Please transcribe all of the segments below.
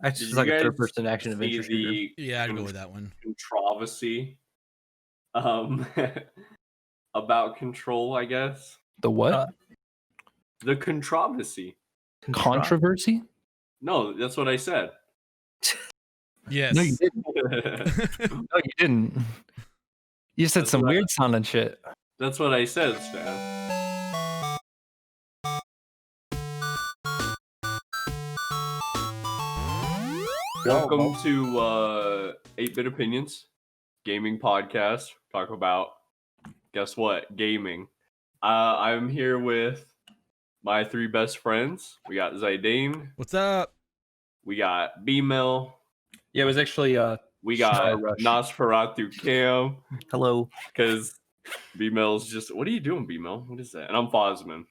It's Did just you like a guys third-person action see adventure shooter. the Yeah, I'd go with that one. controversy um, about Control, I guess? The what? Uh, The controversy. Controversy? No, that's what I said. Yes. No, you didn't. No, you didn't. You said That's some what I- weird sounding shit. That's what I said, Stan. Welcome to 8-Bit Opinions, gaming podcast. Talk about, guess what? Gaming. I'm here with my three best friends. We got Zaydane. What's up? We got B-Mill. Yeah, it was actually We got Star Rush. Nosferatu Cam. Hello. Because B-Mill's just... What are you doing, B-Mill? What is that? And I'm Fosman.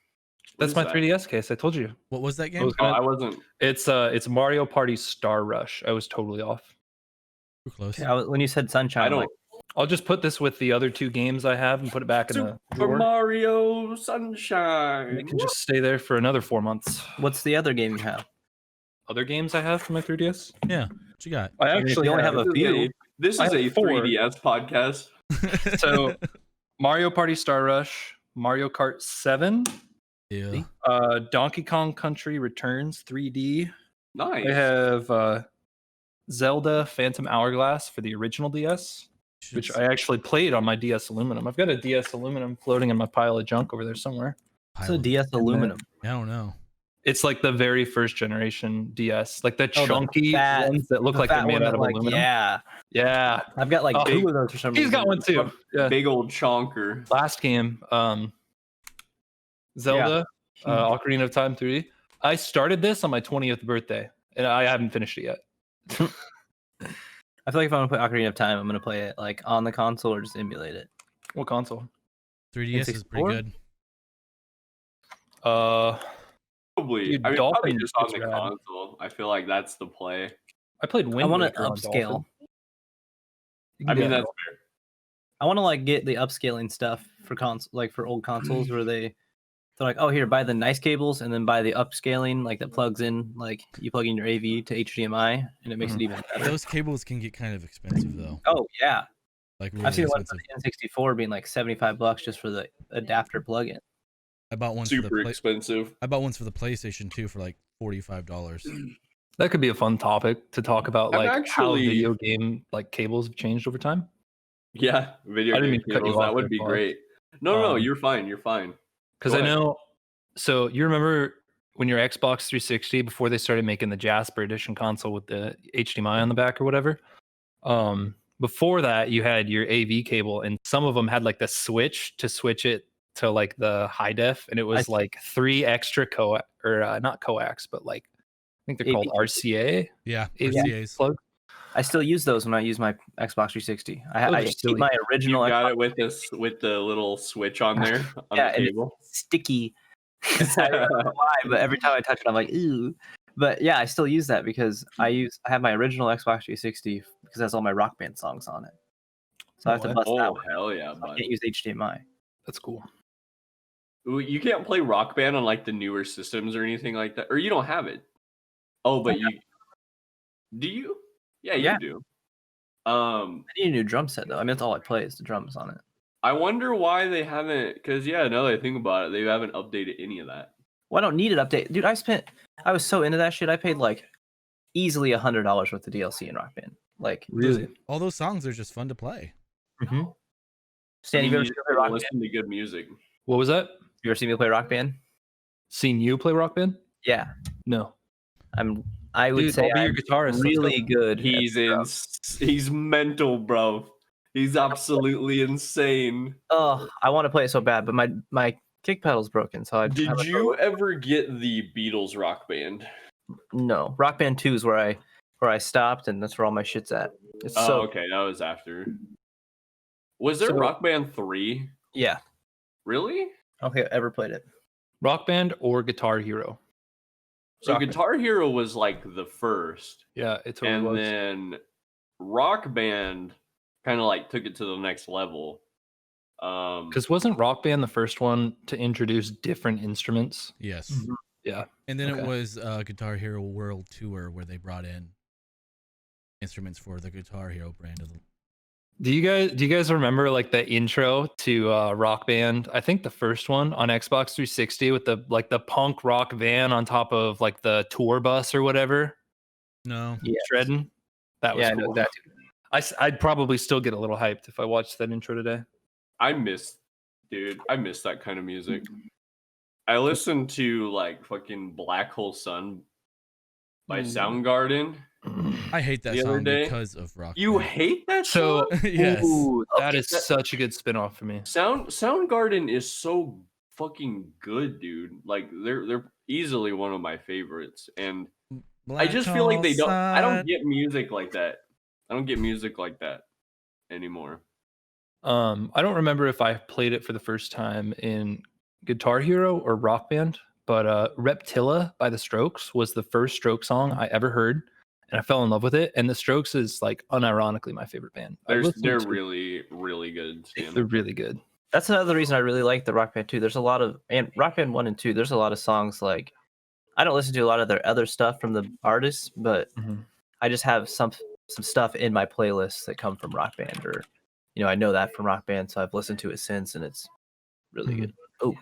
That's my 3DS case. I told you. What was that I game? was Oh, gonna- I wasn't... It's Mario Party Star Rush. I was totally off. Too close. Okay, when you said Sunshine, I don't... like, I'll just put this with the other two games I have and put it back in the Super drawer. Mario And Sunshine. it can just stay there for another 4 months. what's the other game you have? Other games I have for my 3DS? Yeah. What you got? I mean, if actually you only have a few. This I is have a 4. 3DS podcast. So Mario Party Star Rush, Mario Kart 7, yeah. Donkey Kong Country Returns 3D. Nice. I have Zelda Phantom Hourglass for the original DS, which I actually played on my DS Aluminum. I've got a DS Aluminum floating in my pile of junk over there somewhere. It's a DS Aluminum. I don't know. It's like the very first generation DS, like the Oh, the chunky fat- ones that look The like they're fat made one out that, of like, aluminum. Yeah, Yeah. I've got like Oh, 2 of those for some reason. He's got one too. Yeah. Big old chonker. Last game, Zelda, Ocarina of Time 3D. I started this on my 20th birthday, and I haven't finished it yet. I feel like if I'm gonna play Ocarina of Time, I'm gonna play it like on the console or just emulate it. What console? 3DS is pretty N64? good. Probably. Dude, I mean, probably Dolphin just on is the rad. console. I feel like that's the play. I played Wind I want to Waker on upscale. Dolphin. You can I do mean, that. that's fair. I want to like get the upscaling stuff for like for old consoles where they're like, oh, here, buy the nice cables and then buy the upscaling like that plugs in, like you plug in your AV to HDMI and it makes it even better. Those cables can get kind of expensive though. Oh yeah, Like really I've seen one for expensive. the N64 being like $75 just for the adapter plug-in. I bought one Super expensive. I bought ones for the PlayStation 2 for like $45. That could be a fun topic to talk about, I'm like how actually- video game like cables have changed over time. Yeah, video I didn't game mean to cut you cables, off that would there, be Paul. great. No, Um, you're fine. You're fine. Because Go I ahead. know. So you remember when your Xbox 360, before they started making the Jasper Edition console with the HDMI on the back or whatever, before that you had your AV cable, and some of them had like the switch to switch it to like the high def, and it was like 3 extra not coax, but like I think they're called AV. RCA Yeah, AV RCAs. plugs. I still use those when I use my Xbox 360. Those I are keep silly. my You original got Xbox it with this with the little switch on there on Yeah, the and it's cable. sticky. I don't know why, but every time I touch it, I'm like, ooh. But yeah, I still use that because I have my original Xbox 360 because it has all my Rock Band songs on it. So I have to bust that Oh one. hell yeah, I bud. can't use HDMI. That's cool. Ooh, you can't play Rock Band on like the newer systems or anything like that, or you don't have it. Oh, but you do you? Yeah, you Yeah. do. I need a new drum set though. I mean, that's all I play is the drums on it. I wonder why they haven't. Because yeah, now that I think about it, they haven't updated any of that. Well, I don't need it update, dude. I was so into that shit. I paid like easily $100 worth of DLC in Rock Band. Like, Really? All those songs are just fun to play. Stan, you ever seen me play Rock Band? listen to good music. What was that? You ever seen me play Rock Band? Seen you play Rock Band? Yeah, No. I would Dude, say I'll be your I'm guitarist. Let's really go. good. He's mental, bro. He's absolutely insane. Oh, I want to play it so bad, but my kick pedal's broken. So I Did you ever get the Beatles Rock Band? No, Rock Band 2 is where I stopped, and that's where all my shit's at. It's Oh, so okay, that was after. Was there So- Rock Band 3? yeah. Really? Okay, ever played it? Rock Band or Guitar Hero? So Rock Band. Guitar Hero was like the first, Yeah, it totally and was. then Rock Band kind of like took it to the next level. Because wasn't Rock Band the first one to introduce different instruments? Yes. Mm-hmm. Yeah. And then Okay. it was Guitar Hero World Tour where they brought in instruments for the Guitar Hero brand of the. Do you guys remember like the intro to Rock Band? I think the first one on Xbox 360 with the punk rock van on top of like the tour bus or whatever No. Yeah. shredding. That was Yeah, I know cool. exactly. I'd probably still get a little hyped if I watched that intro today. I miss that kind of music. I listened to like fucking Black Hole Sun by Soundgarden I hate that the other song day. because of Rock You Band. hate that So song? Yes. ooh, that Okay, is such a good spinoff for me. Soundgarden is so fucking good, dude. Like they're easily one of my favorites, and I just feel like they don't. I don't get music like that. I don't get music like that anymore. I don't remember if I played it for the first time in Guitar Hero or Rock Band, but Reptilla by the Strokes was the first Strokes song I ever heard, and I fell in love with it. And the Strokes is like unironically my favorite band. They're really really good. Stan. They're really good. That's another reason I really like the Rock Band 2. There's a lot of, and Rock Band 1 and 2, there's a lot of songs like, I don't listen to a lot of their other stuff from the artists, but Mhm. I just have some stuff in my playlist that come from Rock Band, or I know that from Rock Band, so I've listened to it since, and it's really Mhm. good. Oh,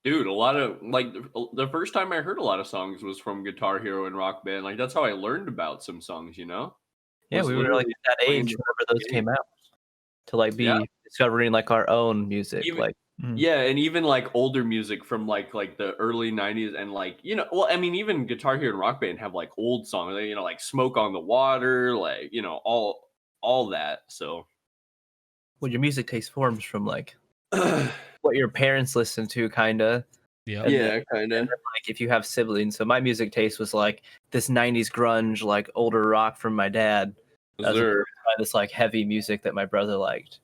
Dude, a lot of like the first time I heard a lot of songs was from Guitar Hero and Rock Band. Like that's how I learned about some songs, you know? yeah, Was we were like literally at that playing age the whenever those game. came out, to like be Yeah. discovering like our own music. Even- Like, Yeah, and even like older music from like the early 90s and like, well, I mean even Guitar Hero and Rock Band have like old songs, like Smoke on the Water, like, all that. So well, your music taste forms from like what your parents listened to, kind of. Yep. And yeah, kind And of. then, like, if you have siblings, so my music taste was like this '90s grunge, like older rock from my dad, as Sure. opposed to this like heavy music that my brother liked.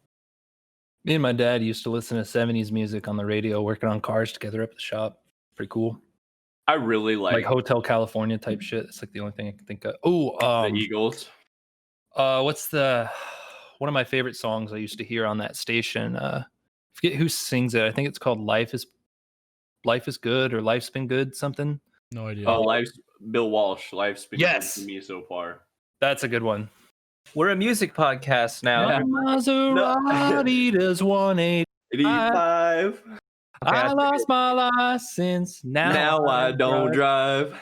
Me and my dad used to listen to 70s music on the radio, working on cars together up at the shop. Pretty cool. I really Like like Hotel California type shit. It's like the only thing I can think of. Oh, the Eagles. what's one of my favorite songs I used to hear on that station? Forget who sings it. I think it's called Life is Good or Life's Been Good, something. No idea. Oh, Bill Walsh. Life's been good Yes. to me so far. That's a good one. We're a music podcast now. Yeah. Maserati does 180. 85. I lost my license. Now I don't drive.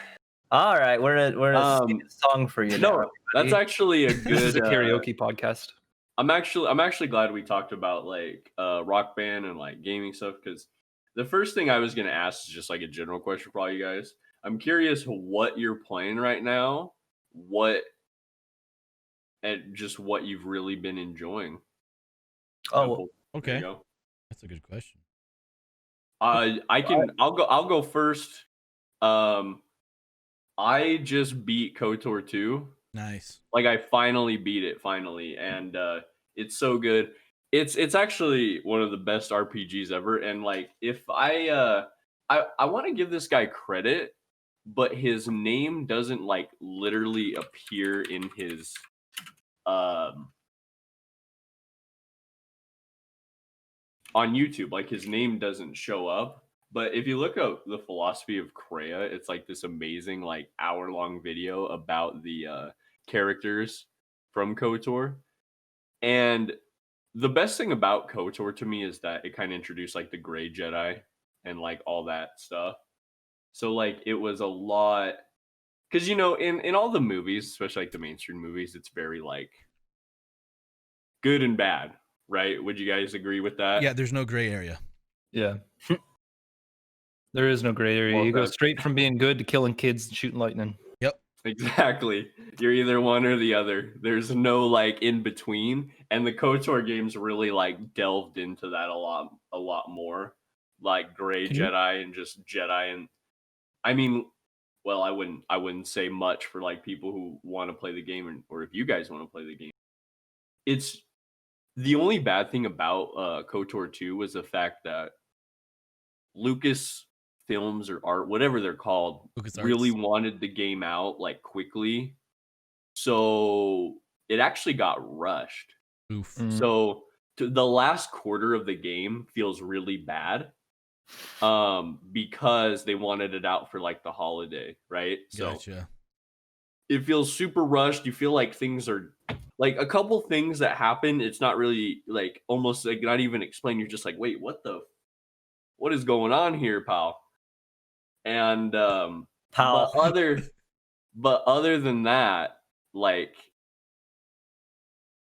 All right, we're gonna sing a song for you now. No, that's actually a This good is a karaoke podcast. I'm actually glad we talked about like Rock Band and like gaming stuff, because the first thing I was gonna ask is just like a general question for all you guys. I'm curious what you're playing right now, and just what you've really been enjoying. Oh, well, There you Okay. go. That's a good question. I'll go first. I just beat KOTOR 2. Nice. Like I finally beat it and it's so good. It's actually one of the best RPGs ever, and like if I want to give this guy credit, but his name doesn't like literally appear in his on YouTube. Like his name doesn't show up. But if you look up the philosophy of Kreia, it's like this amazing like hour-long video about the characters from KOTOR. And the best thing about KOTOR to me is that it kind of introduced like the Gray Jedi and like all that stuff. So like it was a lot, because in all the movies, especially like the mainstream movies, it's very like good and bad, right? Would you guys agree with that? Yeah, there's no gray area. Yeah. There is no gray area. Well You go done. straight from being good to killing kids and shooting lightning. Exactly. You're either one or the other. There's no like in between. And the KOTOR games really like delved into that a lot more. Like Gray Can you- Jedi and just Jedi, and I mean, well, I wouldn't say much for like people who want to play the game, or if you guys want to play the game. It's the only bad thing about KOTOR 2 was the fact that Lucas Films or art, whatever they're called, LucasArts. really wanted the game out like quickly, so it actually got rushed. Oof. Mm. So the last quarter of the game feels really bad, because they wanted it out for like the holiday, right? So Gotcha. it feels super rushed. You feel like things are like a couple things that happen. It's not really like almost like not even explained. You're just like, wait, what is going on here, pal? And Pal. but other than that, like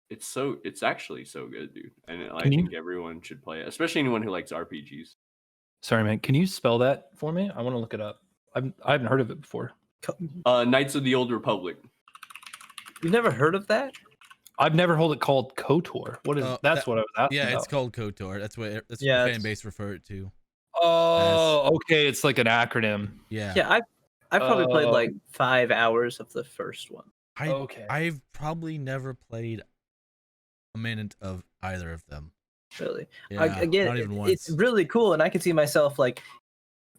it's actually so good, dude. And I Can you- think everyone should play it, especially anyone who likes RPGs. Sorry, man. Can you spell that for me? I want to look it up. I haven't heard of it before. Knights of the Old Republic. You've never heard of that? I've never heard it called KOTOR. What is Oh, that's that- what I was asking. Yeah, about. it's called KOTOR. That's what Yeah, the fan it's- base refer it to. Oh, okay. It's like an acronym. Yeah. Yeah, I've probably played Oh. like 5 hours of the first one. Okay. I've probably never played a minute of either of them. Really, Yeah, again, not even it's once. really cool, and I can see myself like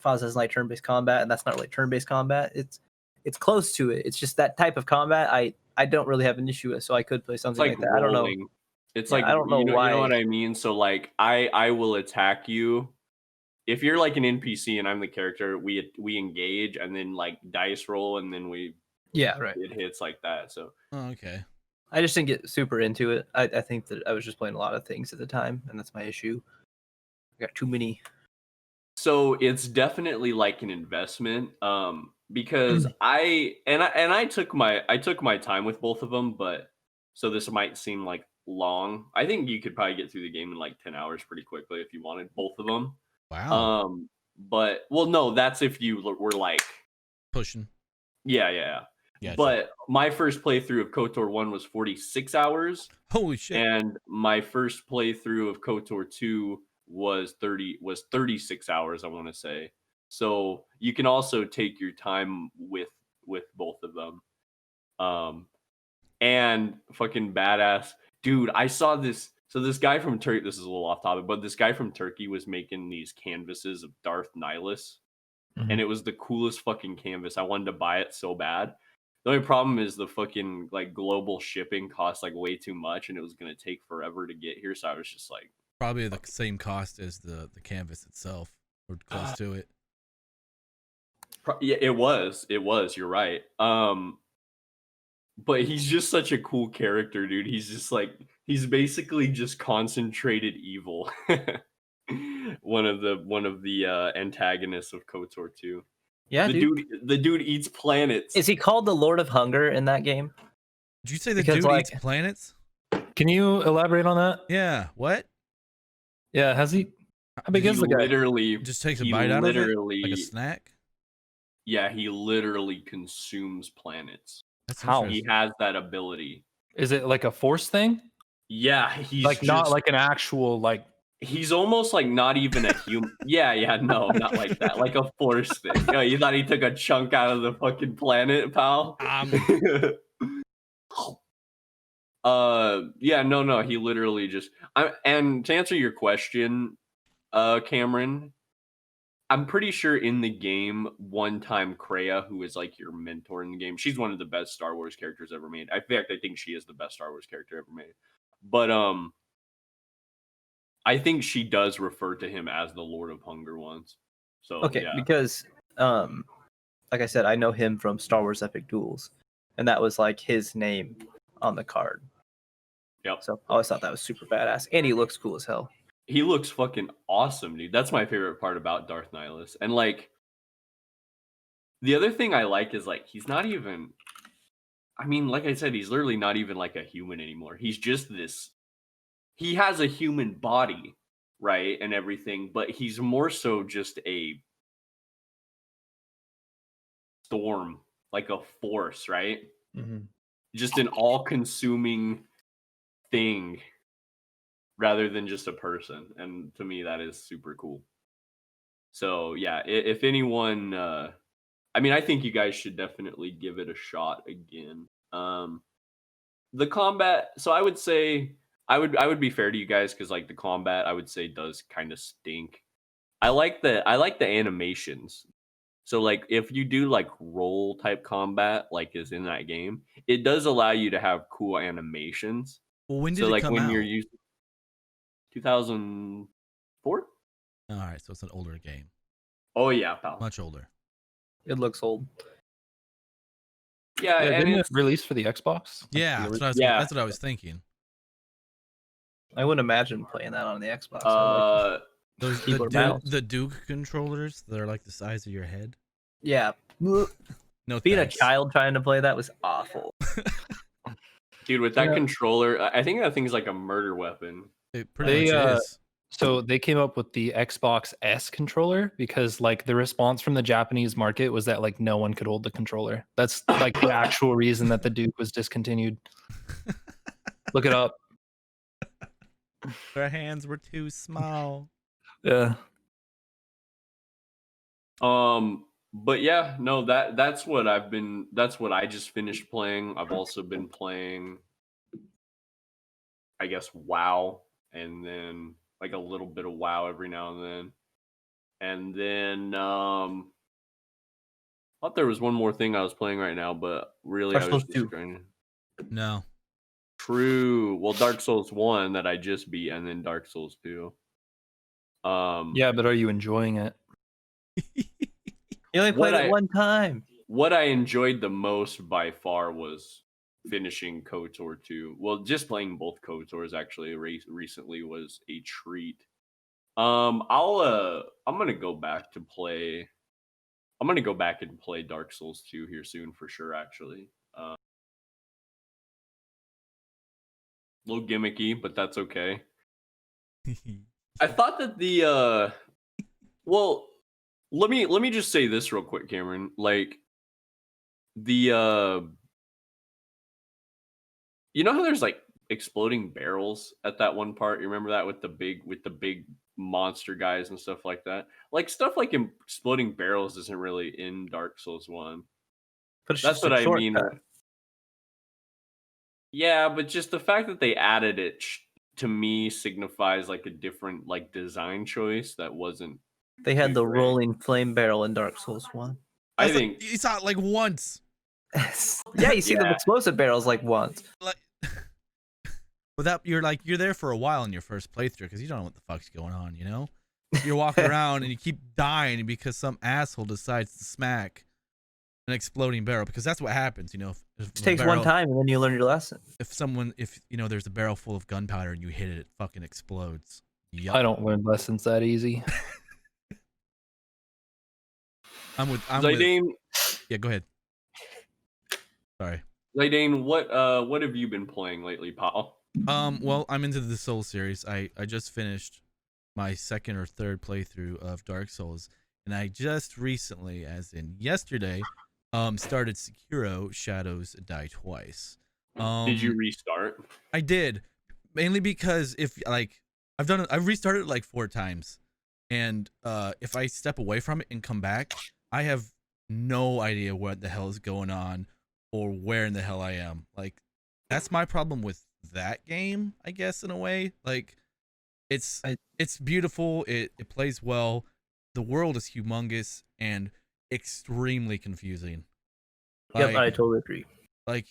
Foz has like turn-based combat, and that's not really turn-based combat. It's close to it. It's just that type of combat I don't really have an issue with, so I could play It's something like like that. I don't know. rolling. It's Yeah, like I don't know you know why. what I mean. So like I will attack you. If you're like an NPC and I'm the character, we engage and then like dice roll and then Yeah, right. it hits like that. So Oh, okay. I just didn't get super into it. I think that I was just playing a lot of things at the time, and that's my issue. I got too many. so it's definitely like an investment. Because I took my time with both of them, but so this might seem like long. I think you could probably get through the game in like 10 hours pretty quickly if you wanted both of them. Wow. But well, no, that's if you were like, Pushing. yeah. Gotcha. But my first playthrough of KOTOR 1 was 46 hours, Holy shit. and my first playthrough of KOTOR 2 was 36 hours, I want to say. So you can also take your time with both of them. And fucking badass. Dude, I saw this. So this guy from Turkey, this is a little off topic, but this guy from Turkey was making these canvases of Darth Nihilus. Mhm. And it was the coolest fucking canvas. I wanted to buy it so bad. The only problem is the fucking like global shipping costs like way too much, and it was gonna take forever to get here. So I was just like, Probably the same cost as the canvas itself, or close to it. yeah, it was. You're right. But he's just such a cool character, dude. He's just like he's basically just concentrated evil. one of the antagonists of KOTOR 2. Yeah, The dude eats planets. Is he called the Lord of Hunger in that game? Did you say the Because, dude like- eats planets? Can you elaborate on that? Yeah. What? Yeah, has he? How big He is the guy? He just takes a he bite out of it, literally, like a snack. yeah, he literally consumes planets. That's How? He interesting. has that ability. Is it like a force thing? Yeah, he's Like not just- like an actual like. he's almost like not even a human. yeah, no, not like that. Like a force thing. Oh, you thought he took a chunk out of the fucking planet, pal? Yeah, no, he literally just. And to answer your question, Cameron, I'm pretty sure in the game, one time Kreia, who is like your mentor in the game, she's one of the best Star Wars characters ever made. In fact, I think she is the best Star Wars character ever made. But I think she does refer to him as the Lord of Hunger once. So Okay, yeah. because like I said, I know him from Star Wars Epic Duels, and that was like his name on the card. Yep. So I always thought that was super badass, and he looks cool as hell. He looks fucking awesome, dude. That's my favorite part about Darth Nihilus. And like the other thing I like is like he's not even I mean, like I said, he's literally not even like a human anymore. He's just this he has a human body, right? And everything, but he's more so just a storm, like a force, right? Just an all-consuming thing rather than just a person. And to me, that is super cool. So yeah, if anyone, I mean, I think you guys should definitely give it a shot again. The combat, so I would say I would be fair to you guys because like the combat, I would say does kind of stink. I like the animations. So like if you do like role type combat, like is in that game, it does allow you to have cool animations. Well, when did So it like come when out? you're using 2004, All right, so it's an older game, Oh yeah, pal. much older. It looks old. Yeah, Yeah, and didn't it it's, release for the Xbox? Like, Yeah, the that's what I was thinking. I wouldn't imagine playing that on the Xbox. I like Those keyboard mouse. the Duke controllers, they're like the size of your head. yeah. No, Being thanks. a child trying to play that was awful. dude, with that Yeah. controller, I think that thing's like a murder weapon. It pretty They, much is. So they came up with the Xbox S controller because like the response from the Japanese market was that like no one could hold the controller. That's like the actual reason that the Duke was discontinued. Look it up. Their hands were too small. Yeah. But yeah, no, that's what I just finished playing. I've also been playing, I guess, WoW, and then like a little bit of WoW every now and then. And then thought there was one more thing I was playing right now, but really Dark I was Souls just 2. grinding. No. True. Well, Dark Souls 1 that I just beat, and then Dark Souls 2. Yeah, but are you enjoying it? You only What played it I- one time. What I enjoyed the most by far was finishing KOTOR 2. Well, just playing both KOTORs actually recently was a treat. I'm gonna go back to play. I'm gonna go back and play Dark Souls 2 here soon for sure. Actually, a little gimmicky, but that's okay. I thought that the well, let me just say this real quick, Cameron. Like the you know how there's like exploding barrels at that one part? You remember that with the big monster guys and stuff like that? Like stuff like exploding barrels isn't really in Dark Souls 1. But it's That's just a what I mean. shortcut. Yeah, but just the fact that they added it to me signifies like a different like design choice that wasn't. They had the Great. rolling flame barrel in Dark Souls 1. I That's think you saw it like once. Yeah, you see the Yeah. explosive barrels like once. Like without you're there for a while in your first playthrough because you don't know what the fuck's going on, you know? You're walking around and you keep dying because some asshole decides to smack an exploding barrel because that's what happens, you know. If It takes one time and then you learn your lesson. If you know there's a barrel full of gunpowder and you hit it, it fucking explodes. Yup. I don't learn lessons that easy. I'm with Zidane, yeah, go ahead. Sorry. Zidane, what have you been playing lately, pal? Well, I'm into the Soul series. I just finished my second or third playthrough of Dark Souls, and I just recently, as in yesterday, started Sekiro: Shadows Die Twice. Did you restart? I did, mainly because if like I've restarted it like 4 times, and if I step away from it and come back, I have no idea what the hell is going on or where in the hell I am. Like that's my problem with that game, I guess, in a way. Like it's beautiful, it plays well, the world is humongous and extremely confusing. Yep, I totally agree. Like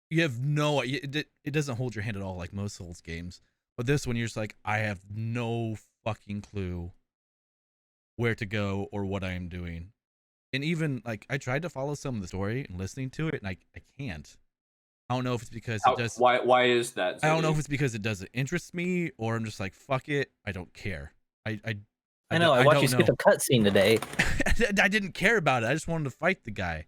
you have no it doesn't hold your hand at all like most Souls games, but this one you're just like, I have no fucking clue where to go or what I am doing. And even like I tried to follow some of the story and listening to it and I can't. I don't know if it's because it does. Why is that? I don't know Zidane? if it's because it doesn't interest me or I'm just like, fuck it, I don't care. I know. I watched you don't skip a cutscene today. I didn't care about it. I just wanted to fight the guy.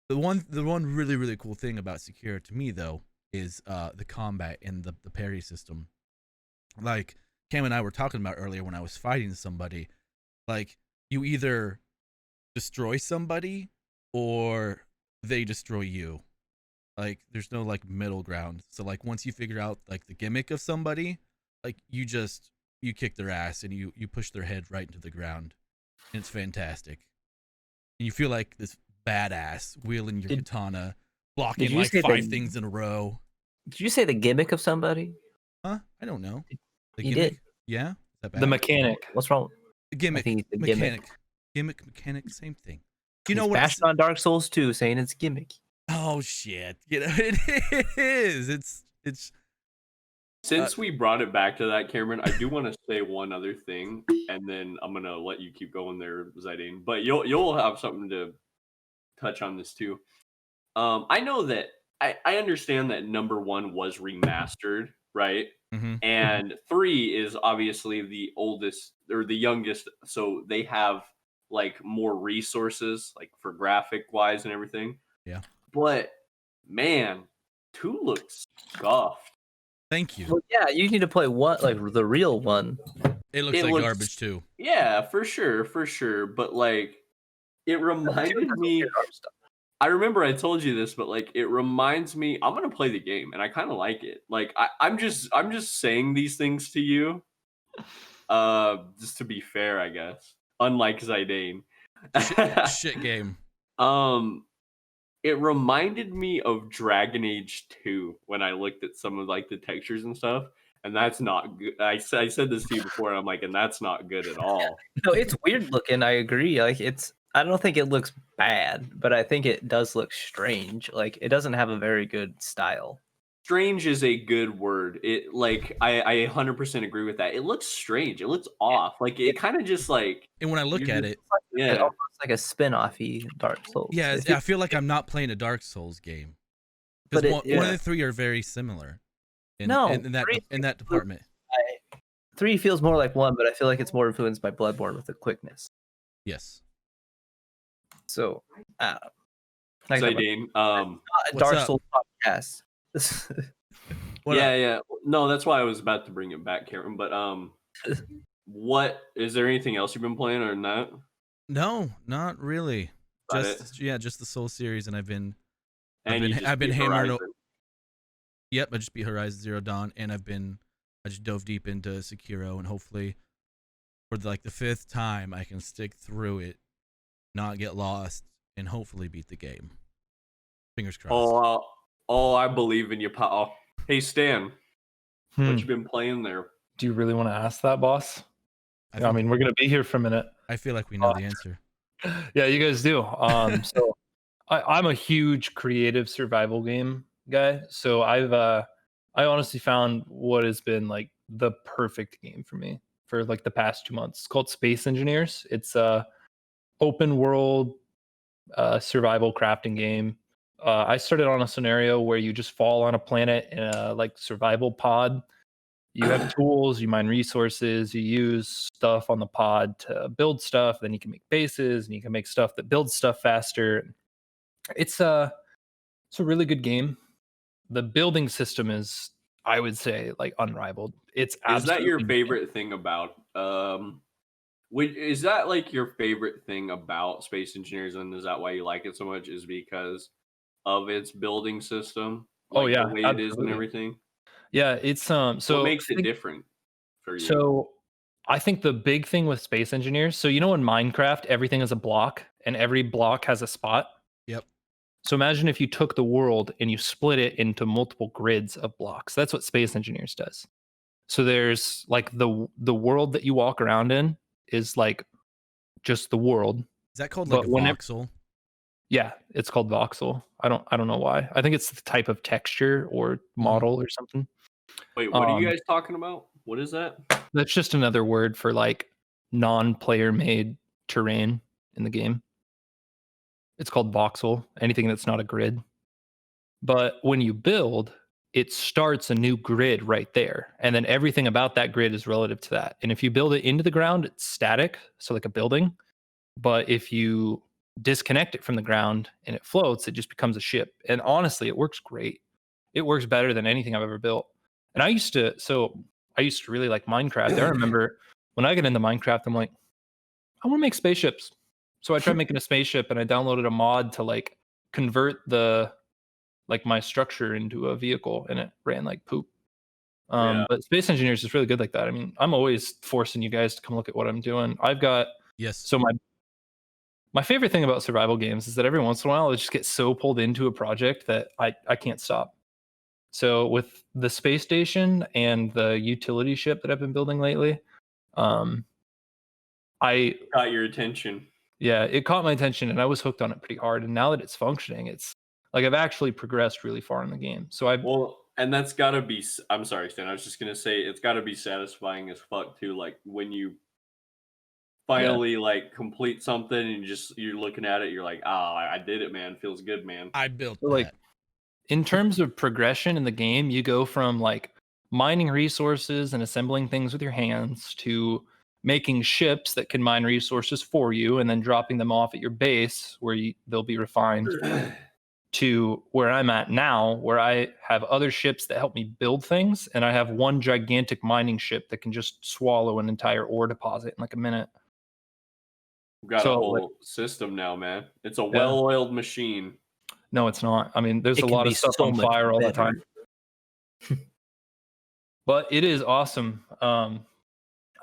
The one really cool thing about Sekiro to me though is the combat and the parry system. Like Cam and I were talking about earlier when I was fighting somebody, like you either destroy somebody or they destroy you. Like there's no like middle ground. So like once you figure out like the gimmick of somebody, like you kick their ass and you push their head right into the ground. And it's fantastic. And you feel like this badass wielding your katana, blocking you like say 5 the- things in a row. Did you say the gimmick of somebody? Huh? I don't know. The You gimmick? did. Yeah? Is that bad? The mechanic. What's wrong? The gimmick. I think it's the Mechanic. gimmick. Mechanic, same thing. You know He's what? bashed on Dark Souls 2 saying it's gimmick. Oh shit! You know it is. It's Since we brought it back to that, Cameron, I do want to say one other thing, and then I'm gonna let you keep going there, Zidane. But you'll have something to touch on this too. I know that I understand that number 1 was remastered, right? Mm-hmm. And 3 is obviously the oldest or the youngest, so they have like more resources, like for graphic wise and everything. Yeah. But man, 2 looks scuffed. Thank you. Well, yeah, you need to play one, like the real one. It looks like garbage too. Yeah, for sure. But like, it reminded me. I remember I told you this, but like, it reminds me. I'm gonna play the game, and I kind of like it. Like, I'm just saying these things to you, just to be fair, I guess. Unlike Zidane. Shit game. It reminded me of Dragon Age 2 when I looked at some of like the textures and stuff, and that's not good. I said this to you before, and I'm like, and that's not good at all. No, it's weird looking. I agree. Like I don't think it looks bad, but I think it does look strange. Like it doesn't have a very good style. Strange is a good word. It like I 100% agree with that. It looks strange. It looks off. Like it kind of just like. And when I look at it, yeah, It's almost like a spin-off-y Dark Souls. yeah, I feel like I'm not playing a Dark Souls game. But Because it- one of yeah. the 3 are very similar. In that 3 department. 3 feels more like 1, but I feel like it's more influenced by Bloodborne with the quickness. Yes. So, I don't know. Zidane. Not a What's Dark up? Souls podcast. What yeah, up? yeah. No, that's why I was about to bring it back, Karen. But what is there anything else you've been playing or not? No, not really. Got Just the Soul series, and I've been And you just I've been beat hammering. Horizon. Yep, I just beat Horizon Zero Dawn, and I just dove deep into Sekiro, and hopefully, for the 5th time, I can stick through it, not get lost, and hopefully beat the game. Fingers crossed. I believe in you, pal. Hey, Stan, what you been playing there? Do you really want to ask that, boss? I think- mean, we're gonna be here for a minute. I feel like we know the answer. Yeah, you guys do. So I'm a huge creative survival game guy. So I honestly found what has been like the perfect game for me for like the past 2 months. It's called Space Engineers. It's a open world survival crafting game. I started on a scenario where you just fall on a planet in a like survival pod. You have tools, you mine resources, you use stuff on the pod to build stuff. Then you can make bases, and you can make stuff that builds stuff faster. It's a really good game. The building system is, I would say, like unrivaled. It's Is that your absolutely favorite thing about? Is that like your favorite thing about Space Engineers, and is that why you like it so much? Is because of its building system? Oh, Like, yeah, the way it is and absolutely. everything. Yeah, it's so What makes I it think- different for you? So I think the big thing with Space Engineers, so you know in Minecraft everything is a block and every block has a spot. Yep. So imagine if you took the world and you split it into multiple grids of blocks. That's what Space Engineers does. So there's like the world that you walk around in is like just the world. Is that called But like a whenever- voxel? Yeah, it's called voxel. I don't know why. I think it's the type of texture or model or something. Wait, what are you um, guys talking about? What is that? That's just another word for like non-player made terrain in the game. It's called voxel, anything that's not a grid. But when you build, it starts a new grid right there. And then everything about that grid is relative to that. And if you build it into the ground, it's static, so like a building. But if you disconnect it from the ground and it floats, it just becomes a ship. And honestly, it works great. It works better than anything I've ever built. And I used to really like Minecraft. I remember when I get into Minecraft, I'm like, I want to make spaceships. So I tried making a spaceship and I downloaded a mod to like convert my structure into a vehicle, and it ran like poop. Yeah. But Space Engineers is really good like that. I mean, I'm always forcing you guys to come look at what I'm doing. I've got Yes. so my favorite thing about survival games is that every once in a while I just get so pulled into a project that I can't stop. So with the space station and the utility ship that I've been building lately, Got your attention. it caught my attention and I was hooked on it pretty hard. And now that it's functioning, it's like I've actually progressed really far in the game. So Well, And that's gotta be. I'm sorry, Stan. I was just gonna say it's gotta be satisfying as fuck too. Like when you finally like complete something and you're looking at it, you're like, I did it, man. Feels good, man. I built So, like, that. in terms of progression in the game, you go from like mining resources and assembling things with your hands to making ships that can mine resources for you and then dropping them off at your base where they'll be refined, to where I'm at now, where I have other ships that help me build things, and I have one gigantic mining ship that can just swallow an entire ore deposit in like a minute. We've got a So, whole system now, man. It's a Yeah. well-oiled machine. No, it's not. I mean, there's It a can lot be of stuff so on much fire all the better. time. But it is awesome. I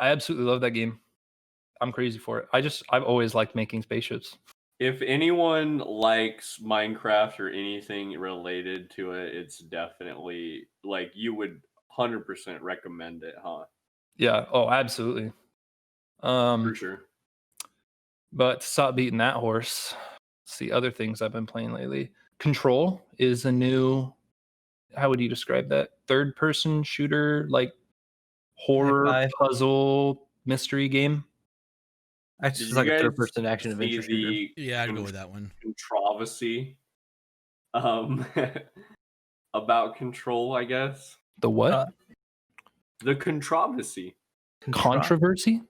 absolutely love that game. I'm crazy for it. I've always liked making spaceships. If anyone likes Minecraft or anything related to it, it's definitely like you would 100% recommend it, huh? Yeah. Oh, absolutely. For sure. But to stop beating that horse, let's see other things I've been playing lately. Control is a new, how would you describe that? Third person shooter, like horror, Sci-fi. puzzle, mystery game. Actually, Did it's you like a guys third person action see adventure shooter. the Yeah, I'd go with that one. controversy about Control, I guess? The what? Uh, The controversy. Controversy?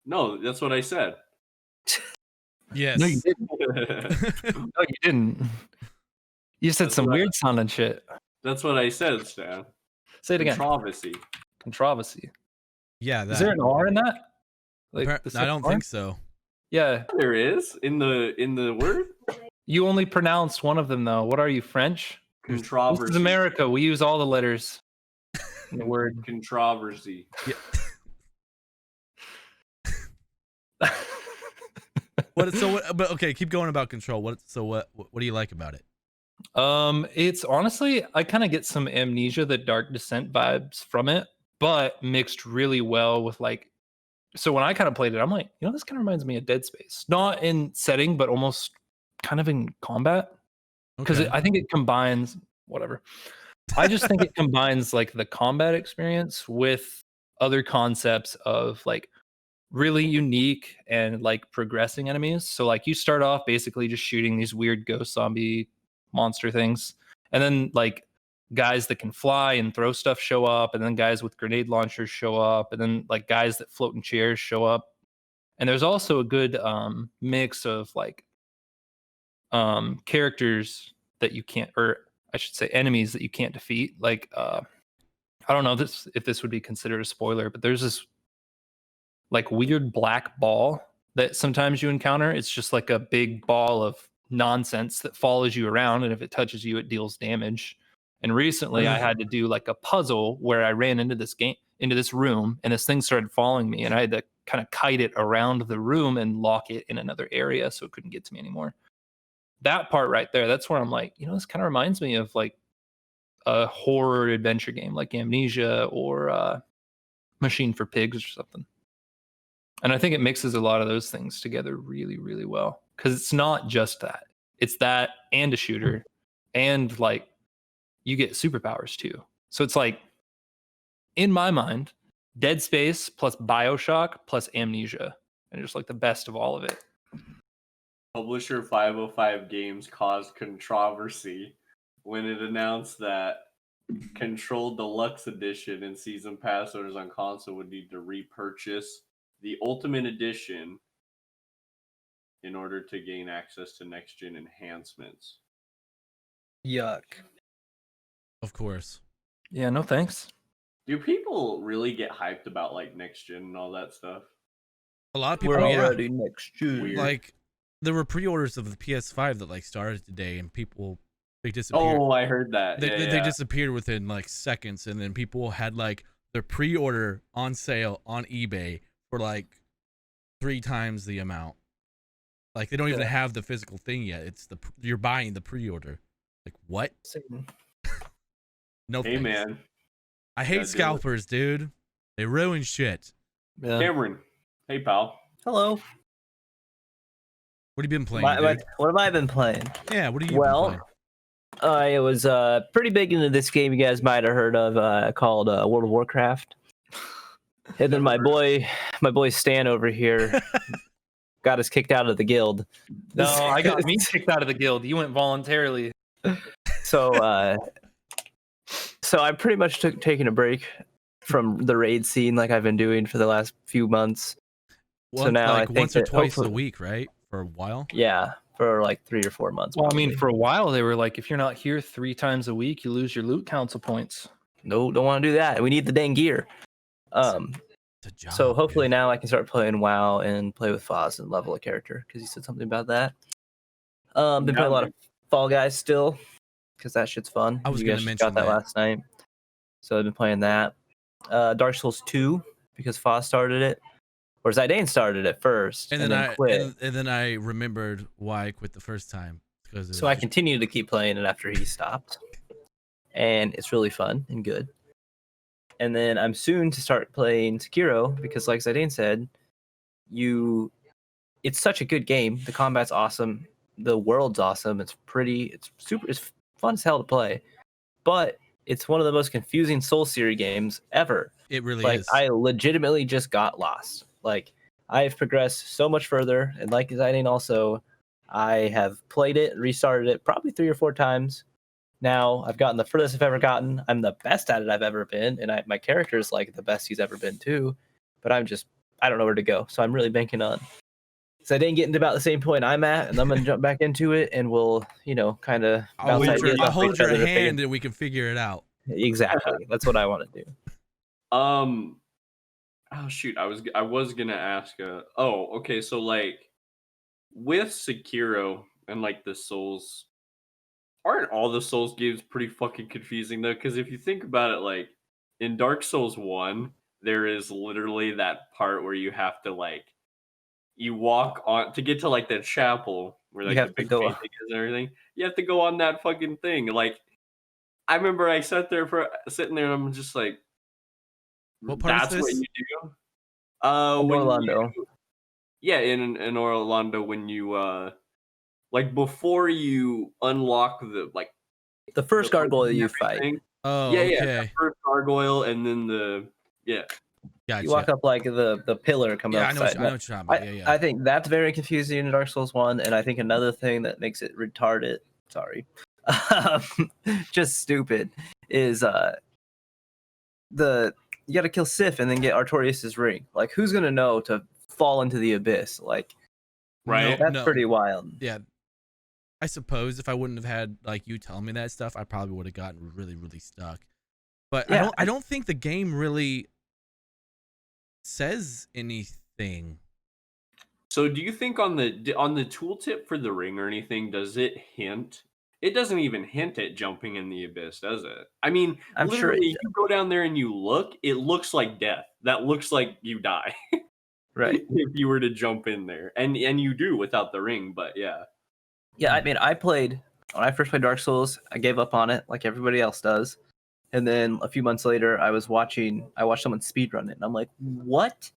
No, that's what I said. Yes. No, you didn't. No, you didn't. You said That's some what I- weird sounding shit. That's what I said, Stan. Say it again. Controversy. Controversy. Yeah, that. Is there an R in that? Like, Appar- the I don't second R? think so. Yeah. There is in the word You only pronounced one of them though. What are you, French? controversy. This is America. We use all the letters in the word. Controversy. What? So what? But okay, keep going about Control. What? So what? What do you like about it? It's honestly, I kind of get some Amnesia, the Dark Descent vibes from it, but mixed really well with like. So when I kind of played it, I'm like, this kind of reminds me of Dead Space, not in setting, but almost kind of in combat, because Okay. I think it combines whatever. I just think it combines like the combat experience with other concepts of like really unique and like progressing enemies. So like you start off basically just shooting these weird ghost zombie monster things, and then like guys that can fly and throw stuff show up, and then guys with grenade launchers show up, and then like guys that float in chairs show up. And there's also a good mix of like characters that you can't, or I should say enemies that you can't defeat. Like I don't know if this would be considered a spoiler, but there's this like weird black ball that sometimes you encounter. It's just like a big ball of nonsense that follows you around, and if it touches you, it deals damage. And recently I had to do like a puzzle where I ran into this room, and this thing started following me, and I had to kind of kite it around the room and lock it in another area so it couldn't get to me anymore. That part right there, that's where I'm like, this kind of reminds me of like a horror adventure game like Amnesia or Machine for Pigs or something. And I think it mixes a lot of those things together really, really well. Because it's not just that. It's that and a shooter. And like you get superpowers too. So it's like, in my mind, Dead Space plus BioShock plus Amnesia. And just like the best of all of it. Publisher 505 Games caused controversy when it announced that Control Deluxe Edition and Season Pass owners on console would need to repurchase the Ultimate Edition in order to gain access to next-gen enhancements. Yuck. Of course. Yeah, no thanks. Do people really get hyped about like next-gen and all that stuff? A lot of people. We're Yeah. already next June. Weird. Like there were pre-orders of the PS5 that like started today, and they disappeared. Oh, I heard that. They disappeared within like seconds, and then people had like their pre-order on sale on eBay for like 3 times the amount. Like they don't even have the physical thing yet. It's you're buying the pre-order. Like what? No. Hey thanks. man, I gotta hate do it. scalpers, dude. They ruin shit. Yeah. Cameron. Hey pal. Hello. What have you been playing? What dude? have I been playing? Yeah, what have you Well, been I was pretty big into this game you guys might have heard of called World of Warcraft. And then my boy Stan over here got us kicked out of the guild. No, I got me kicked out of the guild. You went voluntarily. So I pretty much taking a break from the raid scene like I've been doing for the last few months. Well, now I like think once or that twice a hopefully- week, right? For a while. Yeah, for like 3 or 4 months. Well, I mean, probably. for a while they were like, if you're not here 3 times a week, you lose your loot council points. No, don't want to do that. We need the dang gear. It's a job, So hopefully dude. now I can start playing WoW and play with Foz and level a character because he said something about that. Been playing a lot of Fall Guys still because that shit's fun. I was You gonna guys just mention got that that. last night. So I've been playing that. Dark Souls 2 because Foz started it, or Zidane started it first And and, then then I quit. and then I remembered why I quit the first time because So I continued to keep playing it after he stopped, and it's really fun and good. And then I'm soon to start playing Sekiro because, like Zidane said, it's such a good game. The combat's awesome. The world's awesome. It's fun as hell to play. But it's one of the most confusing Soul Series games ever. It really Like is. I legitimately just got lost. Like I've progressed so much further, and like Zidane also, I have played it, restarted it probably 3 or 4 times. Now I've gotten the furthest I've ever gotten. I'm the best at it I've ever been, and my character is like the best he's ever been too. But I don't know where to go. So I'm really banking on. So I didn't get into about the same point I'm at, and I'm gonna jump back into it, and we'll, kind of I'll bounce hold your, ideas I'll off hold each your other to figure- hand and we can figure it out. Exactly. That's what I want to do. Oh shoot, I was gonna ask. Okay. So like, with Sekiro and like the Souls, aren't all the Souls games pretty fucking confusing though? Because if you think about it, like in Dark Souls 1, there is literally that part where you have to like you walk on to get to like the chapel where You like have the to big go- painting is and everything. You have to go on that fucking thing. Like I remember I sitting there and I'm just like, What part is that's what this? you do. When Orlando. in Orlando when you like before you unlock the like The first the gargoyle weapon and you fight. everything. Oh, Yeah, okay. that first gargoyle and then Gotcha. You walk up like the pillar coming yeah, up. I know what you're talking about. Yeah, yeah. I think that's very confusing in Dark Souls 1, and I think another thing that makes it retarded, just stupid, is you got to kill Sif and then get Artorias' ring. Like, who's gonna know to fall into the abyss? Like, right. that's No. pretty wild. Yeah. I suppose if I wouldn't have had like you telling me that stuff, I probably would have gotten really, really stuck. But Yeah, I don't think the game really says anything. So do you think on the tooltip for the ring or anything, does it hint? It doesn't even hint at jumping in the abyss, does it? I mean, I'm sure literally, it you go down there and you look, it looks like death. That looks like you die Right. if you were to jump in there. And you do without the ring, but yeah. Yeah, I mean, when I first played Dark Souls, I gave up on it like everybody else does. And then a few months later, I watched someone speedrun it, and I'm like, what?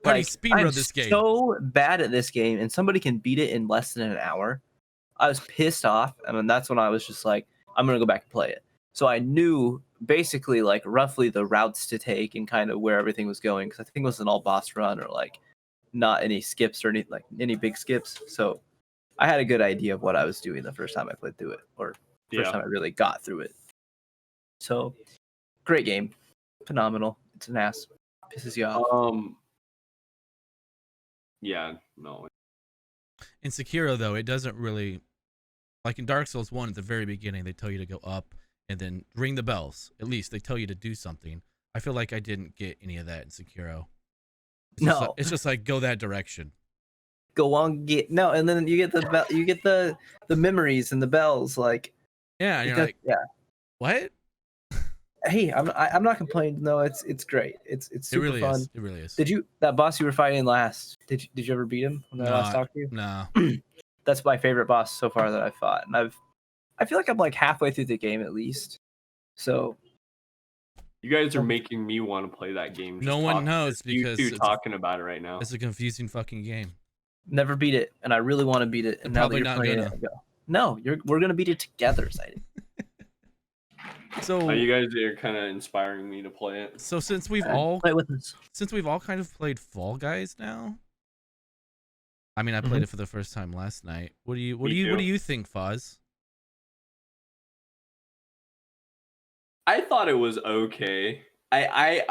How do you Like, speedrun I'm this game? so bad at this game, and somebody can beat it in less than an hour. I was pissed off, and then that's when I was just like, I'm gonna go back and play it. So I knew basically like roughly the routes to take and kind of where everything was going, because I think it was an all boss run or like not any skips or any big skips. So I had a good idea of what I was doing the first time I played through it, or first time I really got through it. So great game, phenomenal. It's an ass, pisses you off. Yeah, no. In Sekiro, though, it doesn't really, like in Dark Souls 1 at the very beginning, they tell you to go up and then ring the bells. At least they tell you to do something. I feel like I didn't get any of that in Sekiro. It's just like go that direction. Go on, and then you get the memories and the bells. Like, Yeah, and you're like, what? Hey, I'm not complaining. No, it's great. It's super It really fun. is. It really is. That boss you were fighting last? Did you ever beat him when I last talked to you? No. That's my favorite boss so far that I've fought, and I feel like I'm like halfway through the game at least. So You guys are making me want to play that game. No one knows you because two talking about it right now. It's a confusing fucking game. never beat it, and I really want to beat it. And now that Probably you're not playing gonna. it, I go, no, we're gonna beat it together, Zidane. So You guys are kind of inspiring me to play it. so since we've all Play with us. kind of played Fall Guys now. I mean, I played it for the first time last night. What do you think, Foz? I thought it was okay. I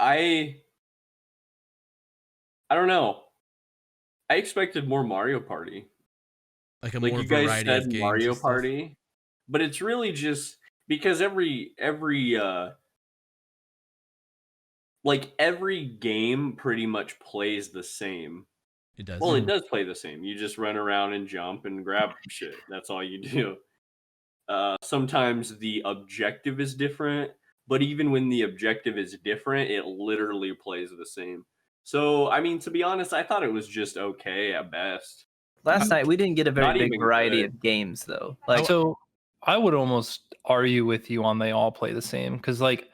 don't know. I expected more Mario Party. Like a Like more you guys variety of said, games Mario and stuff? Party, but it's really just because every game pretty much plays the same. It does. Well, it does play the same. You just run around and jump and grab shit. That's all you do. Sometimes the objective is different, but even when the objective is different, it literally plays the same. So, I mean, to be honest, I thought it was just okay at best. Last night we didn't get a very Not big even variety good. of games though. Like So I would almost argue with you on they all play the same because like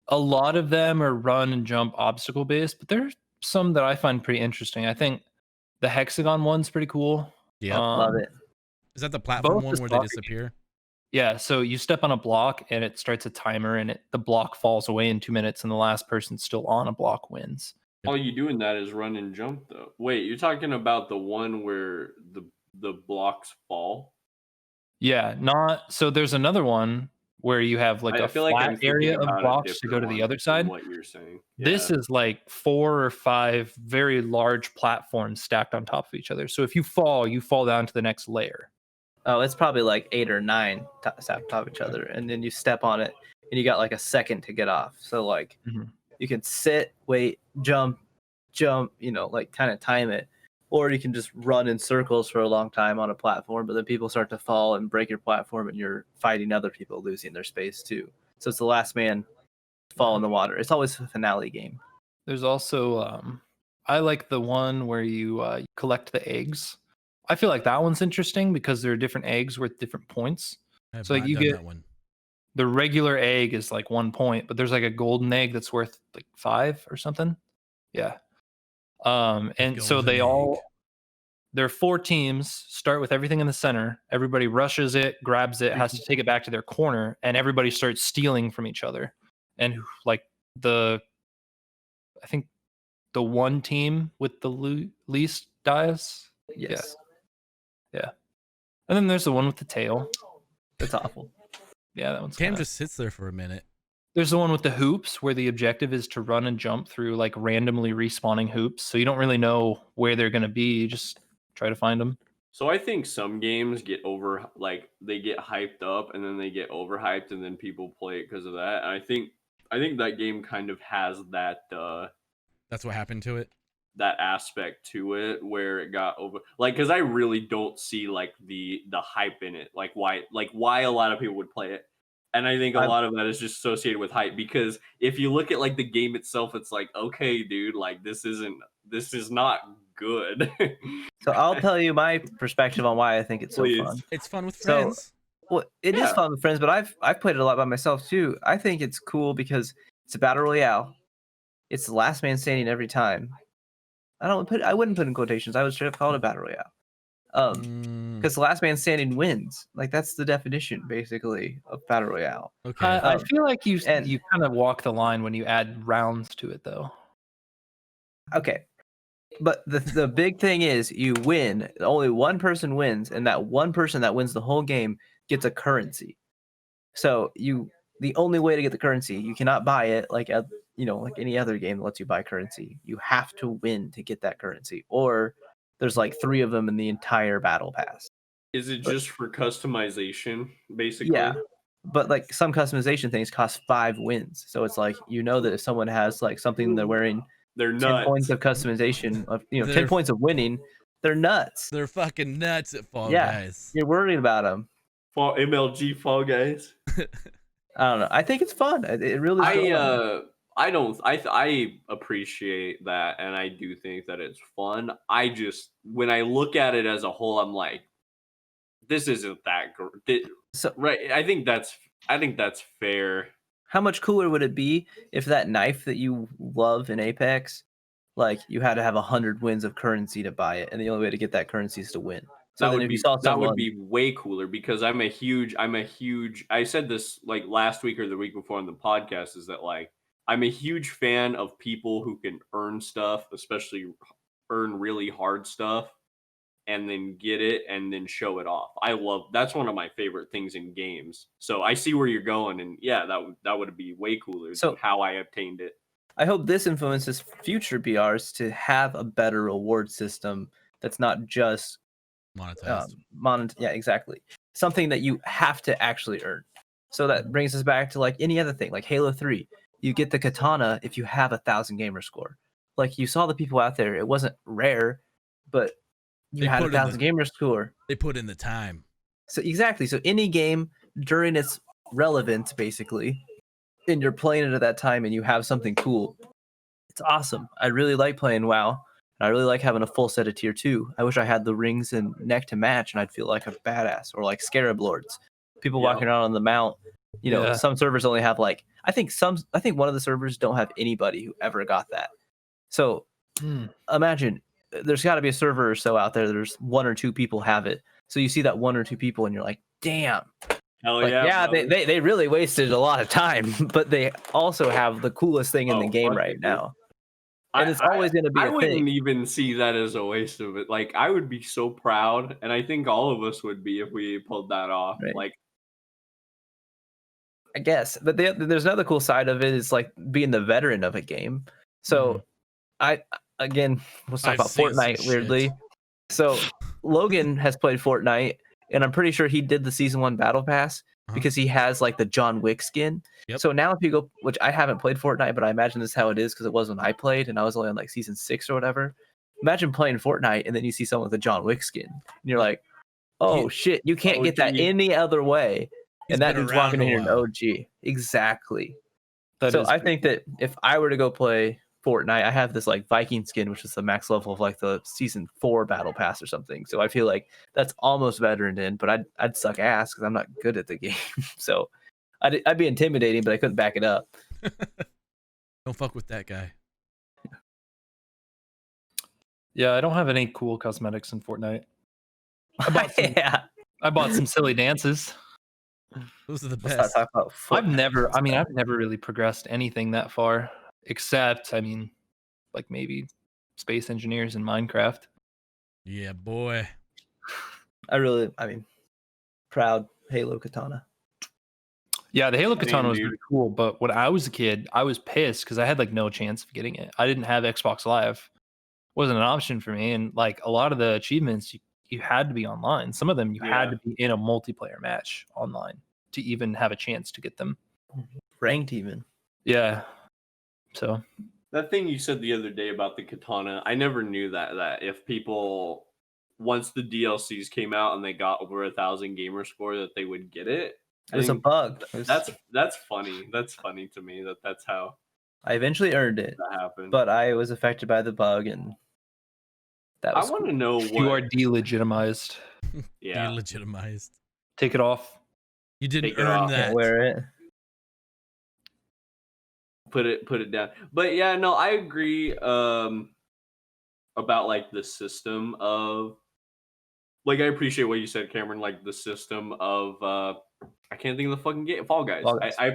a lot of them are run and jump obstacle based, but there's some that I find pretty interesting. I think the hexagon one's pretty cool. Yeah. love it. Is that the platform both one the where they soccer disappear? Yeah, so you step on a block and it starts a timer and the block falls away in 2 minutes and the last person still on a block wins. All you do in that is run and jump, though. Wait, you're talking about the one where the blocks fall? Yeah, not so there's another one where you have like I a feel like I'm flat area thinking of about a blocks to go to different the one other than side. What you're saying? This Yeah. is like 4 or 5 very large platforms stacked on top of each other. So if you fall down to the next layer. Oh, it's probably like 8 or 9 stacked on top of each other, and then you step on it, and you got like a second to get off. So like Mhm. you can sit, wait, jump, like kind of time it, or you can just run in circles for a long time on a platform. But then people start to fall and break your platform, and you're fighting other people losing their space too. So it's the last man to fall in the water. It's always a finale game. There's also I like the one where you collect the eggs. I feel like that one's interesting because there are different eggs worth different points. I have So, like, not you done get- that one. The regular egg is like 1 point, but there's like a golden egg that's worth like 5 or something. Yeah. And so golden egg. there are 4 teams, start with everything in the center. Everybody rushes it, grabs it, has to take it back to their corner, and everybody starts stealing from each other. And like I think the one team with the least dies. Yes, Yeah. And then there's the one with the tail. it's awful. Yeah, that one's Cam kinda- just sits there for a minute. There's the one with the hoops where the objective is to run and jump through like randomly respawning hoops. So you don't really know where they're going to be. You just try to find them. So I think some games get they get hyped up and then they get overhyped and then people play it because of that. And I think that game kind of has that That's what happened to it. that aspect to it where it got over, like, because I really don't see like the hype in it, like why a lot of people would play it. And I think a lot of that is just associated with hype, because if you look at like the game itself, it's like, okay, dude, like this is not good. So I'll tell you my perspective on why I think it's so Please. fun. It's fun with So- friends. Well, it is Yeah. fun with friends, but I've played it a lot by myself too. I think it's cool because it's a battle royale. It's the last man standing every time. I wouldn't put in quotations. I would straight up call it a battle royale. Mm, Because the last man standing wins. Like that's the definition basically of battle royale. okay. I feel like you and- kind of walk the line when you add rounds to it, though. Okay. But the big thing is you win. Only one person wins, and that one person that wins the whole game gets a currency. So the only way to get the currency, you cannot buy it like like any other game that lets you buy currency. You have to win to get that currency. Or there's like 3 of them in the entire battle pass. Is it just for customization, basically? Yeah. But like some customization things cost 5 wins. So it's like that if someone has like something they're wearing They're 10 nuts. points of customization of 10 They're- points of winning, they're nuts. They're fucking nuts at Fall Yeah. Guys. You're worried about them. MLG Fall Guys. I don't know. I think it's fun. It really is fun. I appreciate that, and I do think that it's fun. I just, when I look at it as a whole, I'm like, this isn't that great. So Right? I think that's fair. how much cooler would it be if that knife that you love in Apex, like you had to have 100 wins of currency to buy it, and the only way to get that currency is to win? So then if you saw that someone, would be way cooler because I'm a huge I said this like last week or the week before on the podcast is that like I'm a huge fan of people who can earn stuff, especially earn really hard stuff and then get it and then show it off. That's one of my favorite things in games. So I see where you're going and yeah, that would be way cooler So- than how I obtained it. I hope this influences future BRs to have a better reward system that's not just Monetized. yeah, exactly. Something that you have to actually earn. So that brings us back to like any other thing, like Halo 3. You get the katana if you have 1,000 gamer score. Like you saw the people out there, it wasn't rare, but you They had put in 1,000 gamer score. They put in the time. So exactly. So any game during its relevance, basically, and you're playing it at that time and you have something cool, it's awesome. I really like playing WoW. And I really like having a full set of tier 2. I wish I had the rings and neck to match and I'd feel like a badass. Or like Scarab Lords. People Yeah. walking around on the mount. You know, Yeah. some servers only have like I think one of the servers don't have anybody who ever got that. So imagine there's got to be a server or so out there. There's 1 or 2 people have it. So you see that 1 or 2 people and you're like, damn. Hell Like, yeah, brother. they really wasted a lot of time, but they also have the coolest thing in the Oh, game fuck right it, dude. now. And it's always going to be I a wouldn't thing. even see that as a waste of it. Like I would be so proud, and I think all of us would be if we pulled that off. Right. Like I guess. But there's another cool side of it is like being the veteran of a game. So again, let's talk I've about seen some Fortnite shit. weirdly. So Logan has played Fortnite, and I'm pretty sure he did the season 1 battle pass because he has like the John Wick skin. Yep. So now if you go, which I haven't played Fortnite, but I imagine this is how it is because it was when I played and I was only on like season 6 or whatever. Imagine playing Fortnite and then you see someone with a John Wick skin. And you're like, oh shit, you can't get that OG. any other way. He's And that been dude's around walking a in here an while. OG. Exactly. That So is I pretty think that if I were to go play Fortnite, I have this like Viking skin, which is the max level of like the season 4 battle pass or something. So I feel like that's almost veteran in, but I'd suck ass because I'm not good at the game. So I'd be intimidating, but I couldn't back it up. Don't fuck with that guy. Yeah, I don't have any cool cosmetics in Fortnite. I bought some, Yeah. I bought some silly dances. Those are the Let's not best. talk about Fortnite. I've never really progressed anything that far, except, like maybe Space Engineers in Minecraft. Yeah, boy. Proud Halo Katana. Yeah, the Halo Katana was dude. really cool, but when I was a kid, I was pissed because I had like no chance of getting it. I didn't have Xbox Live. Wasn't an option for me. And like a lot of the achievements, you had to be online. Some of them you had Yeah. to be in a multiplayer match online to even have a chance to get them. Ranked even. Yeah. So that thing you said the other day about the katana, I never knew that if people once the DLCs came out and they got over 1,000 gamer score that they would get it. It was a think bug. that's funny. That's funny to me that's how I eventually earned it, that happened. but I was affected by the bug, and that I was want to know what you are delegitimized. yeah. Delegitimized. Take it off. You didn't Take it earn off. that. Can't wear it. put it down. But yeah, no, I agree about like the system of like I appreciate what you said, Cameron, like the system of I can't think of the fucking game Fall Guys. Fall Guys. I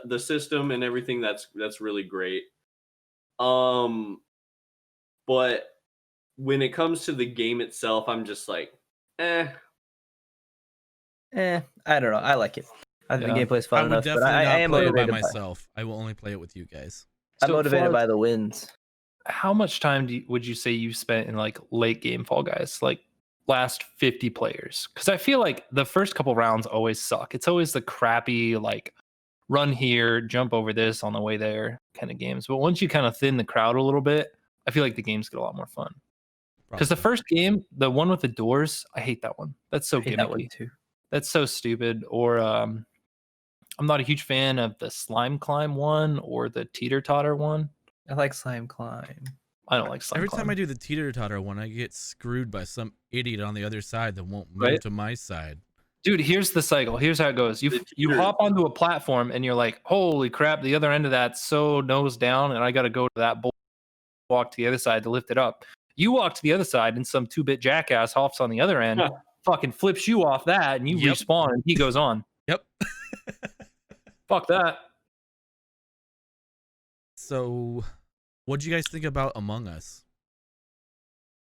the system and everything that's really great. But when it comes to the game itself, I'm just like, I don't know. I like it. I think Yeah. the gameplay's I fun would enough, but definitely I not am play it by motivated by myself. I will only play it with you guys. I'm So motivated far- by the wins. How much time would you say you've spent in like late game Fall Guys, like last 50 players? Because I feel like the first couple rounds always suck. It's always the crappy like run here, jump over this on the way there kind of games. But once you kind of thin the crowd a little bit, I feel like the games get a lot more fun. Because the Probably. first game, the one with the doors, I hate that one. That's so I hate that one gimmicky. too. That's so stupid. Or I'm not a huge fan of the slime climb one or the teeter totter one. I like Slime Climb. I don't like slime Every climb. time I do the teeter-totter one, I get screwed by some idiot on the other side that won't move Right. to my side. Dude, here's the cycle. Here's how it goes. You The you teeter. hop onto a platform and you're like, holy crap, the other end of that's so nose down, and I got to go to that walk to the other side to lift it up. You walk to the other side, and some 2-bit jackass hops on the other end, fucking flips you off that, and you Yep. respawn, and he goes on. Yep. Fuck that. So, what do you guys think about Among Us?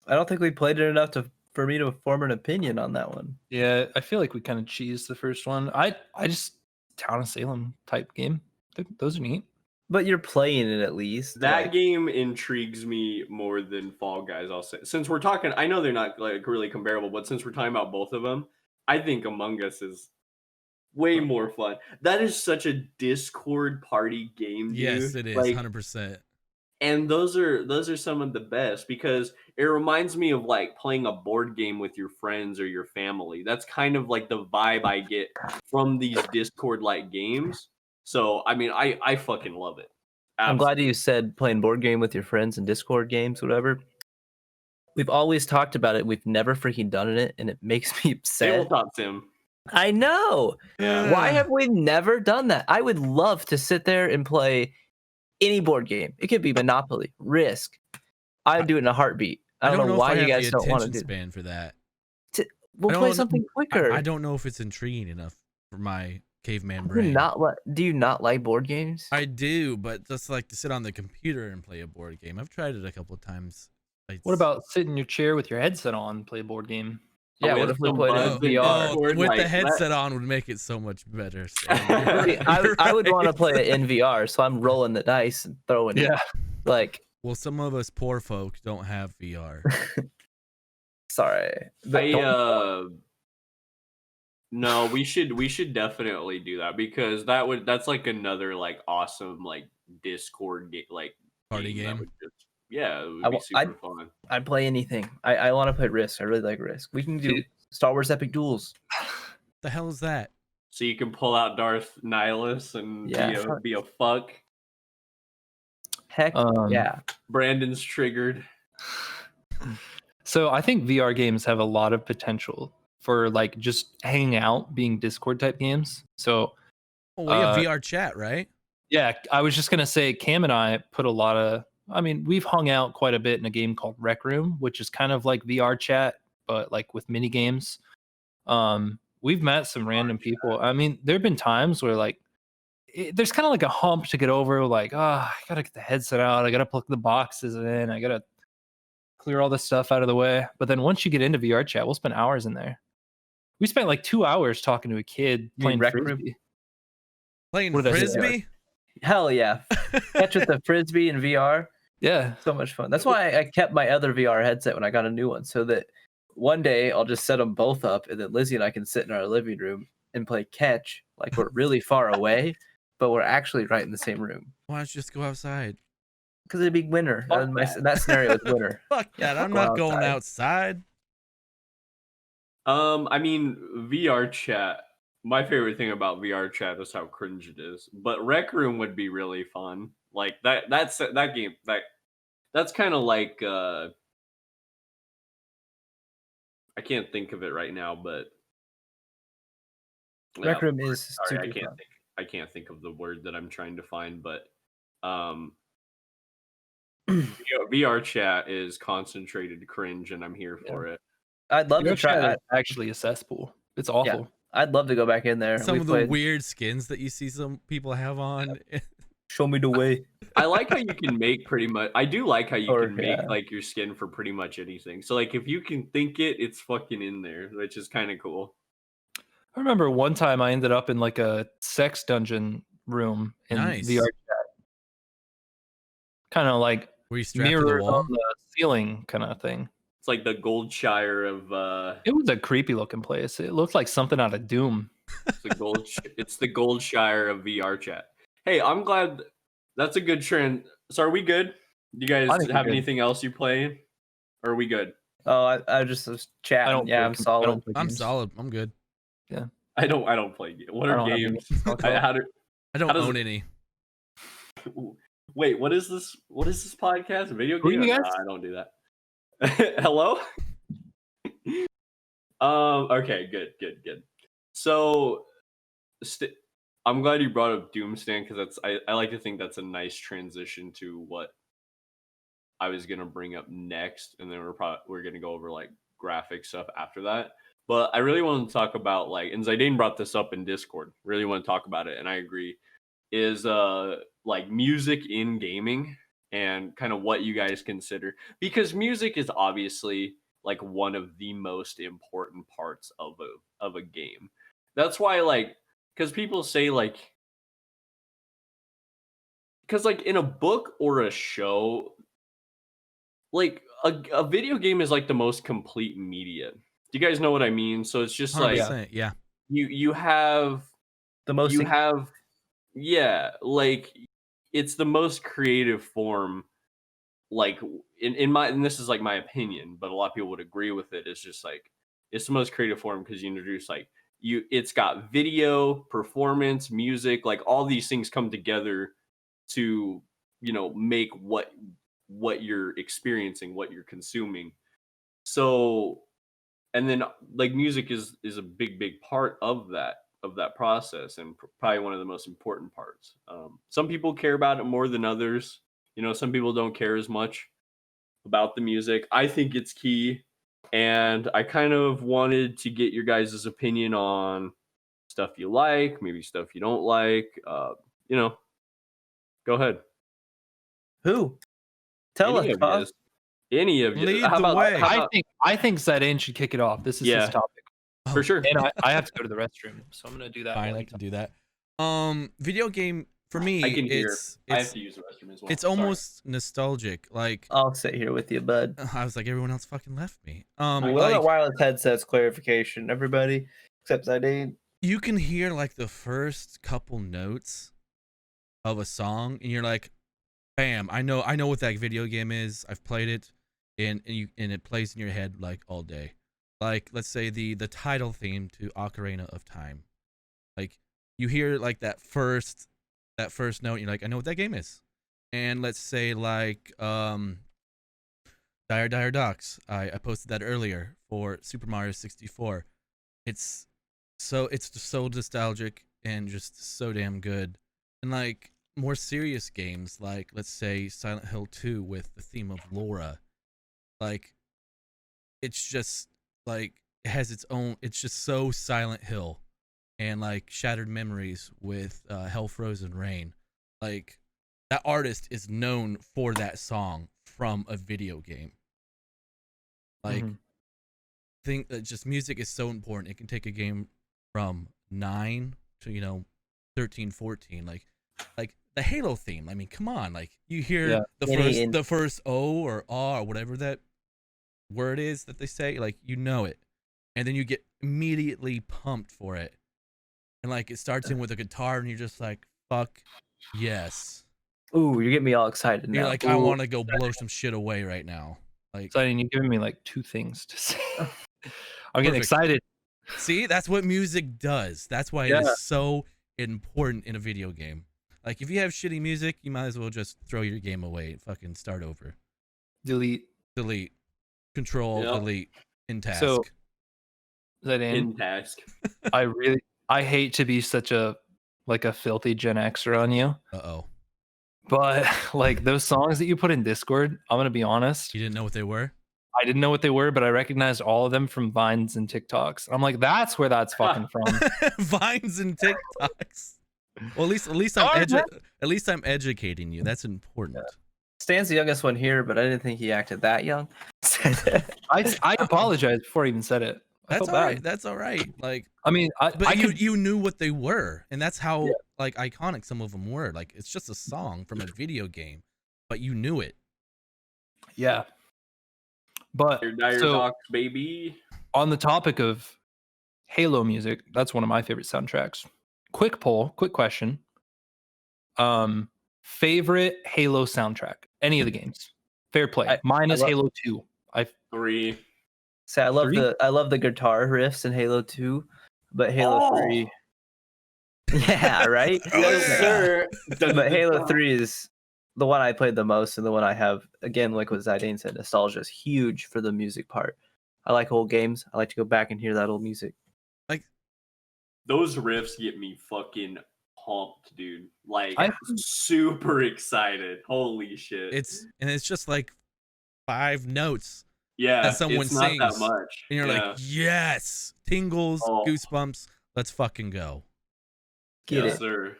I don't think we played it enough for me to form an opinion on that one. Yeah, I feel like we kind of cheesed the first one. I just Town of Salem type game. Those are neat. But you're playing it at least. That like, game intrigues me more than Fall Guys, I'll say. Since we're talking, I know they're not like really comparable, but since we're talking about both of them, I think Among Us is way more fun. That is such a Discord party game, dude. Yes, it is. Like, 100%. and those are some of the best because it reminds me of like playing a board game with your friends or your family. That's kind of like the vibe I get from these Discord like games. So I mean, I fucking love it. I'm glad you said playing board game with your friends and Discord games, whatever. We've always talked about it. We've never freaking done it, and it makes me upset. Tabletop Sim. I know. Yeah. Why have we never done that? I would love to sit there and play any board game. It could be Monopoly, Risk. I'd do it in a heartbeat. I don't know if why I you have guys the don't want to attention do it. span for that. We'll I play don't- something quicker. I don't know if it's intriguing enough for my caveman Do you brain. do you not like board games? I do, but just like to sit on the computer and play a board game. I've tried it a couple of times. What about sit in your chair with your headset on and play a board game? Yeah, what with if we some played it in buttons and VR? Discord, with like, the that- headset on would make it so much better. Sam. See, I would want to play it in VR, so I'm rolling the dice and throwing it. Like, Well, some of us poor folk don't have VR. sorry. But No, we should definitely do that because that's like another like awesome like Discord like Party that game. would just- yeah, it would I be wa- super fun. I'd play anything. I want to play Risk. I really like Risk. We can do Dude. Star Wars Epic Duels. The hell is that? So you can pull out Darth Nihilus and Yeah. be a fuck. Heck yeah. Brandon's triggered. So I think VR games have a lot of potential for like just hanging out, being Discord type games. So Oh, we have Uh, VR chat, right? yeah, I was just gonna say Cam and I put a lot of. I mean, we've hung out quite a bit in a game called Rec Room, which is kind of like VR chat, but like with mini games. We've met some random people. I mean, there have been times where like there's kind of like a hump to get over. Like, I gotta get the headset out. I gotta plug the boxes in. I gotta clear all this stuff out of the way. But then once you get into VR chat, we'll spend hours in there. We spent like 2 hours talking to a kid You mean playing Rec Room? Frisbee. Playing What did I say? frisbee. Hell yeah. Catch with the Frisbee in VR. Yeah. So much fun. That's why I kept my other VR headset when I got a new one, so that one day I'll just set them both up, and then Lizzie and I can sit in our living room and play catch. Like we're really far away, but we're actually right in the same room. Why don't you just go outside? Because it'd be winter. Fuck That scenario is winter. Fuck that! I'm Go not going outside. outside. I mean VR chat. My favorite thing about VR chat is how cringe it is. But Rec Room would be really fun. Like that's that game that's kind of like I can't think of it right now, but Rec Room is sorry, super fun. I can't think of the word that I'm trying to find, but VR chat is concentrated cringe, and I'm here for it. I'd love to VR chat try. is actually a cesspool. It's awful. I'd love to go back in there. Some We of the played weird skins that you see some people have on. Show me the way. I like how you can make pretty much. I do like how you Or, can make yeah. like your skin for pretty much anything. So like if you can think it, it's fucking in there, which is kind of cool. I remember one time I ended up in like a sex dungeon room in Nice. VR chat. Kind of like Were you strapped to the mirrors wall? on the ceiling kind of thing. It's like the Goldshire of It was a creepy looking place. It looked like something out of Doom. it's the Goldshire of VR chat. Hey, I'm glad that's a good trend. So are we good? Do you guys I think we're have good. anything else you play? Or are we good? Oh, I just was chatting. I don't. Yeah, play I'm com- I solid. don't play I'm games. solid. I'm good. I don't play games. What I are don't have games? games to talk I, about. how do, I don't How does own it- any. Wait, what is this? What is this podcast? A video Who are game? you guys? Nah, I don't do that. Hello? Okay, good. So I'm glad you brought up Doomsday because I like to think that's a nice transition to what I was gonna bring up next, and then we're gonna go over like graphic stuff after that. But I really want to talk about like, and Zidane brought this up in Discord. Really want to talk about it, and I agree. Is like music in gaming and kind of what you guys consider, because music is obviously like one of the most important parts of a game. That's why like, because people say like, because like in a book or a show, like a video game is like the most complete media. Do you guys know what I mean? So it's just like 100%. Yeah. you have The most you have yeah, like it's the most creative form, like in my, and this is like my opinion, but a lot of people would agree with it. It's just like it's the most creative form because you introduce like it's got video, performance, music, like all these things come together to, you know, make what you're experiencing, what you're consuming. So, and then like music is a big part of that process, and probably one of the most important parts. Some people care about it more than others. You know, some people don't care as much about the music. I think it's key, and I kind of wanted to get your guys' opinion on stuff you like, maybe stuff you don't like. You know, go ahead. Who? Tell Any us, of Boss. you. Any of you. Lead How the about, way. how I about- think Zidane should kick it off. This is Yeah. his topic, for sure. and I have to go to the restroom, so I'm gonna do that. Fine, while I he can do that. Video game for me, I can hear. I have it's to use the restroom as well. it's Sorry. almost nostalgic. Like I'll sit here with you, bud. I was like, everyone else fucking left me. We Like want wireless headsets clarification. Everybody except Zidane. you can hear like the first couple notes of a song, and you're like, bam, I know what that video game is. I've played it, and it plays in your head like all day. Like let's say the title theme to Ocarina of Time. Like you hear like that first note, and you're like, I know what that game is. And let's say like Dire Docks. I posted that earlier for Super Mario 64. It's just so nostalgic and just so damn good. And like more serious games, like let's say Silent Hill 2 with the theme of Laura. Like it's just like it has its own, it's just so Silent Hill. And like Shattered Memories with Hell Frozen Rain. Like that artist is known for that song from a video game. Like think that just music is so important. It can take a game from 9 to 13, 14. Like the Halo theme. I mean, come on. Like you hear the first O or A or whatever that word is that they say, like you know it. And then you get immediately pumped for it. And like it starts in with a guitar and you're just like, fuck yes. Ooh, you're getting me all excited now. You're like, I want to go blow some shit away right now. Like Zidane, you're giving me like two things to say. I'm getting Perfect. excited. See, that's what music does. That's why it is so important in a video game. Like if you have shitty music, you might as well just throw your game away and fucking start over. Delete. Control, Yep. delete, in task. So Zidane, In task. I hate to be such a filthy Gen Xer on you, Uh-oh. but like those songs that you put in Discord, I'm gonna be honest. You didn't know what they were? I didn't know what they were, but I recognized all of them from Vines and TikToks. I'm like, that's where that's fucking from. Vines and TikToks. Well, at least I'm educating you. That's important. Stan's the youngest one here, but I didn't think he acted that young. I apologize before I even said it. I That's felt all bad. right. That's all right. Like, I mean, but you knew what they were, and that's how like iconic some of them were. Like, it's just a song from a video game, but you knew it. yeah. But Your Dire so Docks, baby. on the topic of Halo music, that's one of my favorite soundtracks. Quick poll, quick question. Favorite Halo soundtrack? Any of the games? Fair play. Mine is Halo 2. 3. So I love 3? the guitar riffs in Halo 2, but Halo 3. Yeah, right? Yes, sir. But Halo 3 is the one I played the most and the one I have, again, like what Zidane said, nostalgia is huge for the music part. I like old games. I like to go back and hear that old music. Those riffs get me fucking pumped, dude. Like I- super excited. Holy shit. It's just like 5 notes Yeah, that someone it's not that sings, much. and you're like, Yeah. yes, tingles, Oh, goosebumps. Let's fucking go. Get yes, it. sir.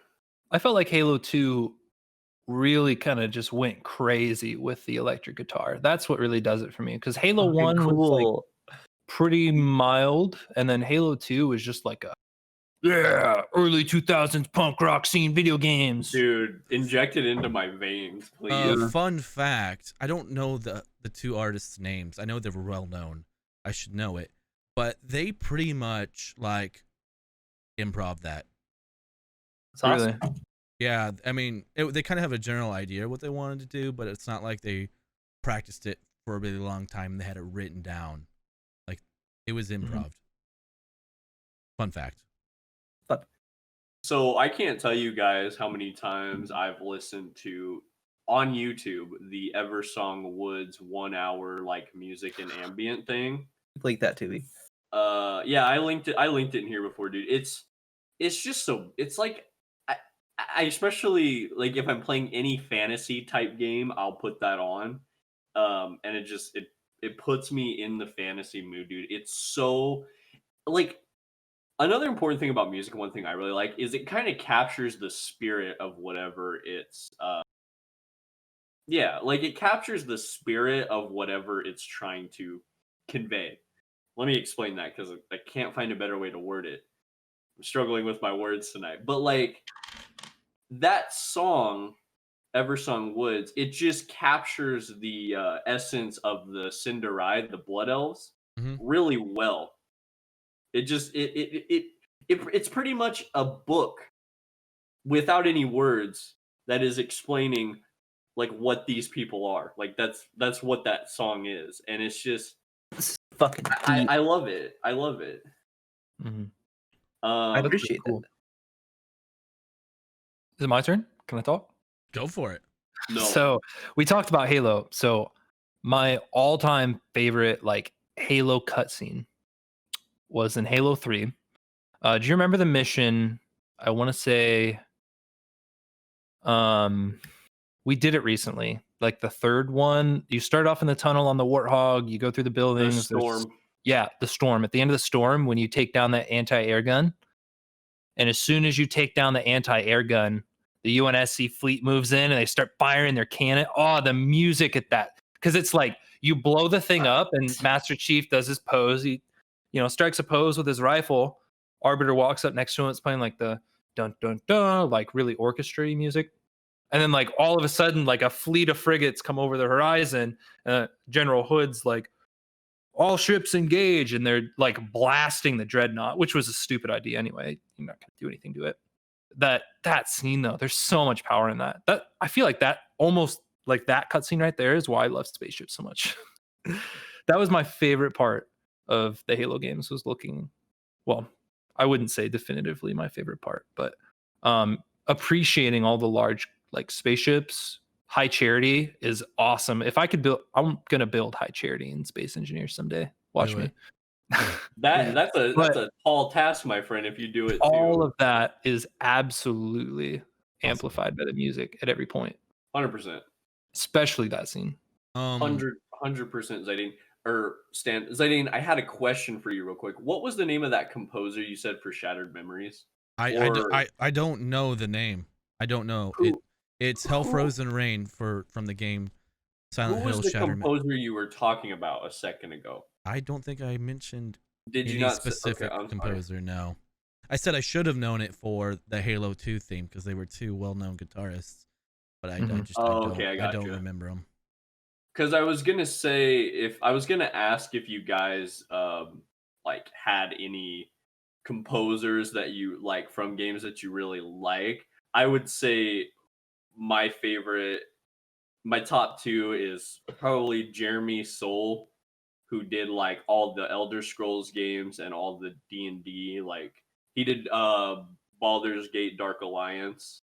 I felt like Halo 2 really kind of just went crazy with the electric guitar. That's what really does it for me. Because Halo Fucking 1 was like cool. pretty mild, and then Halo 2 was just like a early 2000s punk rock scene video games. Dude, inject it into my veins, please. Fun fact: I don't know the two artists' names. I know they were well known. I should know it, but they pretty much like improv that. It's awesome. Really? Yeah, I mean, they kind of have a general idea what they wanted to do, but it's not like they practiced it for a really long time. They had it written down, like it was improv. Fun fact. So I can't tell you guys how many times I've listened to on YouTube the Eversong Woods 1 hour like music and ambient thing. Like that, Tubby. Yeah, I linked it in here before, dude. It's just so, it's like I especially like if I'm playing any fantasy type game, I'll put that on. And it puts me in the fantasy mood, dude. It's so like, another important thing about music, one thing I really like, is it kind of captures the spirit of whatever it's yeah, like it captures the spirit of whatever it's trying to convey. Let me explain that because I can't find a better way to word it. I'm struggling with my words tonight. But like that song, Eversong Woods, it just captures the essence of the Cinderide, the Blood Elves, really well. It just it's pretty much a book without any words that is explaining like what these people are. Like that's what that song is, and it's just Fucking I love it. I love it. Mm-hmm. I Um, appreciate cool. that. Is it my turn? Can I talk? Go for it. no, So we talked about Halo. So my all-time favorite like Halo cutscene was in Halo 3. Do you remember the mission? I want to say we did it recently. Like the third one, you start off in the tunnel on the Warthog, you go through the the buildings. storm. Yeah, the storm. At the end of the storm, when you take down that anti-air gun, and as soon as you take down the anti-air gun, the UNSC fleet moves in and they start firing their cannon. Oh, the music at that. Because it's like you blow the thing up and Master Chief does his pose. He, strikes a pose with his rifle. Arbiter walks up next to him. It's playing like the dun dun dun, like really orchestra-y music. And then like all of a sudden, like a fleet of frigates come over the horizon. General Hood's like, all ships engage, and they're like blasting the dreadnought, which was a stupid idea anyway. You're not gonna do anything to it. That scene though, there's so much power in that. That I feel like that almost like that cutscene right there is why I love spaceships so much. That was my favorite part of the Halo games, was looking, well, I wouldn't say definitively my favorite part, but appreciating all the large like spaceships. High Charity is awesome. If I could build, I'm gonna build High Charity in Space Engineers someday. Watch Do me. it. That's But a tall task, my friend. If you do it, all too. of that is absolutely amplified by the music at every point, 100%, especially that scene. 100% Zaydeen or Stan Zaydeen. I had a question for you, real quick. What was the name of that composer you said for Shattered Memories? I don't know the name. I don't know. It's Hell Frozen Rain from the game Silent Who was Hill the Shattered. composer you were talking about a second ago? I don't think I mentioned Did you any not specific okay, composer. No, I said I should have known it for the Halo 2 theme because they were two well-known guitarists, but I don't remember them. Because I was gonna say, I was gonna ask if you guys like had any composers that you like from games that you really like. I would say my top two is probably Jeremy Soule, who did like all the Elder Scrolls games and all the D&D. Like he did Baldur's Gate Dark Alliance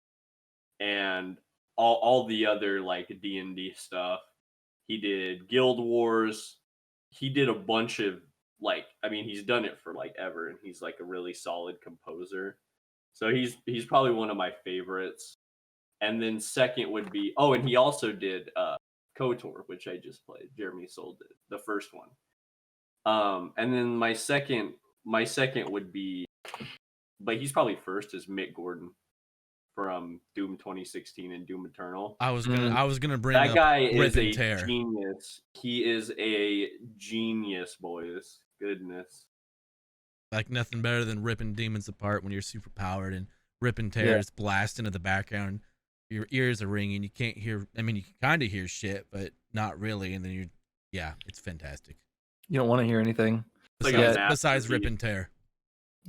and all the other like D&D stuff. He did Guild Wars. He did a bunch of like, I mean, he's done it for like ever, and he's like a really solid composer. So he's probably one of my favorites. And then second would be, and he also did KOTOR, which I just played. Jeremy sold it, the first one. And then my second would be, but he's probably first, is Mick Gordon from Doom 2016 and Doom Eternal. I was gonna bring That up guy Rip is and a Tear. genius. He is a genius, boys. Goodness. Like nothing better than ripping demons apart when you're super powered, and Rip and Tear is blasting in the background. Your ears are ringing. You can't hear. I mean, you can kind of hear shit, but not really. And then it's fantastic. You don't want to hear anything. Like Besides Rip and Tear.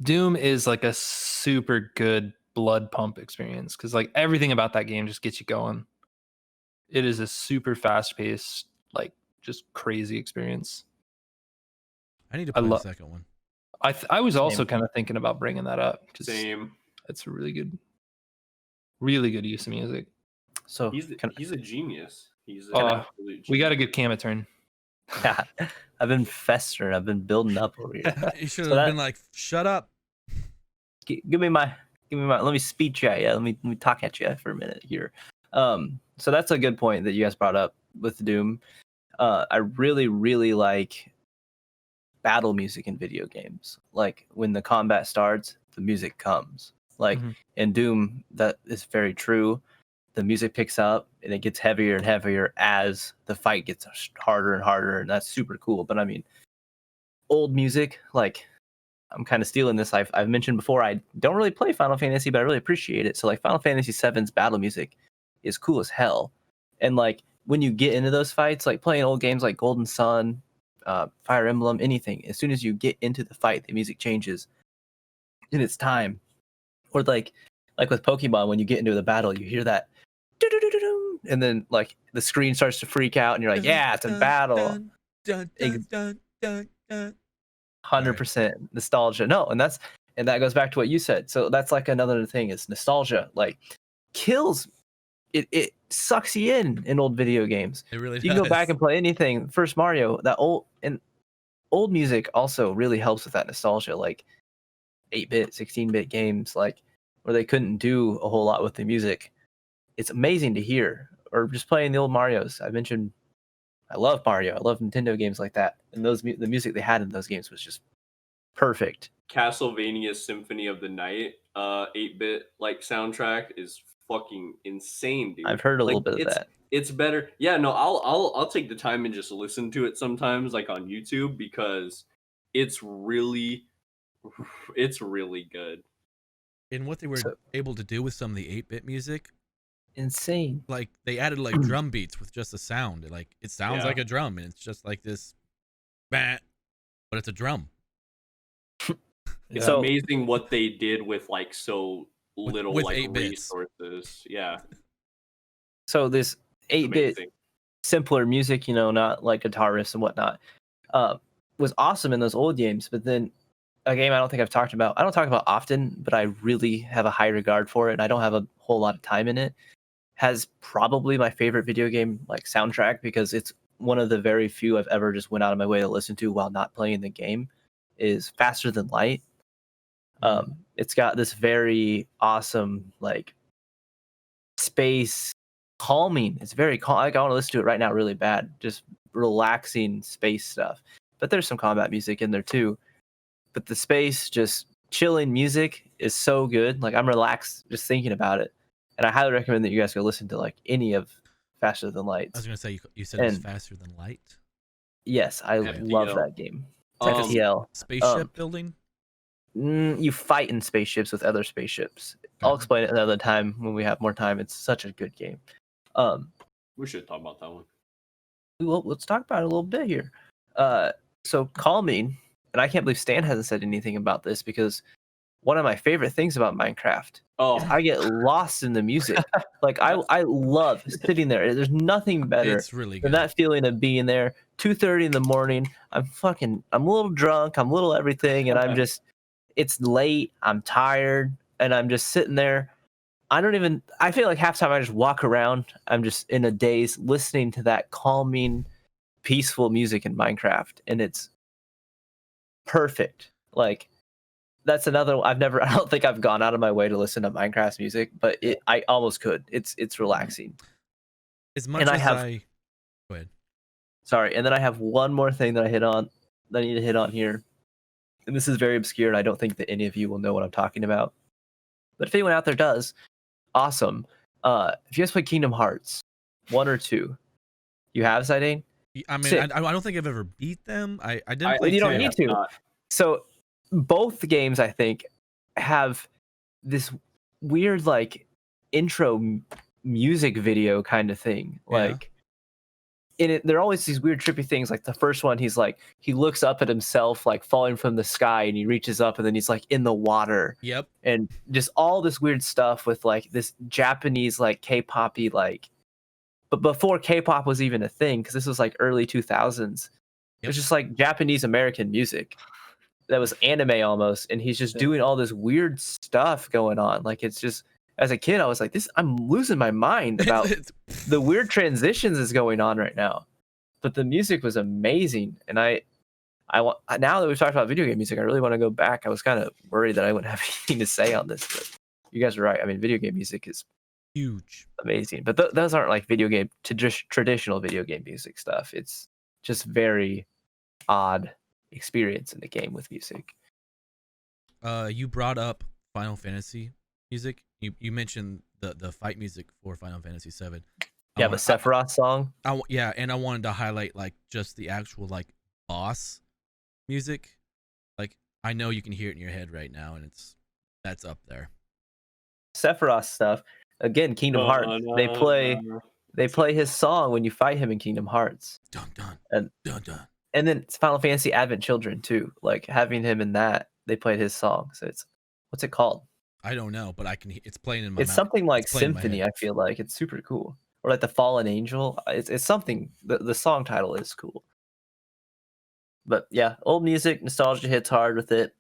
Doom is like a super good blood pump experience because like everything about that game just gets you going. It is a super fast paced, like just crazy experience. I need to play the second one. I was also kind of thinking about bringing that up because Same. it's a really good use of music. So He's a genius. He's an Oh, absolute genius. We got to give Cam a turn. yeah, I've been festering. I've been building up over here. You should have been like, "Shut up." Give me my. Let me speech at you. Let me talk at you for a minute here. So that's a good point that you guys brought up with Doom. I really, really like battle music in video games. Like when the combat starts, the music comes. Like in Doom, that is very true. The music picks up and it gets heavier and heavier as the fight gets harder and harder, and that's super cool. But I mean, old music, like I'm kind of stealing this. I've mentioned before, I don't really play Final Fantasy, but I really appreciate it. So like Final Fantasy VII's battle music is cool as hell. And like when you get into those fights, like playing old games like Golden Sun, Fire Emblem, anything, as soon as you get into the fight, the music changes and it's time. Or like with Pokemon, when you get into the battle, you hear that doo-doo-doo-doo-doo, and then like the screen starts to freak out and you're like, yeah, it's a battle. 100% nostalgia. No, and that goes back to what you said. So that's like another thing is nostalgia. Like kills it sucks you in old video games. It really you can go back and play anything. First Mario, that old music also really helps with that nostalgia. Like 8-bit, 16-bit games, like where they couldn't do a whole lot with the music. It's amazing to hear. Or just playing the old Marios. I mentioned I love Mario. I love Nintendo games like that. And the music they had in those games was just perfect. Castlevania Symphony of the Night 8-bit like soundtrack is fucking insane, dude. I've heard a little bit of that. It's better. Yeah, no, I'll take the time and just listen to it sometimes, like on YouTube, because it's really good. And what they were able to do with some of the 8-bit music, insane. Like they added like drum beats with just a sound. Like it sounds like a drum, and it's just like this, but it's a drum. It's amazing what they did with like so little with like 8 bits. resources. Yeah. So this 8-bit simpler music, not like guitar riffs and whatnot, was awesome in those old games. But then a game I don't think I've talked about. I don't talk about often, but I really have a high regard for it, and I don't have a whole lot of time in it. Has probably my favorite video game like soundtrack because it's one of the very few I've ever just went out of my way to listen to while not playing the game. Is Faster Than Light. It's got this very awesome like space calming. It's very calm. Like, I want to listen to it right now really bad. Just relaxing space stuff. But there's some combat music in there too. But the space, just chilling music is so good. Like I'm relaxed just thinking about it. And I highly recommend that you guys go listen to like any of Faster Than Light. I was gonna say you said it's Faster Than Light. Yes, I love that game. FTL. Spaceship building. You fight in spaceships with other spaceships. I'll explain it another time when we have more time. It's such a good game. We should talk about that one. Well, let's talk about it a little bit here. So calming, and I can't believe Stan hasn't said anything about this because one of my favorite things about Minecraft is I get lost in the music. Like I love sitting there. There's nothing better it's really than good. that feeling of being there 2:30 in the morning. I'm a little drunk, I'm a little everything, and it's late, I'm tired, and I'm just sitting there. I feel like half the time I just walk around. I'm just in a daze listening to that calming, peaceful music in Minecraft, and it's perfect. Like that's another. I don't think I've gone out of my way to listen to Minecraft's music, but I almost could. It's relaxing. As much as Sorry, and then I have one more thing that I need to hit on here. And this is very obscure, and I don't think that any of you will know what I'm talking about. But if anyone out there does, awesome. If you guys play Kingdom Hearts 1 or 2, you have, Zidane? I mean, Sick. I don't think I've ever beat them. I didn't play. You don't 2. need to. So both games, I think, have this weird like intro music video kind of thing. Yeah. Like in it, there are always these weird trippy things. Like the first one, he looks up at himself like falling from the sky, and he reaches up, and then he's like in the water. Yep. And just all this weird stuff with like this Japanese like K-poppy like, but before K-pop was even a thing, because this was like early 2000s. It was just like Japanese American music that was anime almost, and he's just doing all this weird stuff going on. Like it's just, as a kid, I was like, I'm losing my mind about the weird transitions is going on right now. But the music was amazing, and I want, now that we've talked about video game music, I really want to go back. I was kind of worried that I wouldn't have anything to say on this, but you guys are right. I mean, video game music is huge, amazing, but those aren't like video game traditional video game music stuff. It's just very odd experience in the game with music. You brought up Final Fantasy music. You mentioned the fight music for Final Fantasy 7. Yeah, the Sephiroth song. Yeah, and I wanted to highlight like just the actual like boss music. Like I know you can hear it in your head right now, and that's up there. Sephiroth stuff. Again, Kingdom Hearts. They play his song when you fight him in Kingdom Hearts. Dun dun And dun dun. And then it's Final Fantasy Advent Children too. Like having him in that, they played his song. So it's, what's it called? I don't know, but it's playing in my It's mouth. something like It's playing in my Symphony. head. I feel like it's super cool. Or like the Fallen Angel. It's something. The song title is cool. But yeah, old music, nostalgia hits hard with it.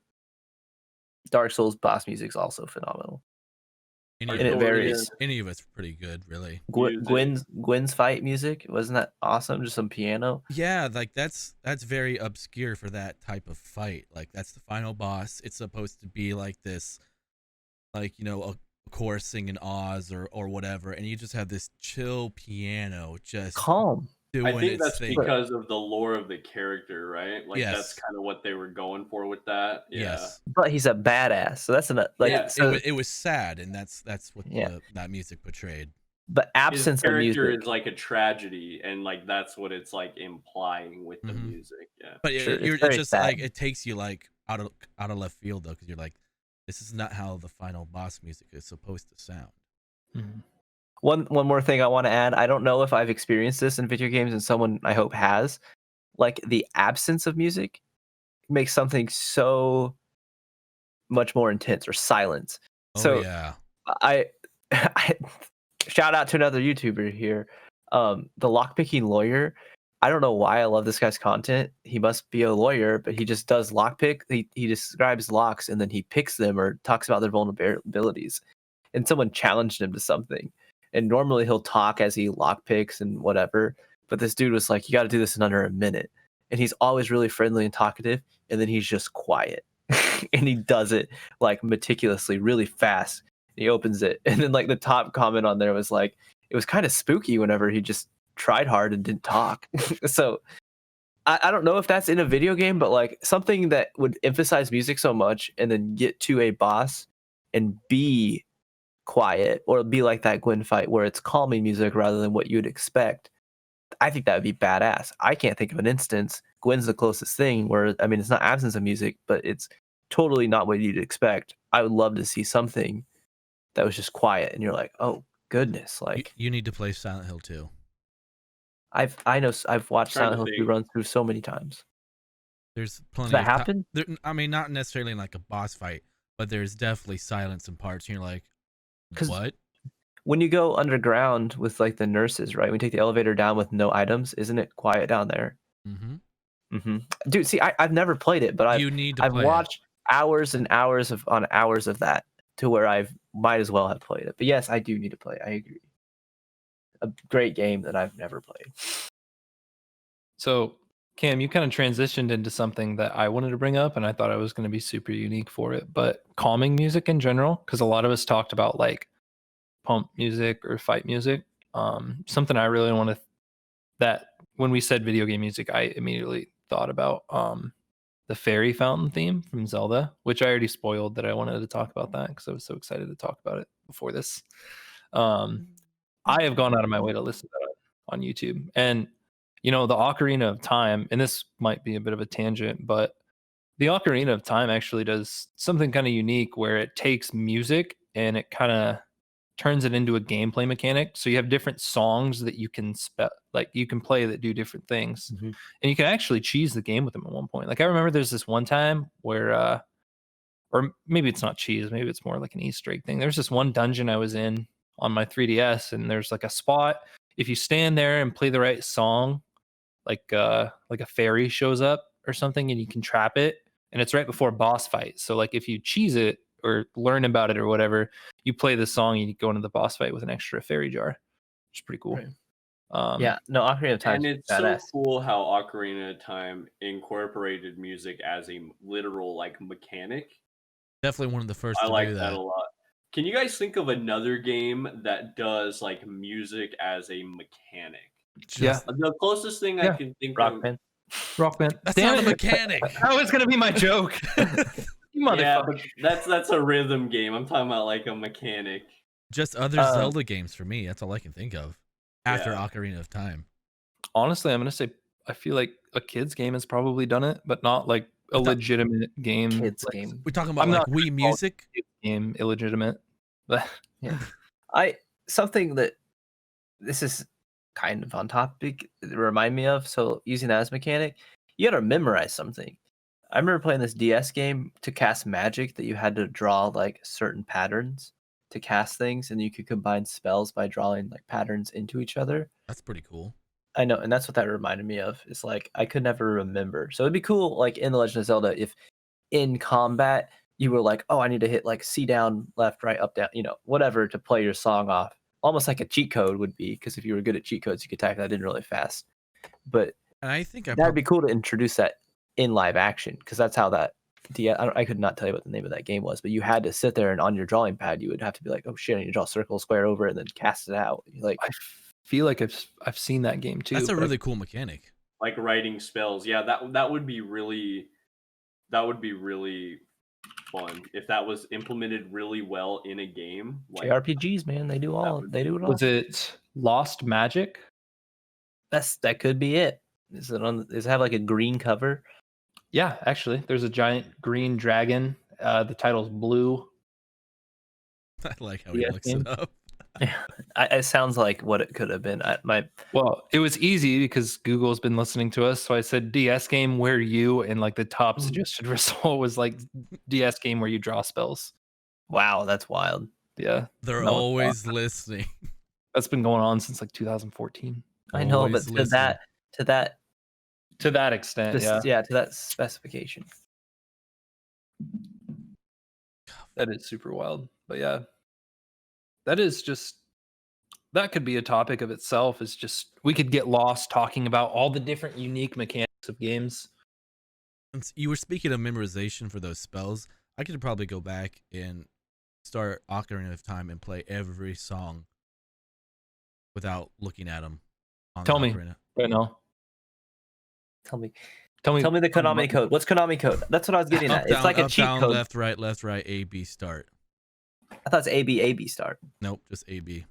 Dark Souls boss music's also phenomenal. Any And it of varies. Any of it's pretty good, really. Gwen's fight music, wasn't that awesome? Just some piano. Yeah, like that's very obscure for that type of fight. Like that's the final boss. It's supposed to be like this, like a chorus singing Oz or whatever, and you just have this chill piano just calm. I think that's because of the lore of the character, right? Like that's kind of what they were going for with that. Yeah. Yes. But he's a badass, so that's it was sad, and that's what that music portrayed. But absence of music is like a tragedy, and like that's what it's like implying with the music. Yeah. But it's just sad. Like it takes you like out of left field though, because you're like, this is not how the final boss music is supposed to sound. Mm-hmm. One more thing I want to add. I don't know if I've experienced this in video games, and someone I hope has. Like the absence of music makes something so much more intense, or silence. Oh, so yeah. I shout out to another YouTuber here, the Lockpicking Lawyer. I don't know why I love this guy's content. He must be a lawyer, but he just does lockpick. He describes locks and then he picks them or talks about their vulnerabilities. And someone challenged him to something. And normally he'll talk as he lockpicks and whatever. But this dude was like, you got to do this in under a minute. And he's always really friendly and talkative. And then he's just quiet. And he does it like meticulously, really fast. He opens it. And then like the top comment on there was like, it was kind of spooky whenever he just tried hard and didn't talk. So I don't know if that's in a video game, but like something that would emphasize music so much and then get to a boss and be quiet, or be like that Gwen fight where it's calming music rather than what you'd expect. I think that would be badass. I can't think of an instance. Gwen's the closest thing where, I mean, it's not absence of music, but it's totally not what you'd expect. I would love to see something that was just quiet and you're like, oh goodness. Like you need to play Silent Hill 2. I've watched Silent Hill 2 run through so many times. There's plenty. Does that happen? I mean, not necessarily in like a boss fight, but there's definitely silence in parts. And you're like, what? When you go underground with like the nurses, right? When you take the elevator down with no items, isn't it quiet down there? Dude, see, I've never played it, but I've watched hours and hours of that to where I might as well have played it. But yes, I do need to play it. I agree. A great game that I've never played. So, Cam, you kind of transitioned into something that I wanted to bring up, and I thought I was going to be super unique for it. But calming music in general, because a lot of us talked about like pump music or fight music. Something I really want to that when we said video game music, I immediately thought about the fairy fountain theme from Zelda, which I already spoiled that I wanted to talk about that because I was so excited to talk about it before this. I have gone out of my way to listen to that on YouTube. And, the Ocarina of Time, and this might be a bit of a tangent, but the Ocarina of Time actually does something kind of unique where it takes music and it kind of turns it into a gameplay mechanic. So you have different songs that you can you can play that do different things. Mhm. And you can actually cheese the game with them at one point. Like I remember there's this one time where or maybe it's not cheese, maybe it's more like an Easter egg thing. There's this one dungeon I was in on my 3DS, and there's like a spot. If you stand there and play the right song, like a fairy shows up or something, and you can trap it, and it's right before a boss fight. So like if you cheese it or learn about it or whatever, you play the song and you go into the boss fight with an extra fairy jar, which is pretty cool. Right. Yeah, no, Ocarina of Time. And it's badass. so cool how Ocarina of Time incorporated music as a literal like mechanic. Definitely one of the first I to like do that that. a lot. Can you guys think of another game that does like music as a mechanic? Yeah. The closest thing I Yeah. can think Rock of. Band. Rock Band. That's Damn not a it. mechanic. That was gonna be my joke. You Yeah, motherfucker. but that's a rhythm game. I'm talking about like a mechanic. Just other Zelda games for me. That's all I can think of after Yeah. Ocarina of Time. Honestly, I'm gonna say I feel like a kid's game has probably done it, but not like a legitimate game. Kids like, game. We're talking about I'm like not Wii Music. game illegitimate. But Something that this is kind of on topic that remind me of. So using that as mechanic, you got to memorize something. I remember playing this DS game to cast magic that you had to draw like certain patterns to cast things, and you could combine spells by drawing like patterns into each other. That's pretty cool. I know, and that's what that reminded me of. It's like I could never remember. So it'd be cool, like in The Legend of Zelda, if in combat you were like, oh, I need to hit like C down, left, right, up, down, whatever to play your song off. Almost like a cheat code would be, because if you were good at cheat codes, you could type that in really fast. But And I think that'd be cool to introduce that in live action, because that's how that. I could not tell you what the name of that game was, but you had to sit there and on your drawing pad, you would have to be like, oh shit, I need to draw a circle, square over, and then cast it out. Like I feel like I've seen that game too. that's a but really cool mechanic. Like writing spells. Yeah, that would be really fun if that was implemented really well in a game. Like JRPGs, man, they do it all. was it Lost Magic? That could be it. Does it have like a green cover? Yeah, actually, there's a giant green dragon. The title's Blue. I like how he DS looks game? it up. It sounds like what it could have been. Well, it was easy because Google's been listening to us. So I said DS game where you, and like the top suggested result was like DS game where you draw spells. Wow, that's wild. Yeah, They're No, it's always listening. that's been going on since like 2014. I know, but Always to listening. To that extent, yeah, to that specification. that is super wild. But yeah, that could be a topic of itself. Is just we could get lost talking about all the different unique mechanics of games. Since you were speaking of memorization for those spells, I could probably go back and start Ocarina of Time and play every song without looking at them. Tell me. Right now, Tell me tell me the Konami code. What's Konami code? That's what I was getting Up, at. It's down, like a up, cheat down, code. left, right, A, B, start. I thought it's AB start. Nope, just A, B.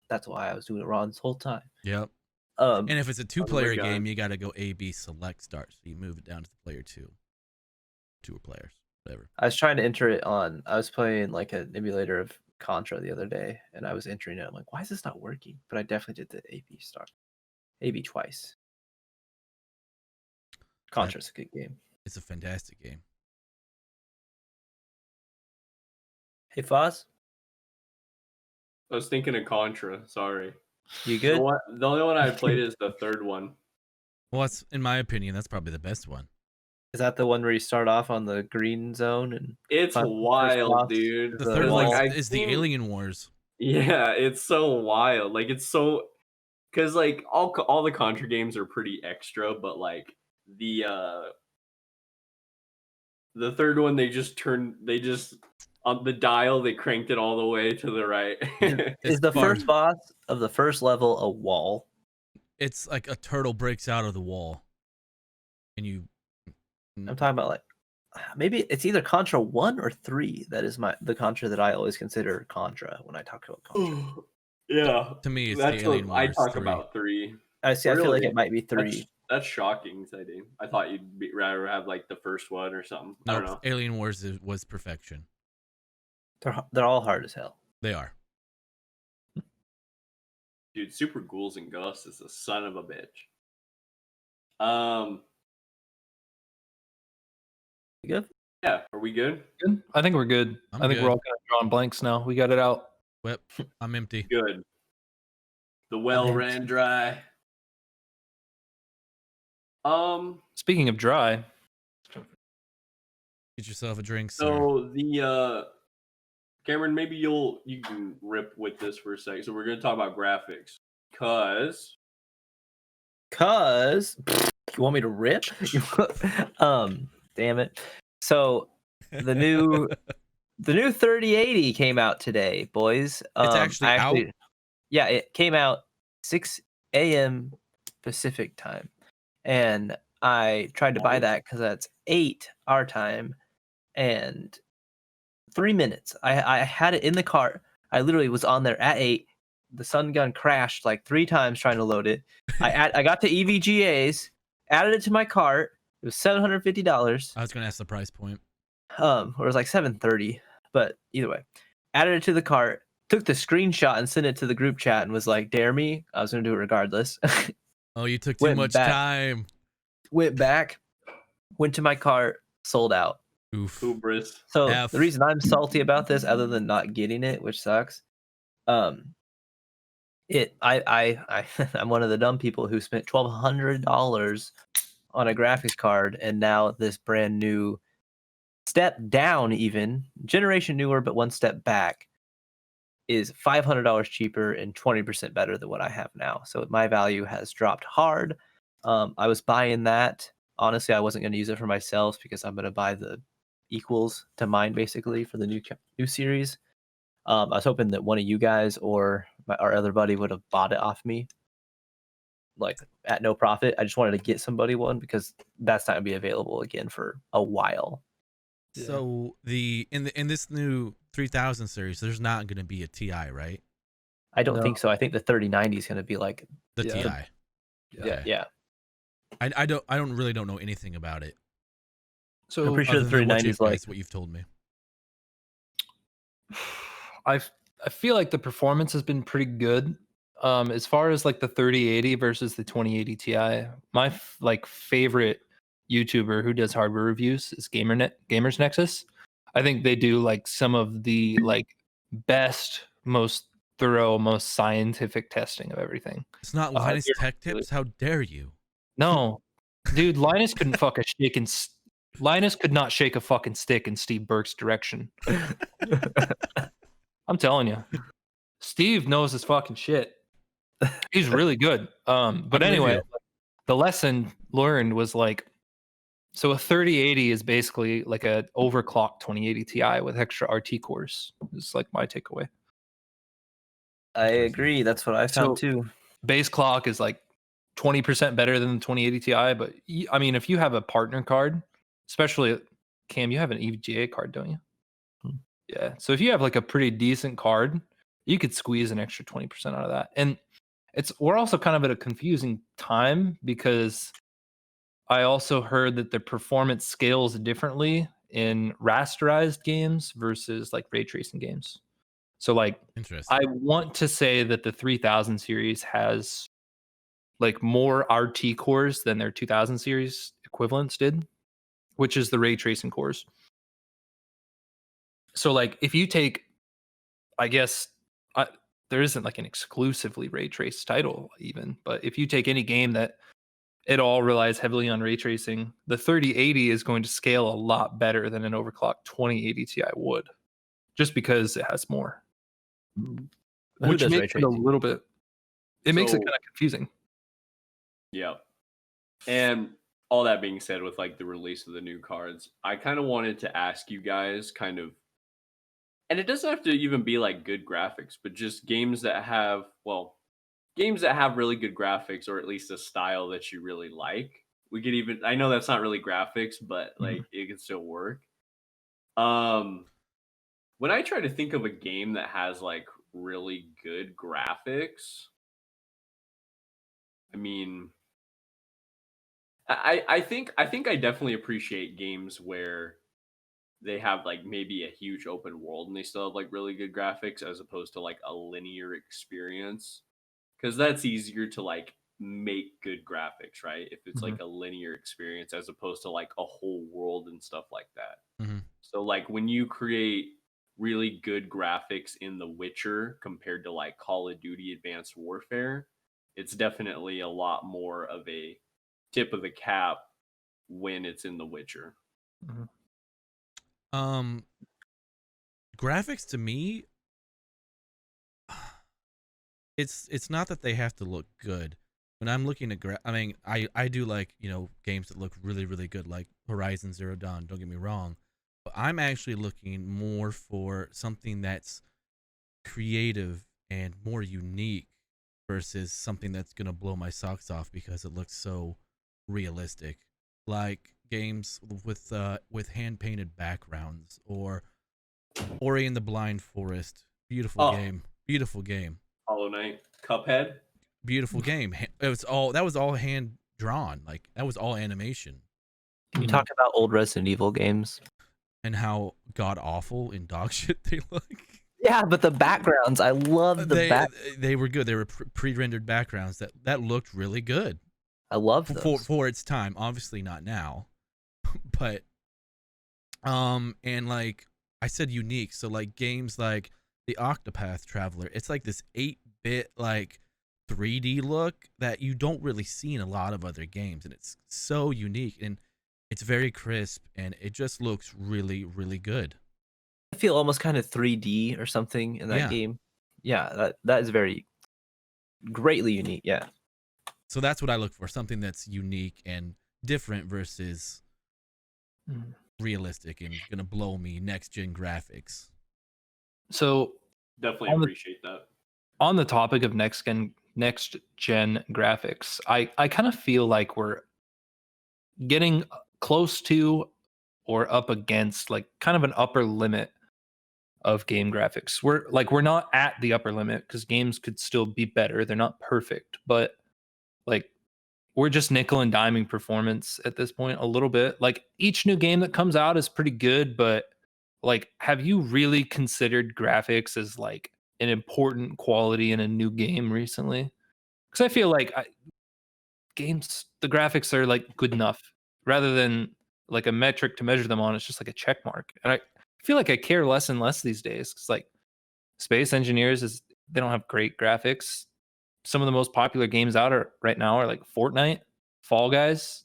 That's why I was doing it wrong this whole time. Yep. Um, And if it's a two-player God. game, you got to go A, B, select, start. So you move it down to the player two. Two players, whatever. I was trying to enter it on. I was playing like an emulator of Contra the other day, and I was entering it. I'm like, why is this not working? But I definitely did the AB start. AB twice. Contra's a good game. It's a fantastic game. Hey, Foz, I was thinking of Contra. Sorry. you good? The only one I played is the third one. Well, that's, in my opinion, that's probably the best one. Is that the one where you start off on the green zone and It's First wild, boss. dude. The The third wall. one I is the think- Alien Wars. Yeah, it's so wild. Like it's so because like all the Contra games are pretty extra, but like the third one they just on the dial they cranked it all the way to the right. is It's the fun. first boss of the first level a wall? it's like a turtle breaks out of the wall, and you. I'm talking about like maybe it's either Contra 1 or 3 that is the Contra that I always consider Contra when I talk about Contra. Yeah, To me, it's that's Alien what I Wars talk 3. about 3. I see. I feel like Really? it might be 3. That's shocking, Zadie. I thought you'd rather have like the first one or something. I don't know. Nope, Alien Wars was perfection. They're all hard as hell. They are. Dude, Super Ghouls and Ghosts is a son of a bitch. You good? Yeah, are we good? Good. I think we're good. I'm I think good. we're all kind of drawing blanks now. We got it out. Whip, I'm empty. Good. The well ran dry. Speaking of dry, Get yourself a drink, sir. So the Cameron, maybe you can rip with this for a second. So we're gonna talk about graphics, cause you want me to rip? Damn it. So the new 3080 came out today, boys. It's actually out? Yeah, it came out 6 a.m. Pacific time, and I tried to buy that because that's 8 our time, and 3 minutes. I had it in the cart. I literally was on there at 8. The Sun Gun crashed like 3 times trying to load it. I got to EVGAs, added it to my cart. It was $750. I was gonna ask the price point. Or it was like $730, but either way, added it to the cart. Took the screenshot and sent it to the group chat and was like, "Dare me? I was gonna do it regardless." Oh, you took too Went much back. time. Went back, went to my cart, sold out. Oof. hubris. So F. the reason I'm salty about this, other than not getting it, which sucks, I'm one of the dumb people who spent $1,200 on a graphics card, and now this brand new step down, even generation newer, but one step back, is $500 cheaper and 20% better than what I have now. So my value has dropped hard. I was buying that. Honestly, I wasn't going to use it for myself because I'm going to buy the equals to mine basically for the new series. I was hoping that one of you guys or our other buddy would have bought it off me, like at no profit. I just wanted to get somebody one because that's not going to be available again for a while. So in this new 3000 series, there's not going to be a TI, right? I don't No. think so. I think the 3090 is going to be like The Yeah. TI. yeah. Okay. I don't really know anything about it. so I'm pretty sure the Other than 3090 is like what you've told me. I feel like the performance has been pretty good. As far as like the 3080 versus the 2080 Ti, my favorite YouTuber who does hardware reviews is Gamers Nexus. I think they do like some of the like best, most thorough, most scientific testing of everything. It's not Uh, Linus they're Tech really- Tips. How dare you? No, dude, Linus couldn't fuck a shake and Linus could not shake a fucking stick in Steve Burke's direction. I'm telling you, Steve knows his fucking shit. He's really good. But I'm with anyway, you. the lesson learned was like, so a 3080 is basically like a overclocked 2080 Ti with extra RT cores. It's like my takeaway. I agree. That's what I found too. Base clock is like 20% better than the 2080 Ti, but I mean, if you have a partner card, especially Cam, you have an EVGA card, don't you? Yeah. So if you have like a pretty decent card, you could squeeze an extra 20% out of that. And we're also kind of at a confusing time because I also heard that the performance scales differently in rasterized games versus like ray tracing games. So like Interesting. I want to say that the 3000 series has like more RT cores than their 2000 series equivalents did, which is the ray tracing cores. So like if you take, I guess there isn't like an exclusively ray trace title even, but if you take any game that it all relies heavily on ray tracing, the 3080 is going to scale a lot better than an overclocked 2080 Ti would, just because it has more. Who Which does ray makes it a tracing? little bit. It makes it So- kind of confusing. Yeah. And all that being said, with like the release of the new cards, I kind of wanted to ask you guys kind of, and it doesn't have to even be like good graphics, but just games that have, well, games that have really good graphics or at least a style that you really like. We could even I know that's not really graphics, but like it can still work. When I try to think of a game that has like really good graphics, I mean I think I definitely appreciate games where they have like maybe a huge open world and they still have like really good graphics as opposed to like a linear experience. Because that's easier to like make good graphics, right? If it's Mhm. like a linear experience as opposed to like a whole world and stuff like that. Mhm. So like when you create really good graphics in The Witcher compared to like Call of Duty Advanced Warfare, it's definitely a lot more of a tip of the cap when it's in The Witcher. Mhm. Um, graphics to me, it's not that they have to look good. When I'm looking at I mean, I do like, games that look really really good, like Horizon Zero Dawn. Don't get me wrong, but I'm actually looking more for something that's creative and more unique versus something that's gonna blow my socks off because it looks so realistic. Like games with hand painted backgrounds or Ori and the Blind Forest. Beautiful Oh, game. Beautiful game. Hollow Knight, Cuphead. Beautiful game. That was all hand drawn. Like that was all animation. Can you talk about old Resident Evil games? And how god awful and dog shit they look. Yeah, but the backgrounds, I love the They they were good. They were pre-rendered backgrounds that looked really good I love for those. for its time. Obviously not now, but and like I said, unique. So like games like the Octopath Traveler, it's like this 8-bit like 3D look that you don't really see in a lot of other games, and it's so unique and it's very crisp and it just looks really really good. I feel almost kind of 3D or something in that Yeah. game. Yeah, that is very greatly unique. Yeah. So that's what I look for, something that's unique and different versus Mhm. realistic and gonna blow me next gen graphics. So Definitely On the- appreciate that. on the topic of next gen graphics, I kind of feel like we're getting close to or up against like kind of an upper limit of game graphics. We're not at the upper limit because games could still be better. They're not perfect, but like we're just nickel and diming performance at this point a little bit. Like each new game that comes out is pretty good, but like have you really considered graphics as like an important quality in a new game recently? Because I feel like games, the graphics are like good enough rather than like a metric to measure them on. It's just like a check mark. And I feel like I care less and less these days because like Space Engineers is they don't have great graphics. Some of the most popular games out right now are like Fortnite, Fall Guys.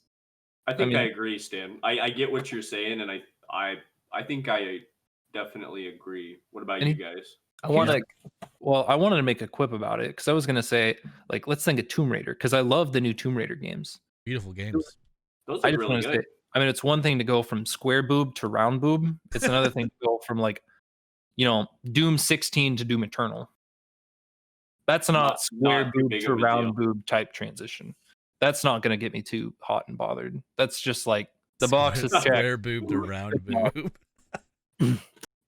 I I think I mean, agree, Stan. I get what you're saying, and I think I definitely agree. What about you any guys? I want to. well, I wanted to make a quip about it because I was gonna say like let's think of Tomb Raider because I love the new Tomb Raider games. Beautiful games. Those I look just really want to say, good. I mean, it's one thing to go from square boob to round boob. It's another thing to go from like, Doom 16 to Doom Eternal. That's not square Not too boob big to of a deal. round boob type transition. That's not going to get me too hot and bothered. That's just like the box is checked. Square boob to round boob.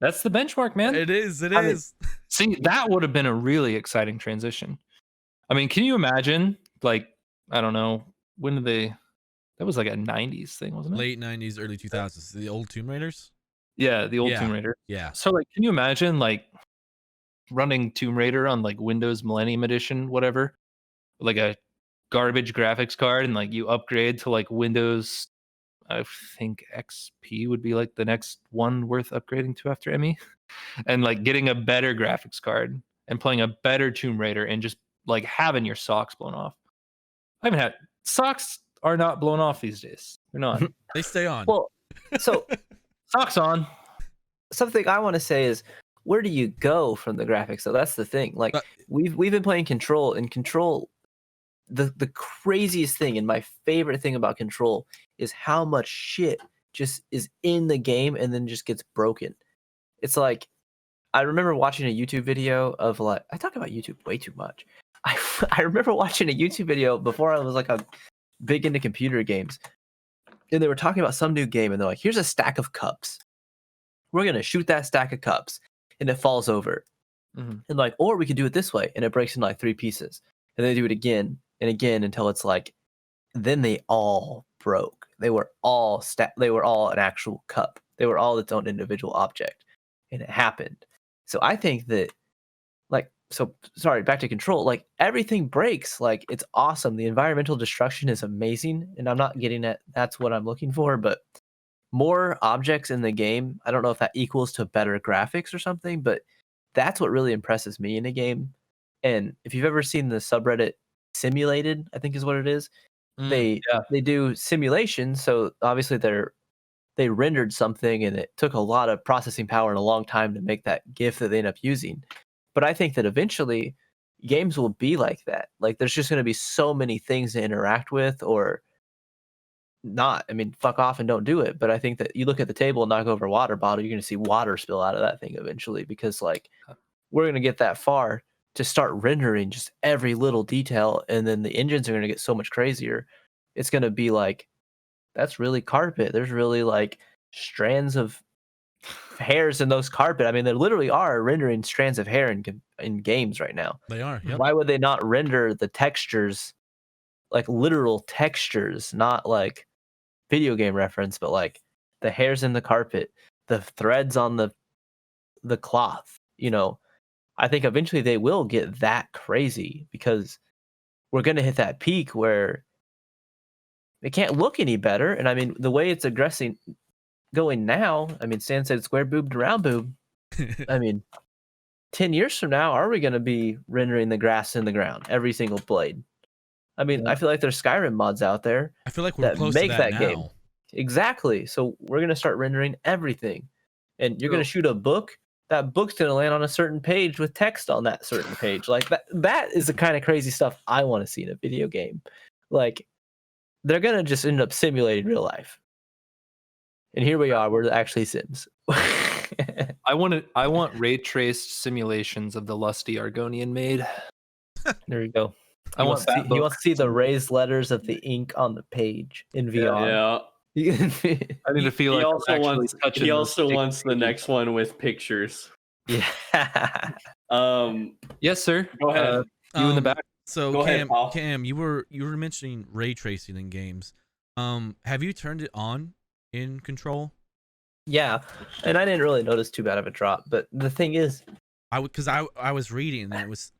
That's the benchmark, man. It is. It I mean, is. See, that would have been a really exciting transition. I mean, can you imagine? Like, I don't know, when did they? That was like a '90s thing, wasn't it? Late 90s, early 2000s. The old Tomb Raiders. Yeah, the old Yeah. Tomb Raider. Yeah. So, like, can you imagine like running Tomb Raider on like Windows Millennium Edition, whatever, like a garbage graphics card, and like you upgrade to like Windows? I think XP would be like the next one worth upgrading to after ME, and like getting a better graphics card and playing a better Tomb Raider and just like having your socks blown off. I haven't had socks are not blown off these days. They're not. They stay on. Well, so Socks on. something I want to say is, where do you go from the graphics? So that's the thing. Like But- we've been playing Control, and Control, the craziest thing and my favorite thing about Control is how much shit just is in the game and then just gets broken. It's like I remember watching a YouTube video of like I talk about YouTube way too much. I remember watching a YouTube video before I was like a big into computer games, and they were talking about some new game, and they're like, "Here's a stack of cups. We're gonna shoot that stack of cups, and it falls over, Mhm. and like, or we could do it this way, and it breaks into like 3 pieces, and they do it again and again until it's like, then they all broke. They were all They were all an actual cup. They were all its own individual object, and it happened. So I think that, like, so sorry, back to Control. Like everything breaks. Like it's awesome. The environmental destruction is amazing, and I'm not getting at that's what I'm looking for, but more objects in the game. I don't know if that equals to better graphics or something, but that's what really impresses me in a game. And if you've ever seen the subreddit Simulated, I think is what it is, they yeah. they do simulations. So obviously they rendered something, and it took a lot of processing power and a long time to make that GIF that they end up using. But I think that eventually games will be like that. Like there's just going to be so many things to interact with, or not. I mean, fuck off and don't do it. But I think that you look at the table and knock over a water bottle, you're going to see water spill out of that thing eventually, because like we're going to get that far to start rendering just every little detail, and then the engines are going to get so much crazier. It's going to be like, that's really carpet. There's really like strands of hairs in those carpet. I mean, there literally are rendering strands of hair in games right now. They are. Yep. Why would they not render the textures, like literal textures, not like video game reference, but like the hairs in the carpet, the threads on the cloth, you know? I think eventually they will get that crazy, because we're going to hit that peak where it can't look any better. And I mean, the way it's going now, I mean, Stan said square boob to round boob. I mean, 10 years from now, are we going to be rendering the grass in the ground, every single blade? I mean, I feel like there's Skyrim mods out there I feel like we're that close make to that that now. game. Exactly. So we're going to start rendering everything. And you're going to shoot a book. That book's going to land on a certain page with text on that certain page. Like that is the kind of crazy stuff I want to see in a video game. Like they're going to just end up simulating real life. And here we are, we're actually Sims. I want ray traced simulations of the lusty Argonian maid. There you go. I want that He book. wants to see the raised letters of the ink on the page in VR. Yeah. I need to feel He like also I'm actually wants. touching He those also stick wants the pages. next one with pictures. Yeah. Yes, sir. Go ahead. You in the back. So Go ahead, Paul. Cam, you were mentioning ray tracing in games. Have you turned it on in Control? Yeah. And I didn't really notice too bad of a drop. But the thing is, I was reading, and it was,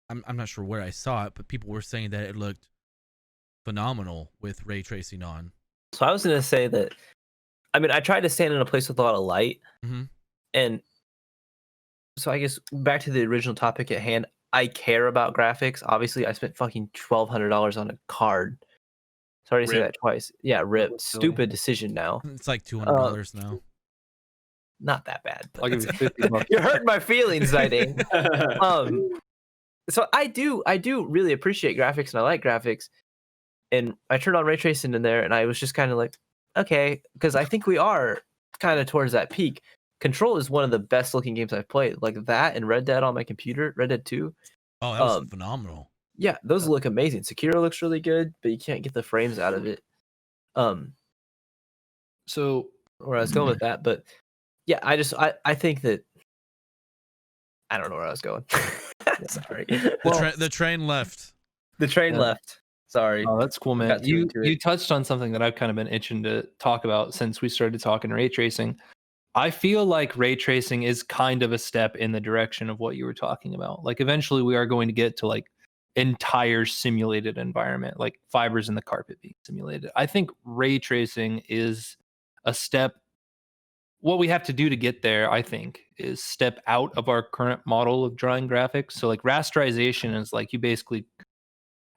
I'm not sure where I saw it, but people were saying that it looked phenomenal with ray tracing on. so I was going to say that, I mean, I tried to stand in a place with a lot of light. Mhm. And so I guess back to the original topic at hand, I care about graphics. Obviously, I spent fucking $1,200 on a card. Sorry to say Rip. that twice. Yeah, rip. That's silly. Stupid decision now. It's like $200 now. Not that bad. I'll But give you 50 bucks. you're hurting my feelings, Zidane. So I do really appreciate graphics, and I like graphics. And I turned on ray tracing in there, and I was just kind of like, okay, because I think we are kind of towards that peak. Control is one of the best looking games I've played. Like that and Red Dead on my computer, Red Dead 2. Oh, that was phenomenal. Yeah, those look amazing. Sekiro looks really good, but you can't get the frames out of it. So Where I was going with that, but yeah, I think that I don't know where I was going. Sorry. The train left. The train Yeah. left. Sorry. oh, that's cool, man. Got too You into it. you touched on something that I've kind of been itching to talk about since we started talking ray tracing. I feel like ray tracing is kind of a step in the direction of what you were talking about. Like eventually we are going to get to like entire simulated environment, like fibers in the carpet being simulated. I think ray tracing is a step. What we have to do to get there, I think, is step out of our current model of drawing graphics. So like rasterization is like you basically,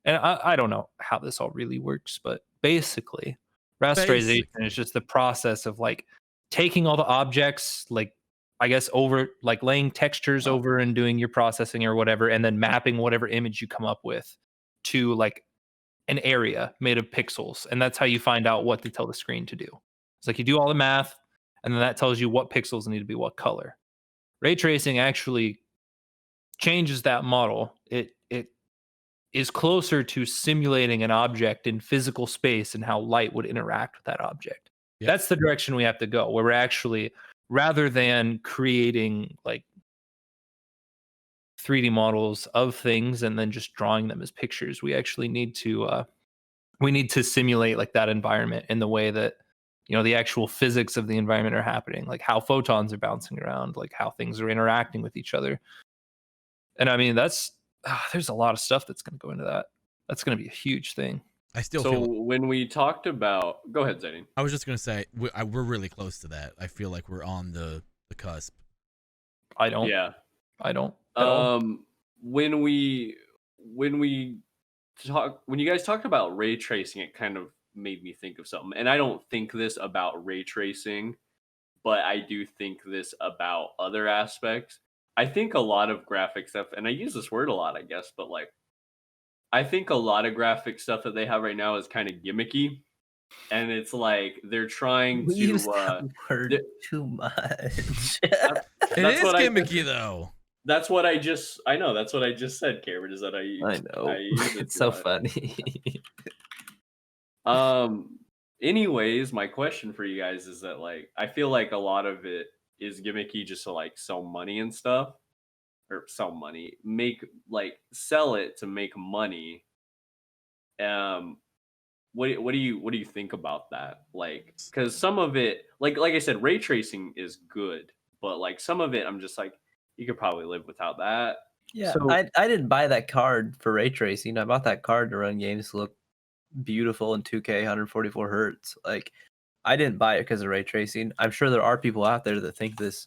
and I don't know how this all really works, but basically rasterization is just the process of like taking all the objects, like I guess over like laying textures over and doing your processing or whatever, and then mapping whatever image you come up with to like an area made of pixels. And that's how you find out what to tell the screen to do. It's like you do all the math, and then that tells you what pixels need to be what color. Ray tracing actually changes that model. It is closer to simulating an object in physical space and how light would interact with that object. Yep. That's the direction we have to go, where we're actually, rather than creating like 3D models of things and then just drawing them as pictures, we actually need to simulate like that environment in the way that, you know, the actual physics of the environment are happening, like how photons are bouncing around, like how things are interacting with each other. And I mean, there's a lot of stuff that's going to go into that. That's going to be a huge thing. I still So feel. when we talked about, go ahead, Zayn. I was just gonna say we're really close to that. I feel like we're on the cusp. I don't. Yeah. I don't. at all. When you guys talked about ray tracing, it kind of made me think of something. And I don't think this about ray tracing, but I do think this about other aspects. I think a lot of graphic stuff, and I use this word a lot, I guess, but like, I think a lot of graphic stuff that they have right now is kind of gimmicky, and it's like they're trying We to. use that word th- too much. It That's is what gimmicky though. That's what I just. I know. That's what I just said, Cameron. Is that I know. use it It's too so much. funny. Anyways, my question for you guys is that like I feel like a lot of it is gimmicky just to like sell money and stuff, or sell money, sell it to make money. What do you think about that? Like, because some of it, like I said, ray tracing is good, but like some of it, I'm just like, you could probably live without that. Yeah, So- I didn't buy that card for ray tracing. I bought that card to run games to look beautiful in 2K 144 hertz. Like, I didn't buy it because of ray tracing. I'm sure there are people out there that think this,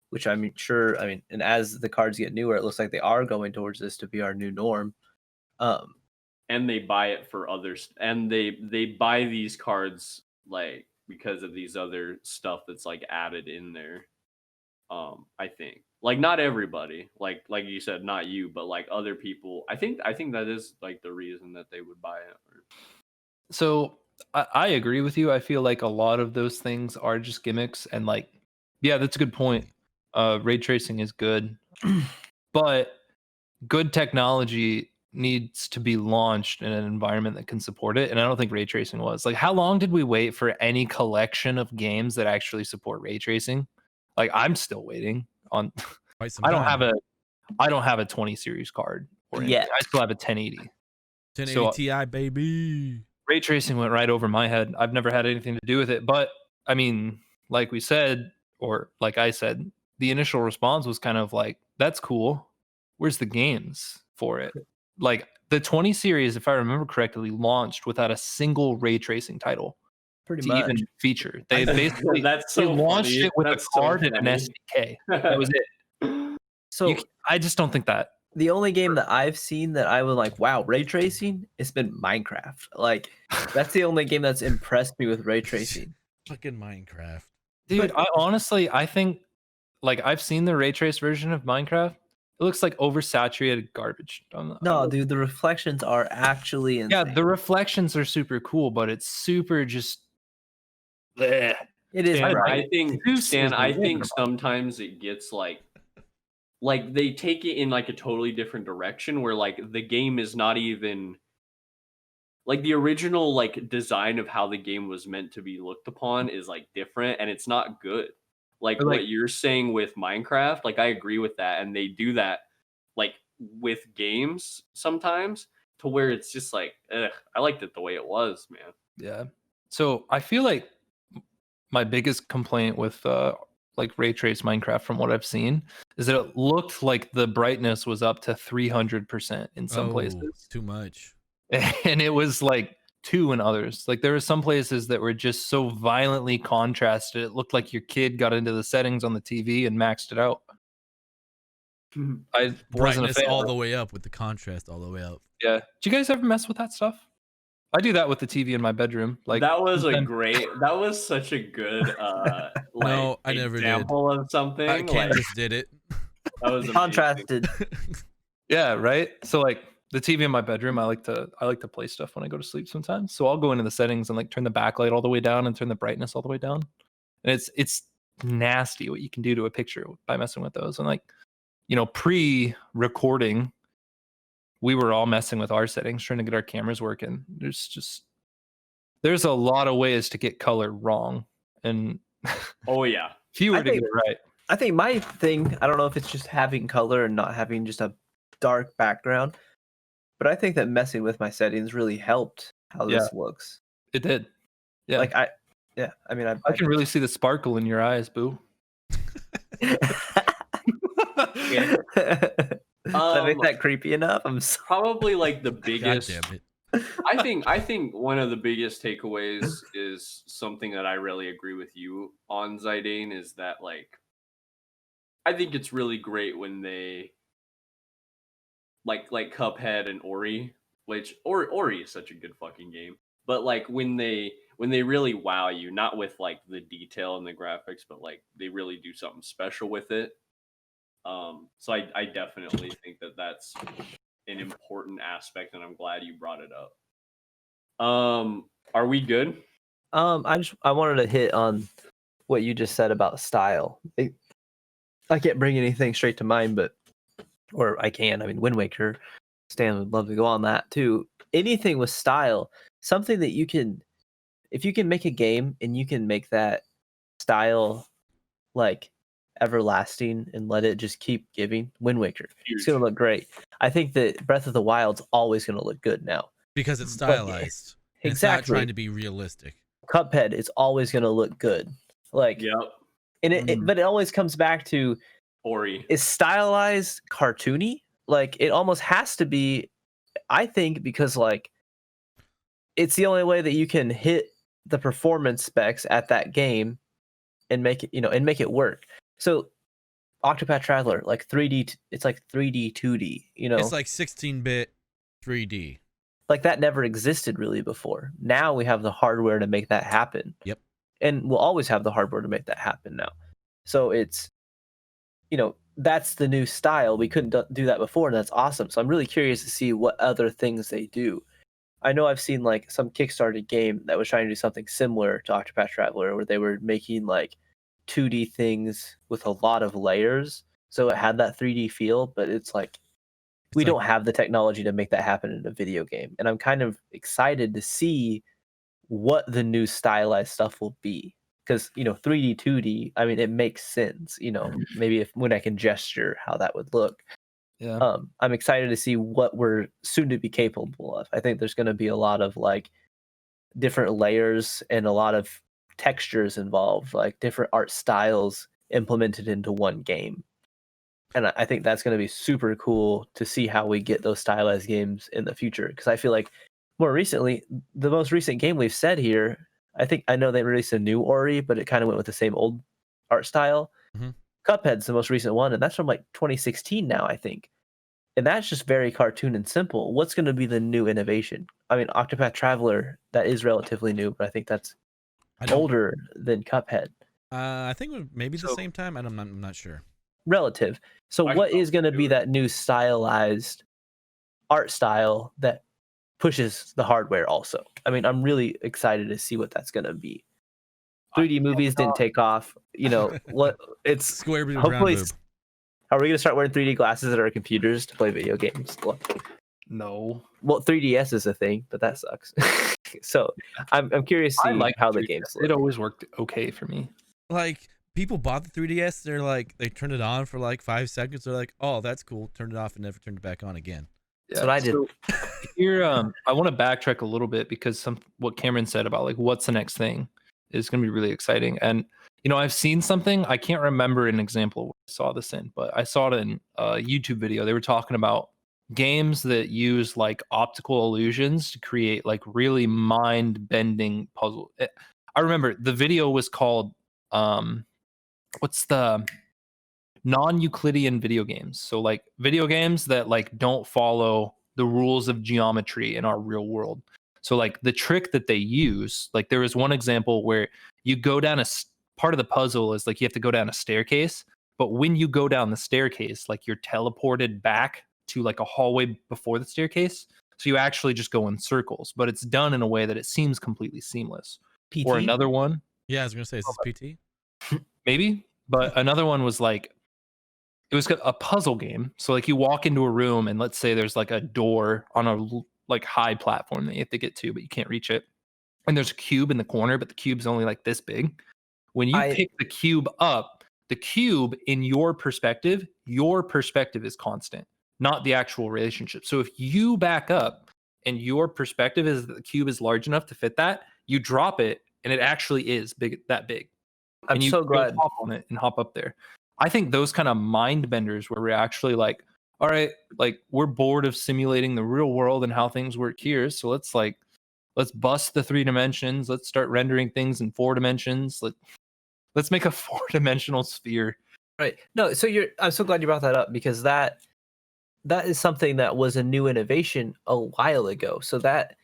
which I'm sure. I mean, and as the cards get newer, it looks like they are going towards this to be our new norm. And they buy it for others, and they buy these cards like because of these other stuff that's like added in there. I think like not everybody, like you said, not you, but like other people. I think that is like the reason that they would buy it. So I agree with you. I feel like a lot of those things are just gimmicks, and like, yeah, that's a good point. Ray tracing is good, but good technology needs to be launched in an environment that can support it. And I don't think ray tracing was. Like, how long did we wait for any collection of games that actually support ray tracing? Like, I'm still waiting on. Quite some I don't time. have a 20 series card or anything. Yet. I still have a 1080. 1080 so- Ti, baby. Ray tracing went right over my head. I've never had anything to do with it. But I mean, like we said, or like I said, the initial response was kind of like, that's cool. Where's the games for it? Like, the 20 series, if I remember correctly, launched without a single ray tracing title Pretty to much. even feature. They basically That's they so launched funny. it with That's a so card and an funny. SDK. That was it. So I just don't think that. the only game that I've seen that I was like, wow, ray tracing, it's been Minecraft. Like, that's the only game that's impressed me with ray tracing. Fucking Minecraft. Dude, I think, like, I've seen the ray trace version of Minecraft. It looks like oversaturated garbage. No, dude, the reflections are actually insane. Yeah, the reflections are super cool, but it's super just. Bleh. It is Stan, bright. I think Zeus Stan, is I the think winner. sometimes it gets like they take it in like a totally different direction where like the game is not even like the original like design of how the game was meant to be looked upon is like different, and it's not good. Like Or, like- what you're saying with Minecraft, like I agree with that, and they do that like with games sometimes to where it's just like, ugh, I liked it the way it was, man. Yeah. So I feel like my biggest complaint with like ray trace Minecraft from what I've seen is that it looked like the brightness was up to 300% in some places. Too much. And it was like 2 in others. Like, there were some places that were just so violently contrasted. It looked like your kid got into the settings on the TV and maxed it out. I wasn't a Brightness fan. all the way up with the contrast all the way up. Yeah. Do you guys ever mess with that stuff? I do that with the TV in my bedroom. Like, that was sometimes- that was such a good like No, I never did. example of something. Ken Like, just did it. that was amazing. Contrasted. Yeah, right. So like the TV in my bedroom, I like to play stuff when I go to sleep sometimes. So I'll go into the settings and like turn the backlight all the way down and turn the brightness all the way down. And it's nasty what you can do to a picture by messing with those. And like, you know, pre-recording, we were all messing with our settings, trying to get our cameras working. There's a lot of ways to get color wrong, and Oh yeah. if you were I to think- get it right, I think my thing, I don't know if it's just having color and not having just a dark background, but I think that messing with my settings really helped how this looks. it did. Yeah, Like I mean, I can really see the sparkle in your eyes, boo. Did I make that creepy enough? I'm sorry. Probably like the God biggest. damn it. I think one of the biggest takeaways is something that I really agree with you on, Zidane, is that like I think it's really great when they like Cuphead and Ori, which Ori is such a good fucking game. But like when they really wow you, not with like the detail and the graphics, but like they really do something special with it. So I definitely think that that's an important aspect, and I'm glad you brought it up. Are we good? I wanted to hit on what you just said about style. I can't bring anything straight to mind, or I can. I mean, Wind Waker. Stan would love to go on that too. Anything with style, something that you can, if you can make a game and you can make that style like everlasting and let it just keep giving. Wind Waker, it's gonna look great. I think that Breath of the Wild's always gonna look good now. Because it's But- stylized. And It's not Exactly. trying to be realistic. Cuphead is always gonna look good. Like, Yep. and but it always comes back to, Ori. is stylized cartoony? Like it almost has to be, I think, because like it's the only way that you can hit the performance specs at that game and make it, and make it work. So Octopath Traveler, like 3D, it's like 3D, 2D, It's like 16-bit 3D. like that never existed really before. Now we have the hardware to make that happen. Yep. And we'll always have the hardware to make that happen now. So it's, that's the new style. We couldn't do that before, and that's awesome. So I'm really curious to see what other things they do. I know I've seen like some Kickstarter game that was trying to do something similar to Octopath Traveler, where they were making like 2D things with a lot of layers. So it had that 3D feel, but it's like, we don't have the technology to make that happen in a video game. And I'm kind of excited to see what the new stylized stuff will be. Because, 3D, 2D, I mean, it makes sense, maybe when I can gesture how that would look. Yeah. I'm excited to see what we're soon to be capable of. I think there's going to be a lot of like different layers and a lot of textures involved, like different art styles implemented into one game. And I think that's going to be super cool to see how we get those stylized games in the future. Because I feel like more recently, the most recent game we've said here, I know they released a new Ori, but it kind of went with the same old art style. Mhm. Cuphead's the most recent one, and that's from like 2016 now, I think. And that's just very cartoon and simple. What's going to be the new innovation? I mean, Octopath Traveler, that is relatively new, but I think that's I don't- older than Cuphead. I think maybe the So- same time. I'm not sure. Relative. So I what can is going to do be it. that new stylized art style that pushes the hardware also? I mean, I'm really excited to see what that's going to be. 3D movies didn't take off. What it's Square boob, hopefully. round boob. Are we going to start wearing 3D glasses at our computers to play video games? No. Well, 3DS is a thing, but that sucks. So I'm curious to I see like how the 3DS. games It look. always worked okay for me. Like people bought the 3DS. They're like, they turned it on for like 5 seconds. They're like, oh, that's cool. Turned it off and never turned it back on again. That's what I did. So here, I want to backtrack a little bit because what Cameron said about like what's the next thing is going to be really exciting. And I've seen something. I can't remember an example where I saw this in, but I saw it in a YouTube video. They were talking about games that use like optical illusions to create like really mind-bending puzzle. I remember the video was called what's the non-Euclidean video games. So like video games that like don't follow the rules of geometry in our real world. So like the trick that they use, like there was one example where you go down part of the puzzle is like you have to go down a staircase, but when you go down the staircase, like you're teleported back to like a hallway before the staircase. So you actually just go in circles, but it's done in a way that it seems completely seamless. PT? Or another one, Yeah, I was gonna say, is this PT? maybe, but another one was like it was a puzzle game. So like you walk into a room and let's say there's like a door on a like high platform that you have to get to, but you can't reach it. And there's a cube in the corner, but the cube's only like this big. When you pick the cube up, the cube in your perspective is constant, not the actual relationship. So if you back up and your perspective is that the cube is large enough to fit that, you drop it and it actually is that big. I'm so glad. Hop on it and hop up there. I think those kind of mind benders where we're actually like, all right, like we're bored of simulating the real world and how things work here. So let's bust the 3 dimensions. Let's start rendering things in 4 dimensions. Let's make a 4-dimensional sphere. Right. No, so I'm so glad you brought that up, because that is something that was a new innovation a while ago. So that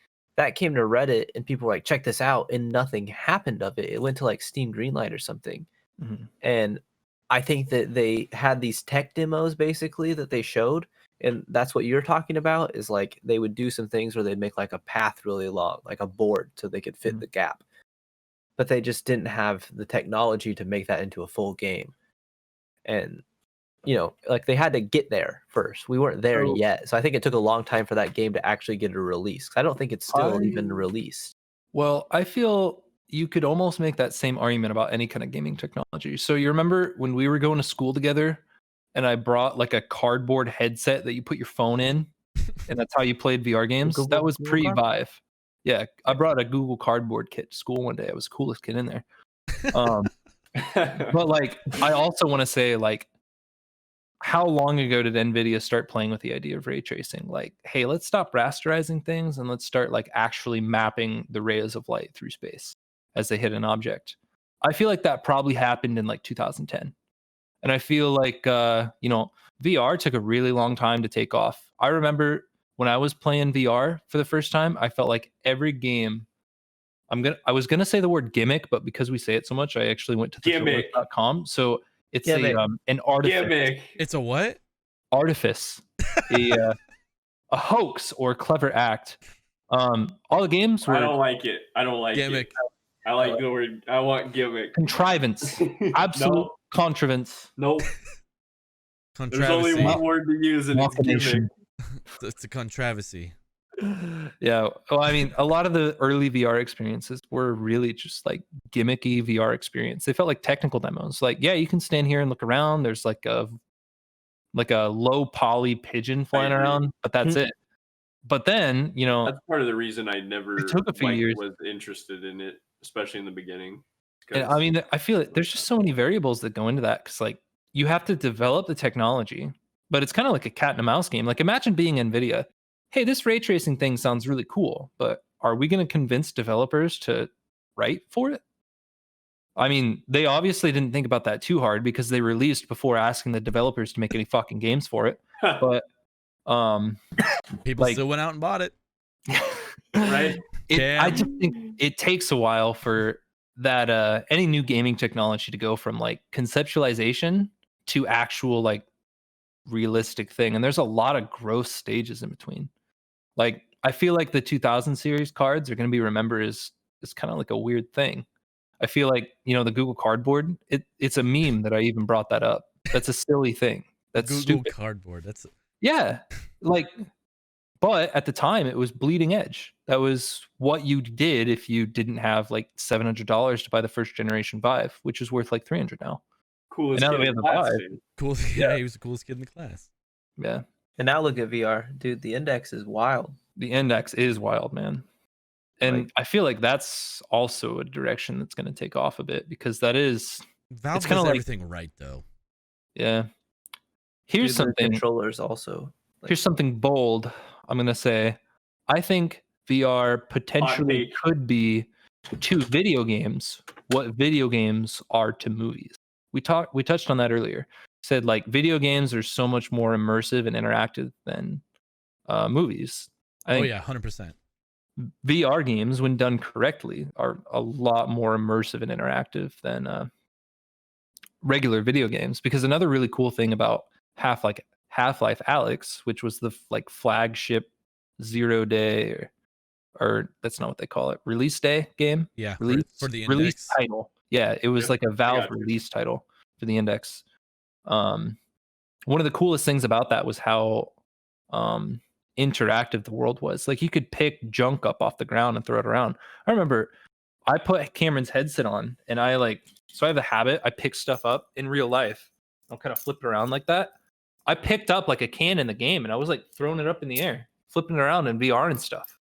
came to Reddit and people were like, check this out, and nothing happened of it. It went to like Steam Greenlight or something. Mm-hmm. And I think that they had these tech demos basically that they showed, and that's what you're talking about, is like they would do some things where they'd make like a path really long, like a board, so they could fit the gap. But they just didn't have the technology to make that into a full game. And like they had to get there first. We weren't there yet. So I think it took a long time for that game to actually get a release. I don't think it's still even released. Well, I feel you could almost make that same argument about any kind of gaming technology. So you remember when we were going to school together and I brought like a cardboard headset that you put your phone in and that's how you played VR games? That was pre-Vive. Yeah, I brought a Google Cardboard kit to school one day. I was the coolest kid in there. But like, I also want to say, like, how long ago did NVIDIA start playing with the idea of ray tracing? Like, hey, let's stop rasterizing things and let's start like actually mapping the rays of light through space as they hit an object. I feel like that probably happened in like 2010. And I feel like, VR took a really long time to take off. I remember when I was playing VR for the first time, I felt like every game, I was gonna say the word gimmick, but because we say it so much, I actually went to gimmick.com. So it's an artifice. Gimmick. It's a what? Artifice. a hoax or clever act. All the games were. I don't like it. Gimmick. I like the word. I want gimmick. Contrivance. Absolute contrivance. Nope. There's only one word to use, and it's gimmick. It's a controversy. Yeah. Well, I mean, a lot of the early VR experiences were really just like gimmicky VR experience. They felt like technical demos. Like, yeah, you can stand here and look around. There's like a low poly pigeon flying around, but that's it. But then, that's part of the reason I never took a few years. Was interested in it, especially in the beginning. And I mean, I feel like there's just so many variables that go into that, because like you have to develop the technology, but it's kind of like a cat and a mouse game. Like, imagine being NVIDIA. Hey, this ray tracing thing sounds really cool, but are we going to convince developers to write for it? I mean, they obviously didn't think about that too hard because they released before asking the developers to make any fucking games for it. But people still went out and bought it. Right? I just think it takes a while for that any new gaming technology to go from like conceptualization to actual like realistic thing, and there's a lot of growth stages in between. Like, I feel like the 2000 series cards are going to be remembered as kind of like a weird thing. I feel like, the Google Cardboard, it's a meme that I even brought that up. That's a silly thing. That's Google stupid. Cardboard. Yeah. Like, but at the time it was bleeding edge. That was what you did if you didn't have like $700 to buy the first generation Vive, which is worth like $300 now. Coolest and now kid that we have in the class, Vive. dude. Cool. Yeah, he was the coolest kid in the class. Yeah. And now look at VR, dude. The index is wild. The index is wild, man. And I feel like that's also a direction that's going to take off a bit, because that is Valve it's kind of does like everything right, though. Yeah. Here's Dude, something. Controllers also. Here's something bold. I'm going to say, I think VR potentially could be to video games what video games are to movies. We touched on that earlier. Said like video games are so much more immersive and interactive than movies. I think 100%. VR games, when done correctly, are a lot more immersive and interactive than regular video games. Because another really cool thing about Half-Life Alyx, which was the like flagship 0-day or that's not what they call it, release day game. Yeah, for the Index. Release title. Yeah, it was like a Valve release title for the Index. one of the coolest things about that was how interactive the world was. Like you could pick junk up off the ground and throw it around. I remember I put Cameron's headset on and so I have a habit. I pick stuff up in real life. I'll kind of flip it around like that. I picked up like a can in the game and I was like throwing it up in the air, flipping it around in VR and stuff.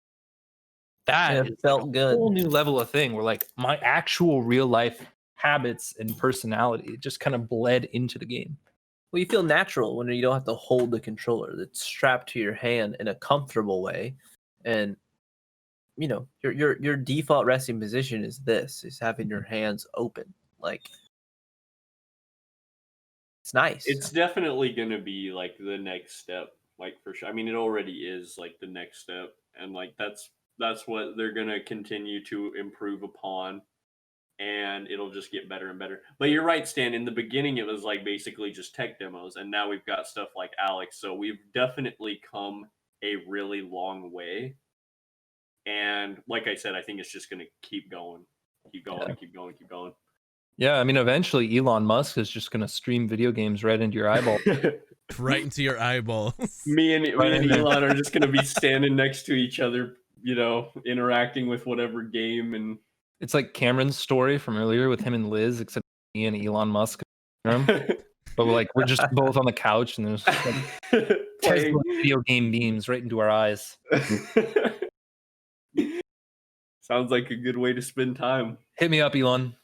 That felt good. Whole new level of thing where like my actual real life habits and personality just kind of bled into the game. Well, you feel natural when you don't have to hold the controller. It's strapped to your hand in a comfortable way, and you know your default resting position is having your hands open. Like it's nice. It's definitely gonna be like the next step, like for sure. I mean, it already is like the next step, and like that's what they're gonna continue to improve upon. And it'll just get better and better. But you're right, Stan. In the beginning, it was like basically just tech demos, and now we've got stuff like Alex. So we've definitely come a really long way. And like I said, I think it's just going to keep going, keep going. Yeah, I mean, eventually Elon Musk is just going to stream video games right into your eyeball. Right into your eyeballs. me and Elon are just going to be standing next to each other, you know, interacting with whatever game and. It's like Cameron's story from earlier with him and Liz, except me and Elon Musk. But we're just both on the couch and there's just like Tesla video game beams right into our eyes. Sounds like a good way to spend time. Hit me up, Elon.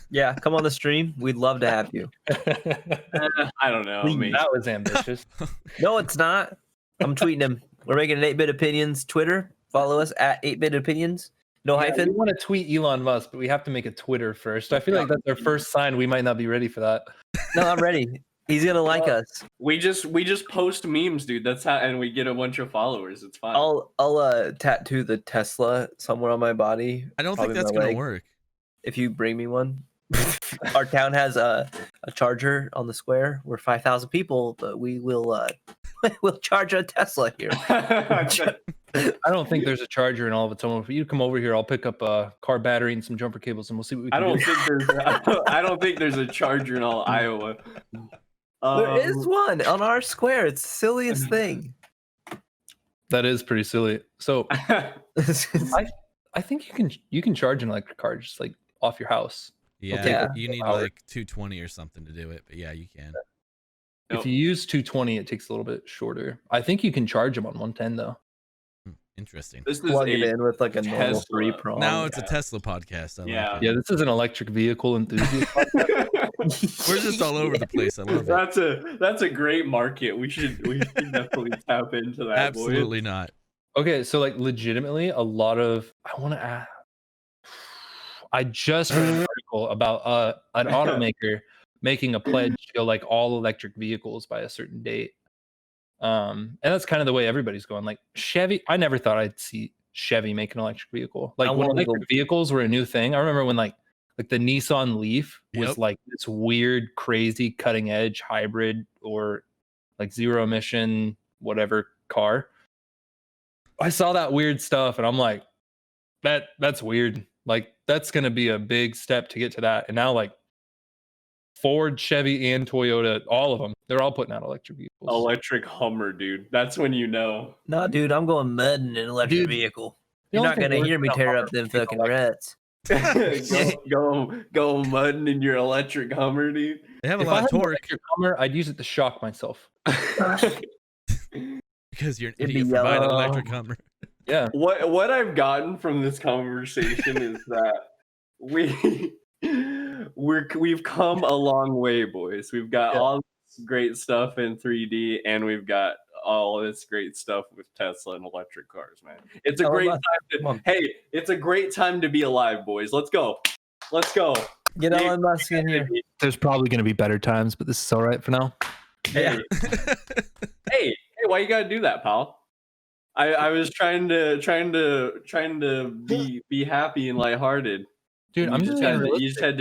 Yeah, come on the stream. We'd love to have you. I don't know. That was ambitious. No, it's not. I'm tweeting him. We're making an 8-Bit Opinions Twitter. Follow us at 8-Bit Opinions. No hyphen. We want to tweet Elon Musk, but we have to make a Twitter first. I feel like that's our first sign. We might not be ready for that. No, I'm ready. He's gonna like us. We just post memes, dude. That's how, and we get a bunch of followers. It's fine. I'll tattoo the Tesla somewhere on my body. I don't think probably that's my gonna leg, work. if you bring me one. Our town has a charger on the square. We're 5,000 people, but we will we'll charge a Tesla here. I don't think there's a charger in all of its own. If you come over here, I'll pick up a car battery and some jumper cables, and we'll see what we can do. I don't think there's a charger in all Iowa. There is one on our square. It's the silliest thing. That is pretty silly. So I think you can charge an electric car just like off your house. Yeah, you need like 220 or something to do it, but yeah, you can. If you use 220, it takes a little bit shorter. I think you can charge them on 110 though. Interesting. This is plug it in with like a normal Tesla. 3-prong. Now it's a Tesla podcast. Yeah. Yeah, this is an electric vehicle enthusiast. We're just all over the place. I love it. That's a great market. We should definitely tap into that. Absolutely not. Okay, so like legitimately, a lot of I just read an article about an automaker making a pledge to go like all electric vehicles by a certain date. And that's kind of the way everybody's going. Like Chevy, I never thought I'd see Chevy make an electric vehicle. Like when electric vehicles were a new thing. I remember when like the Nissan Leaf was like this weird, crazy, cutting edge hybrid or like zero emission, whatever car. I saw that weird stuff and I'm like, that's weird. Like that's gonna be a big step to get to that. And now like Ford, Chevy, and Toyota, all of them, they're all putting out electric vehicles. Electric Hummer, dude. That's when you know. No, dude, I'm going mudding in an electric vehicle. You're not gonna hear me tear up them fucking ruts. go mudding in your electric Hummer, dude. They have a lot of torque. Hummer, I'd use it to shock myself. Because you're an idiot for buying an electric Hummer. Yeah. What I've gotten from this conversation is that we've come a long way, boys. We've got all this great stuff in 3D, and we've got all this great stuff with Tesla and electric cars, man. It's a great time it's a great time to be alive, boys. Let's go. Get Elon Musk in here. There's probably going to be better times, but this is all right for now. Hey, hey, why you gotta do that, pal? I was trying to be happy and lighthearted. Dude, you just had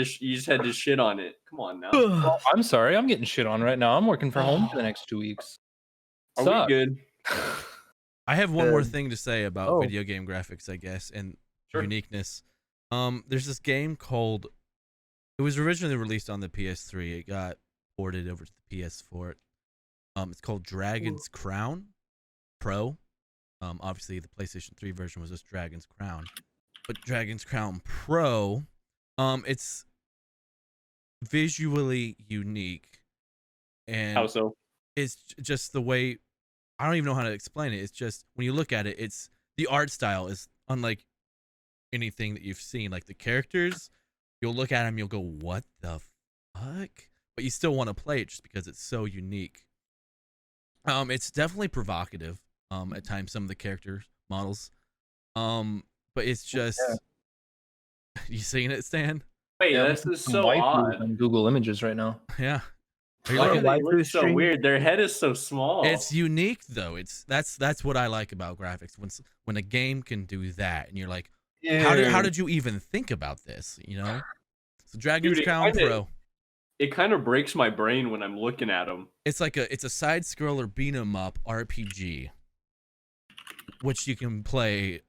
to shit on it. Come on now. Well, I'm sorry, I'm getting shit on right now. I'm working from home for the next 2 weeks. Are we good? I have one more thing to say about video game graphics, I guess, and uniqueness. There's this game called. It was originally released on the PS3. It got ported over to the PS4. It's called Dragon's Crown Pro. Obviously the PlayStation 3 version was just Dragon's Crown, but Dragon's Crown Pro, it's visually unique, and How so? it's just the way, I don't even know how to explain it. It's just when you look at it, it's the art style is unlike anything that you've seen. Like the characters, you'll look at them, you'll go, "What the fuck?" But you still want to play it just because it's so unique. It's definitely provocative. At times, some of the character models. But it's just, you seeing it, Stan? Wait, Yeah, this is so waifus odd. on Google Images right now. Yeah. Are you Why looking- do they waifu look so stream? weird? Their head is so small. It's unique though. That's what I like about graphics. When a game can do that, and you're like, how did you even think about this? You know. So Dragon's Dude, it Crown kinda- Pro. It kind of breaks my brain when I'm looking at them. It's a side scroller beat 'em up RPG, which you can play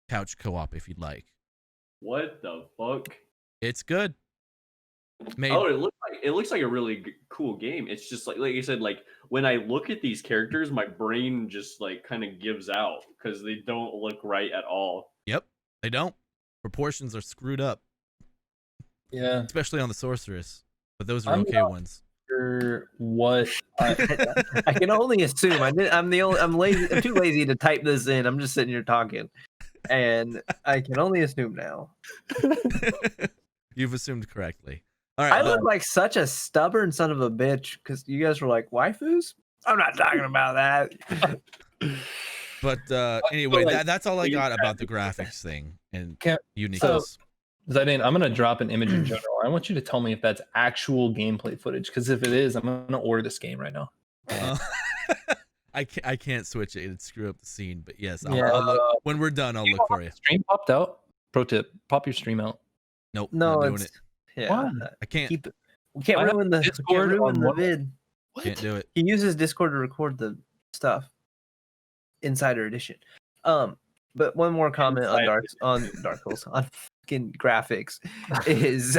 couch co-op if you'd like. What the fuck? It's good. Made Oh, it looks like a really cool game. It's just like you said, like when I look at these characters, my brain just like kind of gives out because they don't look right at all. Yep, they don't. Proportions are screwed up, Yeah. especially on the sorceress. But those are I'm okay not- ones. Sure what I can only assume. I'm lazy. I'm too lazy to type this in. I'm just sitting here talking, and I can only assume now. You've assumed correctly. All I right. look like such a stubborn son of a bitch because you guys were like waifus. I'm not talking about that. But anyway, like that's all I these got about the graphics- graphics thing and Can't- uniqueness. Zaydin, I'm gonna drop an image in general. I want you to tell me if that's actual gameplay footage. Because if it is, I'm gonna order this game right now. I can't switch it. It'd screw up the scene. But yes, Yeah. I'll look, when we're done, I'll look for you. Stream popped out. Pro tip: pop your stream out. Nope, No, not doing it's it. yeah. Why? I can't. Keep it. We can't I have ruin the Discord ruin on the one- vid. Can't do it. He uses Discord to record the stuff. Insider edition. But one more comment on Dark Souls on fucking graphics is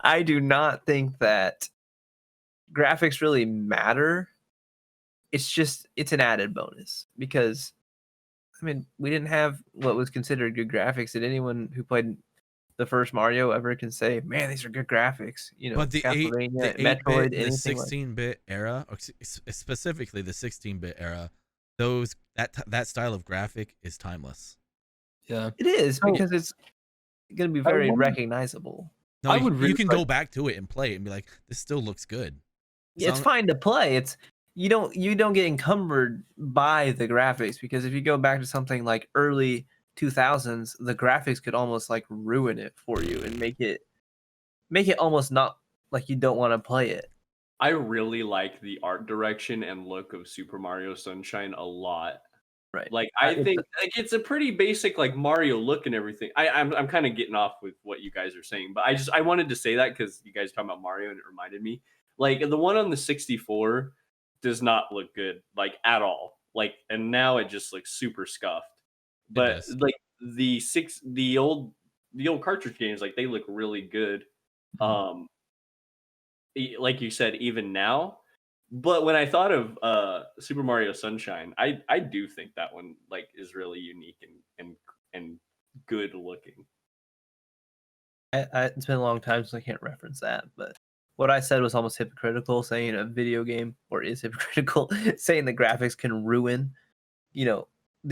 I do not think that graphics really matter. It's an added bonus because I mean we didn't have what was considered good graphics. Did anyone who played the first Mario ever can say, "Man, these are good graphics"? You know, But the Castlevania, 8-bit, Metroid, the anything like 16-bit era, or specifically the 16-bit era, that style of graphic is timeless. Yeah. it is So- because it's going to be very wonder- recognizable. No, I you, would you really can like- go back to it and play it and be like, this still looks good. Yeah, it's Sound- fine to play. It's you don't get encumbered by the graphics because if you go back to something like early 2000s, the graphics could almost like ruin it for you and make it almost not like you don't want to play it. I really like the art direction and look of Super Mario Sunshine a lot. Right. Like I It's think like it's a pretty basic like Mario look and everything. I'm kind of getting off with what you guys are saying, but I wanted to say that because you guys talking about Mario and it reminded me. Like the one on the 64 does not look good like at all. Like and now it just looks super scuffed. But does. like the old cartridge games like they look really good. Like you said, even now. But when I thought of Super Mario Sunshine, I do think that one like is really unique and good looking. It's been a long time since I can't reference that, but what I said was almost hypocritical saying a video game or is hypocritical saying the graphics can ruin, the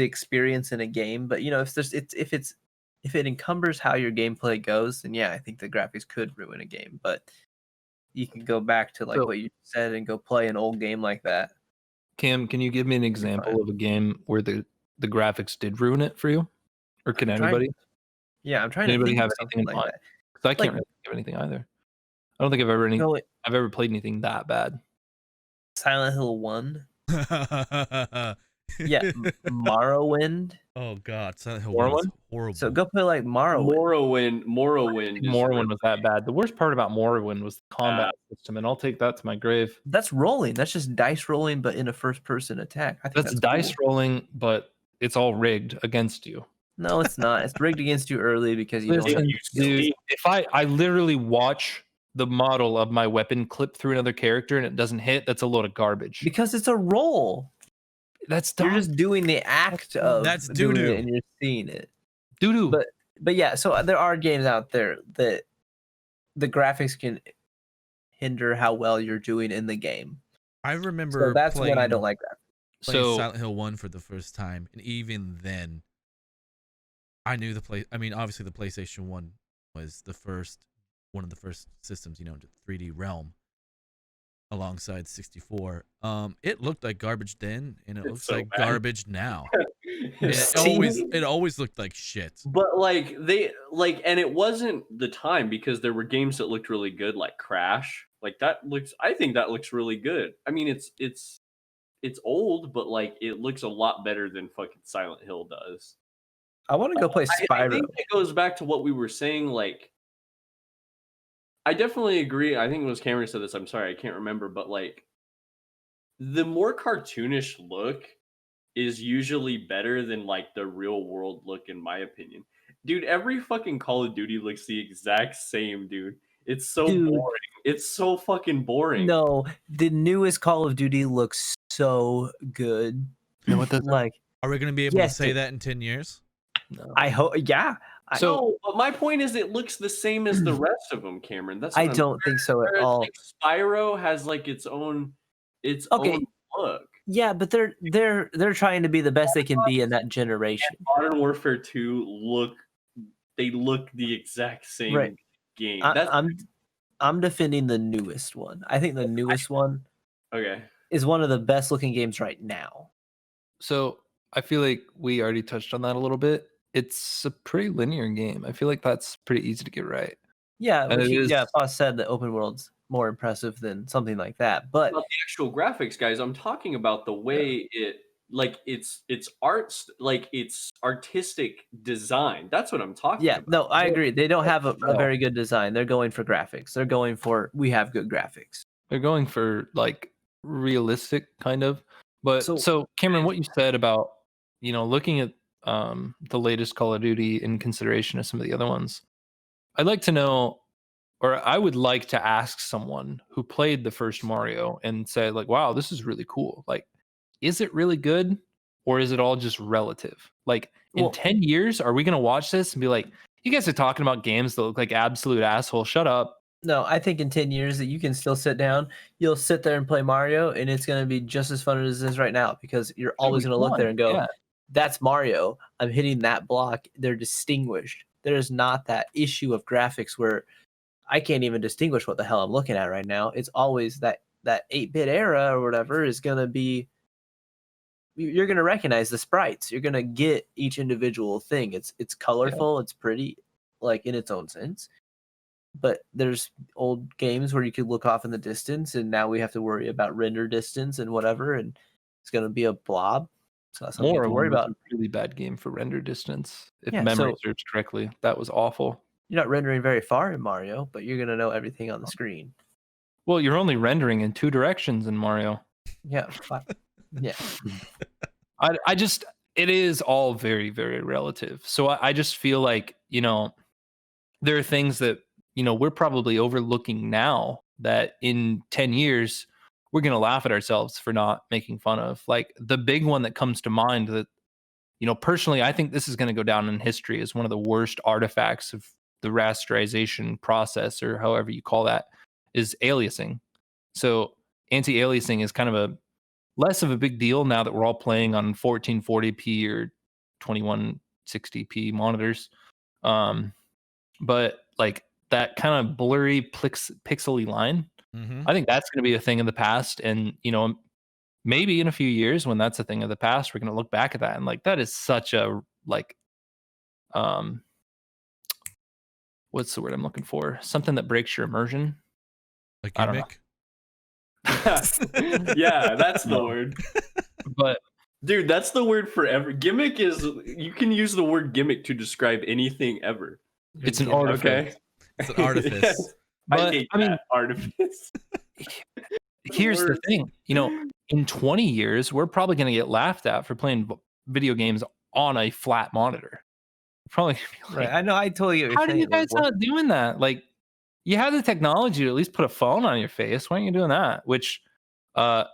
experience in a game. But if it encumbers how your gameplay goes, then yeah, I think the graphics could ruin a game. But you can go back to like So- what you said and go play an old game like that. Cam, can you give me an example fine. of a game where the graphics did ruin it for you? Or can I'm trying- anybody? Yeah, I'm trying Does to anybody think have of anything something in like mind? that. Because I can't Like- really think of anything either. I don't think I've ever played anything that bad. Silent Hill 1. Yeah, Morrowind. Oh god, Silent Hill Morrowind? was horrible. So go play like Morrowind. Morrowind. is Morrowind really- was that bad. The worst part about Morrowind was the combat system, and I'll take that to my grave. That's rolling. That's just dice rolling, but in a first-person attack. I think That's dice cool. rolling, but it's all rigged against you. No, it's not. It's rigged against you early because you don't. Listen, Have, you dude, see- if I literally watch the model of my weapon clip through another character and it doesn't hit, that's a load of garbage. Because it's a roll. That's You're dumb. just doing the act of That's doing doo-doo. it and you're seeing it. Doo-doo. But yeah, so there are games out there that the graphics can hinder how well you're doing in the game. I remember So that's playing, when I don't like that. playing So Silent Hill 1 for the first time, and even then, I knew obviously the PlayStation 1 was one of the first systems, into 3D realm alongside 64. It looked like garbage then, and it looks so like bad. garbage now. See? It always looked like shit. But and it wasn't the time because there were games that looked really good, like Crash. I think that looks really good. I mean, it's old, but like it looks a lot better than fucking Silent Hill does. I want to go play I Spyro. think it goes back to what we were saying. Like, I definitely agree. I think it was Cameron said this. I'm sorry, I can't remember, but like, the more cartoonish look is usually better than like the real world look, in my opinion. Dude, every fucking Call of Duty looks the exact same, dude. It's so Dude. boring. It's so fucking boring. No, the newest Call of Duty looks so good. You know what that's Like, Are we going to be able Yes, to say dude. that in 10 years? no. I hope, yeah. So, but my point is, it looks the same as the rest of them, Cameron. That's what I I'm don't think so at Whereas, all. like, Spyro has like its own Okay. own look. Yeah, but they're trying to be the best they can be in that generation. Modern Warfare 2 look the exact same Right. game. I'm defending the newest one. I think the newest one Okay. is one of the best looking games right now. So I feel like we already touched on that a little bit. It's a pretty linear game. I feel like that's pretty easy to get right. Yeah, And it is- Foss said that open world's more impressive than something like that. But About the actual graphics, guys, I'm talking about the way it's arts, like it's artistic design. That's what I'm talking yeah, about. no, I agree. They don't have a very good design. They're going for graphics. They're going for we have good graphics. They're going for like realistic kind of. But So- so Cameron, what you said about, looking at the latest Call of Duty in consideration of some of the other ones, I'd like to know, or I would like to ask someone who played the first Mario and say like, wow, this is really cool. Like, is it really good, or is it all just relative? Like, in Well- 10 years, are we going to watch this and be like, you guys are talking about games that look like absolute assholes. Shut up. No, I think in 10 years that you can still sit down, you'll sit there and play Mario, and it's going to be just as fun as it is right now because you're always going to look there and go, Yeah. that's Mario. I'm hitting that block. They're distinguished. There's not that issue of graphics where I can't even distinguish what the hell I'm looking at right now. It's always that 8-bit era or whatever is going to be, you're going to recognize the sprites. You're going to get each individual thing. It's colorful. It's pretty, like in its own sense. But there's old games where you could look off in the distance, and now we have to worry about render distance and whatever, and it's going to be a blob. So that's something you have to worry was about. a really bad game for render distance. If Yeah, memory so- serves correctly, that was awful. You're not rendering very far in Mario, but you're going to know everything on the screen. Well, you're only rendering in two directions in Mario. Yeah. Yeah. I just, it is all very, very relative. So I just feel like, there are things that, we're probably overlooking now that in 10 years, we're going to laugh at ourselves for not making fun of. Like, the big one that comes to mind that, personally, I think this is going to go down in history as one of the worst artifacts of the rasterization process, or however you call that, is aliasing. So anti-aliasing is kind of a less of a big deal now that we're all playing on 1440p or 2160p monitors. But like that kind of blurry pixely line, Mm-hmm. I think that's going to be a thing of the past. And, maybe in a few years when that's a thing of the past, we're going to look back at that and like, that is such a, like, what's the word I'm looking for? Something that breaks your immersion. Like I don't know. gimmick. Yeah, that's the word. But Dude, that's the word for ever. Gimmick is, you can use the word gimmick to describe anything ever. it's an Yeah, artifact. Okay. It's an artifice. Yes. But hate I mean, that, artifice. here's the word. thing, in 20 years, we're probably going to get laughed at for playing video games on a flat monitor. Probably gonna be like, Right. I know. I totally get what you're how do saying. you guys like, not doing that? Like, you have the technology to at least put a phone on your face. Why aren't you doing that? Which, plot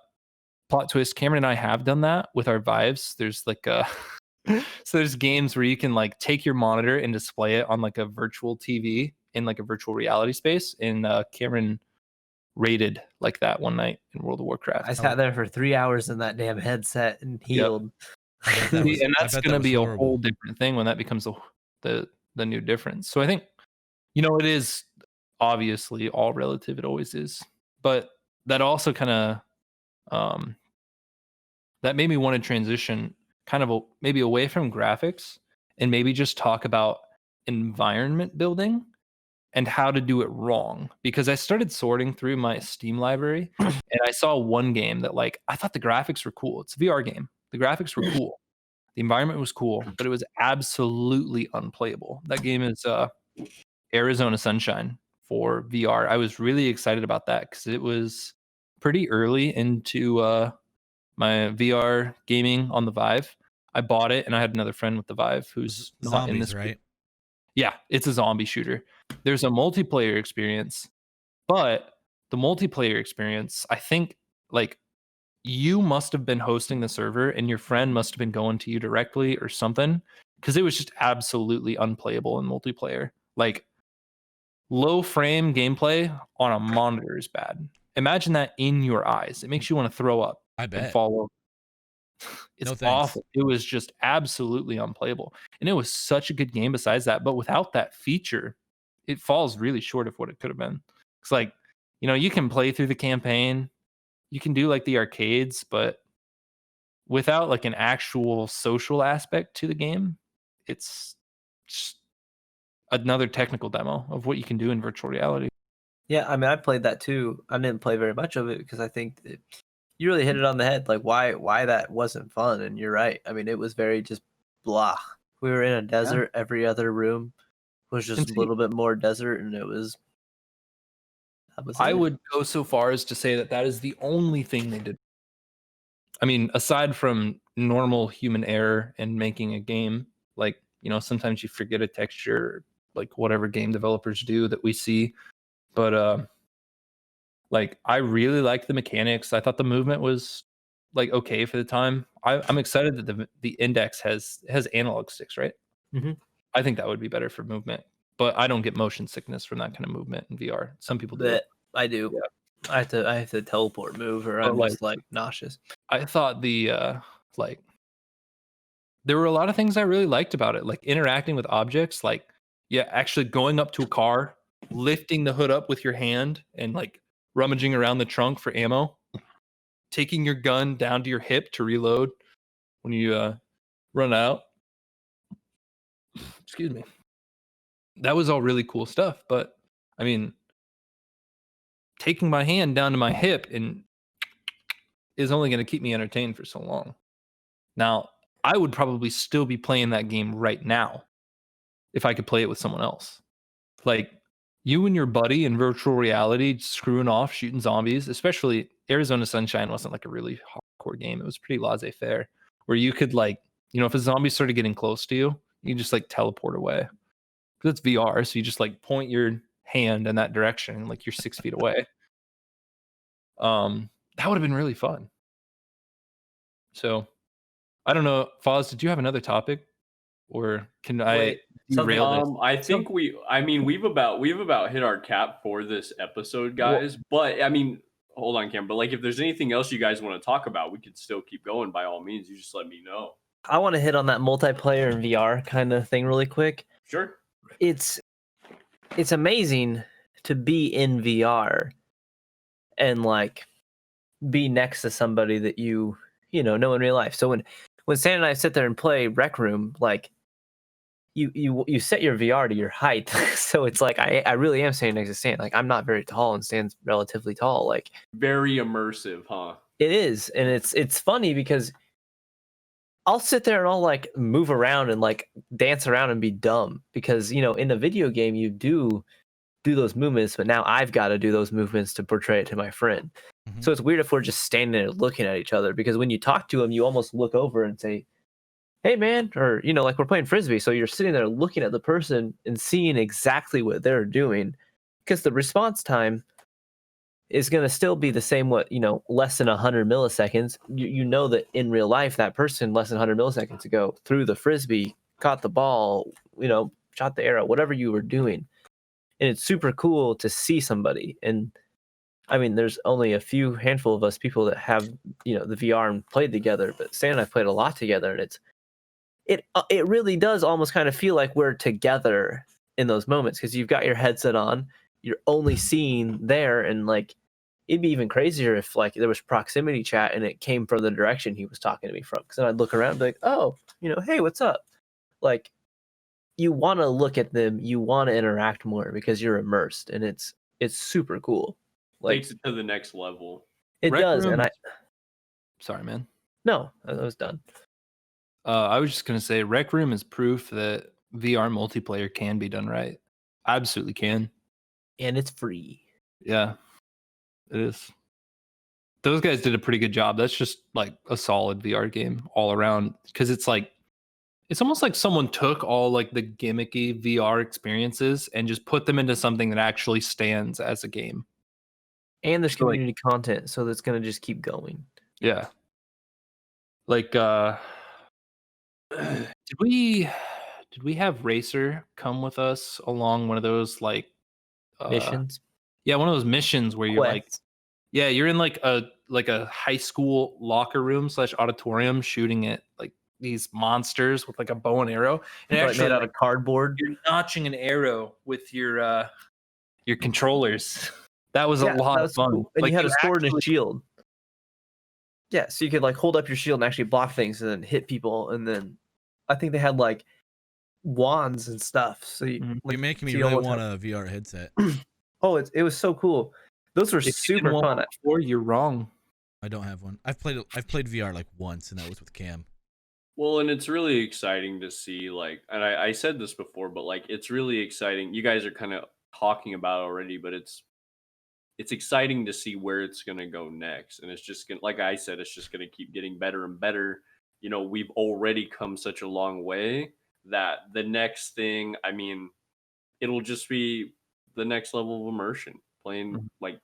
twist, Cameron and I have done that with our Vives. There's like so there's games where you can like take your monitor and display it on like a virtual TV in like a virtual reality space. And Cameron rated like that one night in World of Warcraft. I sat there for 3 hours in that damn headset and healed. And that's going to be a whole different thing when that becomes the new difference. So I think, it is obviously all relative. It always is. But that also kind of, that made me want to transition kind of maybe away from graphics and maybe just talk about environment building and how to do it wrong. Because I started sorting through my Steam library and I saw one game that like, I thought the graphics were cool. It's a VR game. The graphics were cool. The environment was cool, but it was absolutely unplayable. That game is Arizona Sunshine for VR. I was really excited about that because it was pretty early into my VR gaming on the Vive. I bought it and I had another friend with the Vive who's not Zombies, in this right? Yeah, it's a zombie shooter. There's a multiplayer experience, but the multiplayer experience, I think, like, you must have been hosting the server and your friend must have been going to you directly or something, because it was just absolutely unplayable in multiplayer. Like, low frame gameplay on a monitor is bad. Imagine that in your eyes. It makes you want to throw up. I bet. And fall over. It's No thanks. awful. It was just absolutely unplayable. And it was such a good game besides that. But without that feature, it falls really short of what it could have been. It's like, you can play through the campaign, you can do like the arcades, but without like an actual social aspect to the game, it's just another technical demo of what you can do in virtual reality. Yeah, I mean, I played that too. I didn't play very much of it because I think that you really hit it on the head. Like, why that wasn't fun? And you're right. I mean, it was very just blah. We were in a desert. Yeah. Every other room was just a little bit more desert, and it was. I would go so far as to say that is the only thing they did. I mean, aside from normal human error and making a game, like, sometimes you forget a texture, like whatever game developers do that we see. But like, I really liked the mechanics. I thought the movement was like okay for the time. I'm excited that the Index has analog sticks, right? Mm-hmm. I think that would be better for movement, but I don't get motion sickness from that kind of movement in VR. Some people do. I do. Yeah. I have to teleport move, or I'm just like nauseous. I thought the like, there were a lot of things I really liked about it, like interacting with objects, like actually going up to a car, lifting the hood up with your hand and like rummaging around the trunk for ammo, taking your gun down to your hip to reload when you run out. Excuse me. That was all really cool stuff, but I mean, taking my hand down to my hip and is only going to keep me entertained for so long. Now, I would probably still be playing that game right now if I could play it with someone else. Like, you and your buddy in virtual reality screwing off, shooting zombies, especially Arizona Sunshine wasn't like a really hardcore game. It was pretty laissez-faire, where you could, like, if a zombie started getting close to you, you just like teleport away. Because it's VR, so you just like point your hand in that direction, like you're 6 feet away. That would have been really fun. So, I don't know, Foz, did you have another topic, or can I derail this? I think we've about hit our cap for this episode, guys. But I mean, hold on, Cam. But like, if there's anything else you guys want to talk about, we could still keep going. By all means, you just let me know. I want to hit on that multiplayer and VR kind of thing really quick. Sure. It's amazing to be in VR and like be next to somebody that you know in real life. So when Stan and I sit there and play Rec Room, like you set your VR to your height. So it's like I really am standing next to Stan. Like, I'm not very tall and Stan's relatively tall. Like, very immersive, huh? It is. And it's funny because I'll sit there and I'll like move around and like dance around and be dumb because, in a video game, you do those movements, but now I've got to do those movements to portray it to my friend. Mm-hmm. So it's weird if we're just standing there looking at each other, because when you talk to him, you almost look over and say, hey man, or, like we're playing Frisbee. So you're sitting there looking at the person and seeing exactly what they're doing. because the response time is going to still be the same, less than 100 milliseconds. You know that in real life, that person less than 100 milliseconds ago threw the frisbee, caught the ball, shot the arrow, whatever you were doing. And it's super cool to see somebody. And I mean, there's only a few handful of us people that have, the VR and played together, but Stan and I played a lot together, and it really does almost kind of feel like we're together in those moments, because you've got your headset on, you're only seeing there, and like it'd be even crazier if like there was proximity chat and it came from the direction he was talking to me from, because then I'd look around and be like, oh, hey, what's up? Like, you want to look at them, you want to interact more because you're immersed, and it's super cool. Like, Takes it to the next level. it Rec does. Room- And Sorry, man. I was done. I was just gonna say, Rec Room is proof that VR multiplayer can be done right. Absolutely can. And it's free. Yeah, it is. Those guys did a pretty good job. That's just like a solid VR game all around, because it's almost like someone took all like the gimmicky VR experiences and just put them into something that actually stands as a game. And there's So, like- community content, so that's going to just keep going. Yeah. Like did we have Racer come with us along one of those like Missions. Yeah, one of those missions where you're like, Quests. yeah, you're in like a high school locker room / auditorium shooting at like these monsters with like a bow and arrow, and Like actually made out of cardboard. you're notching an arrow with your controllers. That was a Yeah, lot that of was fun. cool. And Like, you had a sword and actually- a shield. Yeah, so you could like hold up your shield and actually block things and then hit people. And then I think they had like wands and stuff. So you, Mhm. like, You're making me see really almost want how- a VR headset. Oh, it was so cool. Those were if you super didn't want fun. one before, you're wrong. I don't have one. I've played VR like once, and that was with Cam. Well, and it's really exciting to see, like, and I said this before, but like, it's really exciting. You guys are kind of talking about it already, but it's exciting to see where it's gonna go next, and it's just gonna, like I said, it's just gonna keep getting better and better. We've already come such a long way that the next thing, I mean, it'll just be the next level of immersion, playing Mhm. like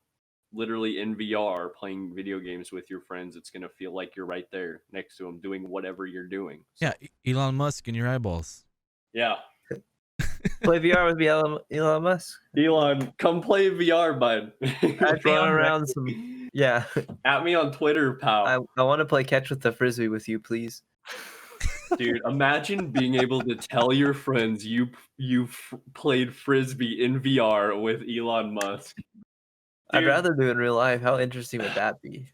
literally in VR, playing video games with your friends. It's gonna feel like you're right there next to them, doing whatever you're doing. So, Yeah, Elon Musk in your eyeballs. yeah. Play VR with me, Elon Musk. Elon, come play VR, bud. I'd run around some. Yeah, At me on Twitter, pal. I want to play catch with the frisbee with you, please. Dude, imagine being able to tell your friends you played frisbee in VR with Elon Musk. I'd Dude. rather do it in real life. How interesting would that be?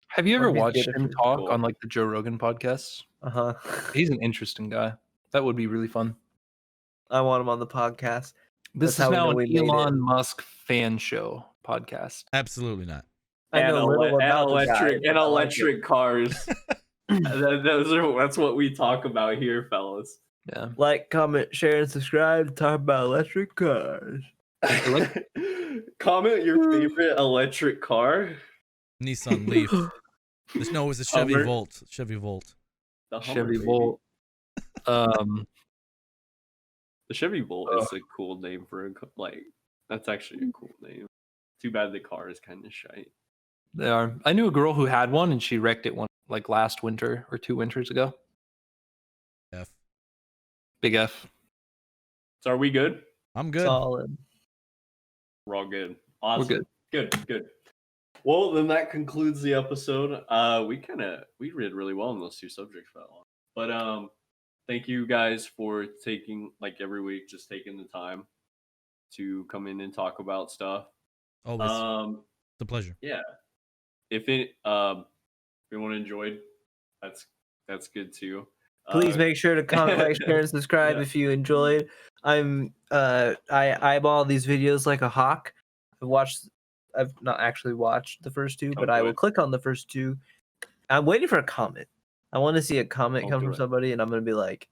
Have you ever That'd be watched good him if it's talk cool. on like the Joe Rogan podcast? Uh huh. He's an interesting guy. That would be really fun. I want him on the podcast. This That's how is we now know an we made it. Elon Musk fan show podcast. Absolutely not. I know little about the guy, and but I like it. electric cars. That's what we talk about here, fellas. Yeah. Like, comment, share, and subscribe. Talk about electric cars. Comment your favorite electric car. Nissan Leaf. No, it was a Chevy Hummer. Volt. Chevy Volt. The Hummer, Chevy baby. Volt. The Chevy Volt is a cool name for that's actually a cool name. Too bad the car is kind of shite. They are. I knew a girl who had one and she wrecked it one like last winter or 2 winters ago. F. Big F. So are we good? I'm good. Solid. We're all good. Awesome. We're good. Good. Well, then that concludes the episode. We did really well on those two subjects for that long. But thank you guys for taking, like every week, just taking the time to come in and talk about stuff. Always. It's a pleasure. Yeah. If anyone enjoyed, that's good too. Please make sure to comment, like, share, and subscribe Yeah. if you enjoyed. I eyeball these videos like a hawk. I've not actually watched the first two, but I will Okay. click on the first two. I'm waiting for a comment. I want to see a comment I'll come do from it. somebody, and I'm gonna be like,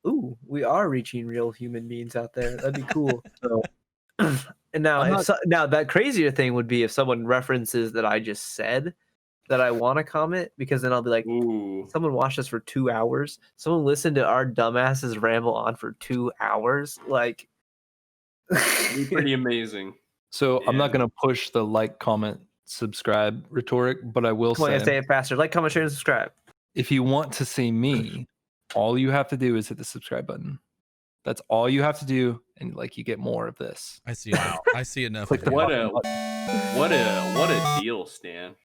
"Ooh, we are reaching real human beings out there. That'd be cool." And now, I'm now that crazier thing would be if someone references that I just said that I want to comment, because then I'll be like, Ooh. someone watched us for 2 hours. Someone listened to our dumbasses ramble on for 2 hours. Like, It'd be pretty amazing. So I'm not Yeah. gonna push the like, comment, subscribe rhetoric, but I will Come on, say say it faster. Like, comment, share, and subscribe. if you want to see me, all you have to do is hit the subscribe button. That's all you have to do, and like you get more of this. I see enough. I see enough. Click of the you. What a deal, Stan.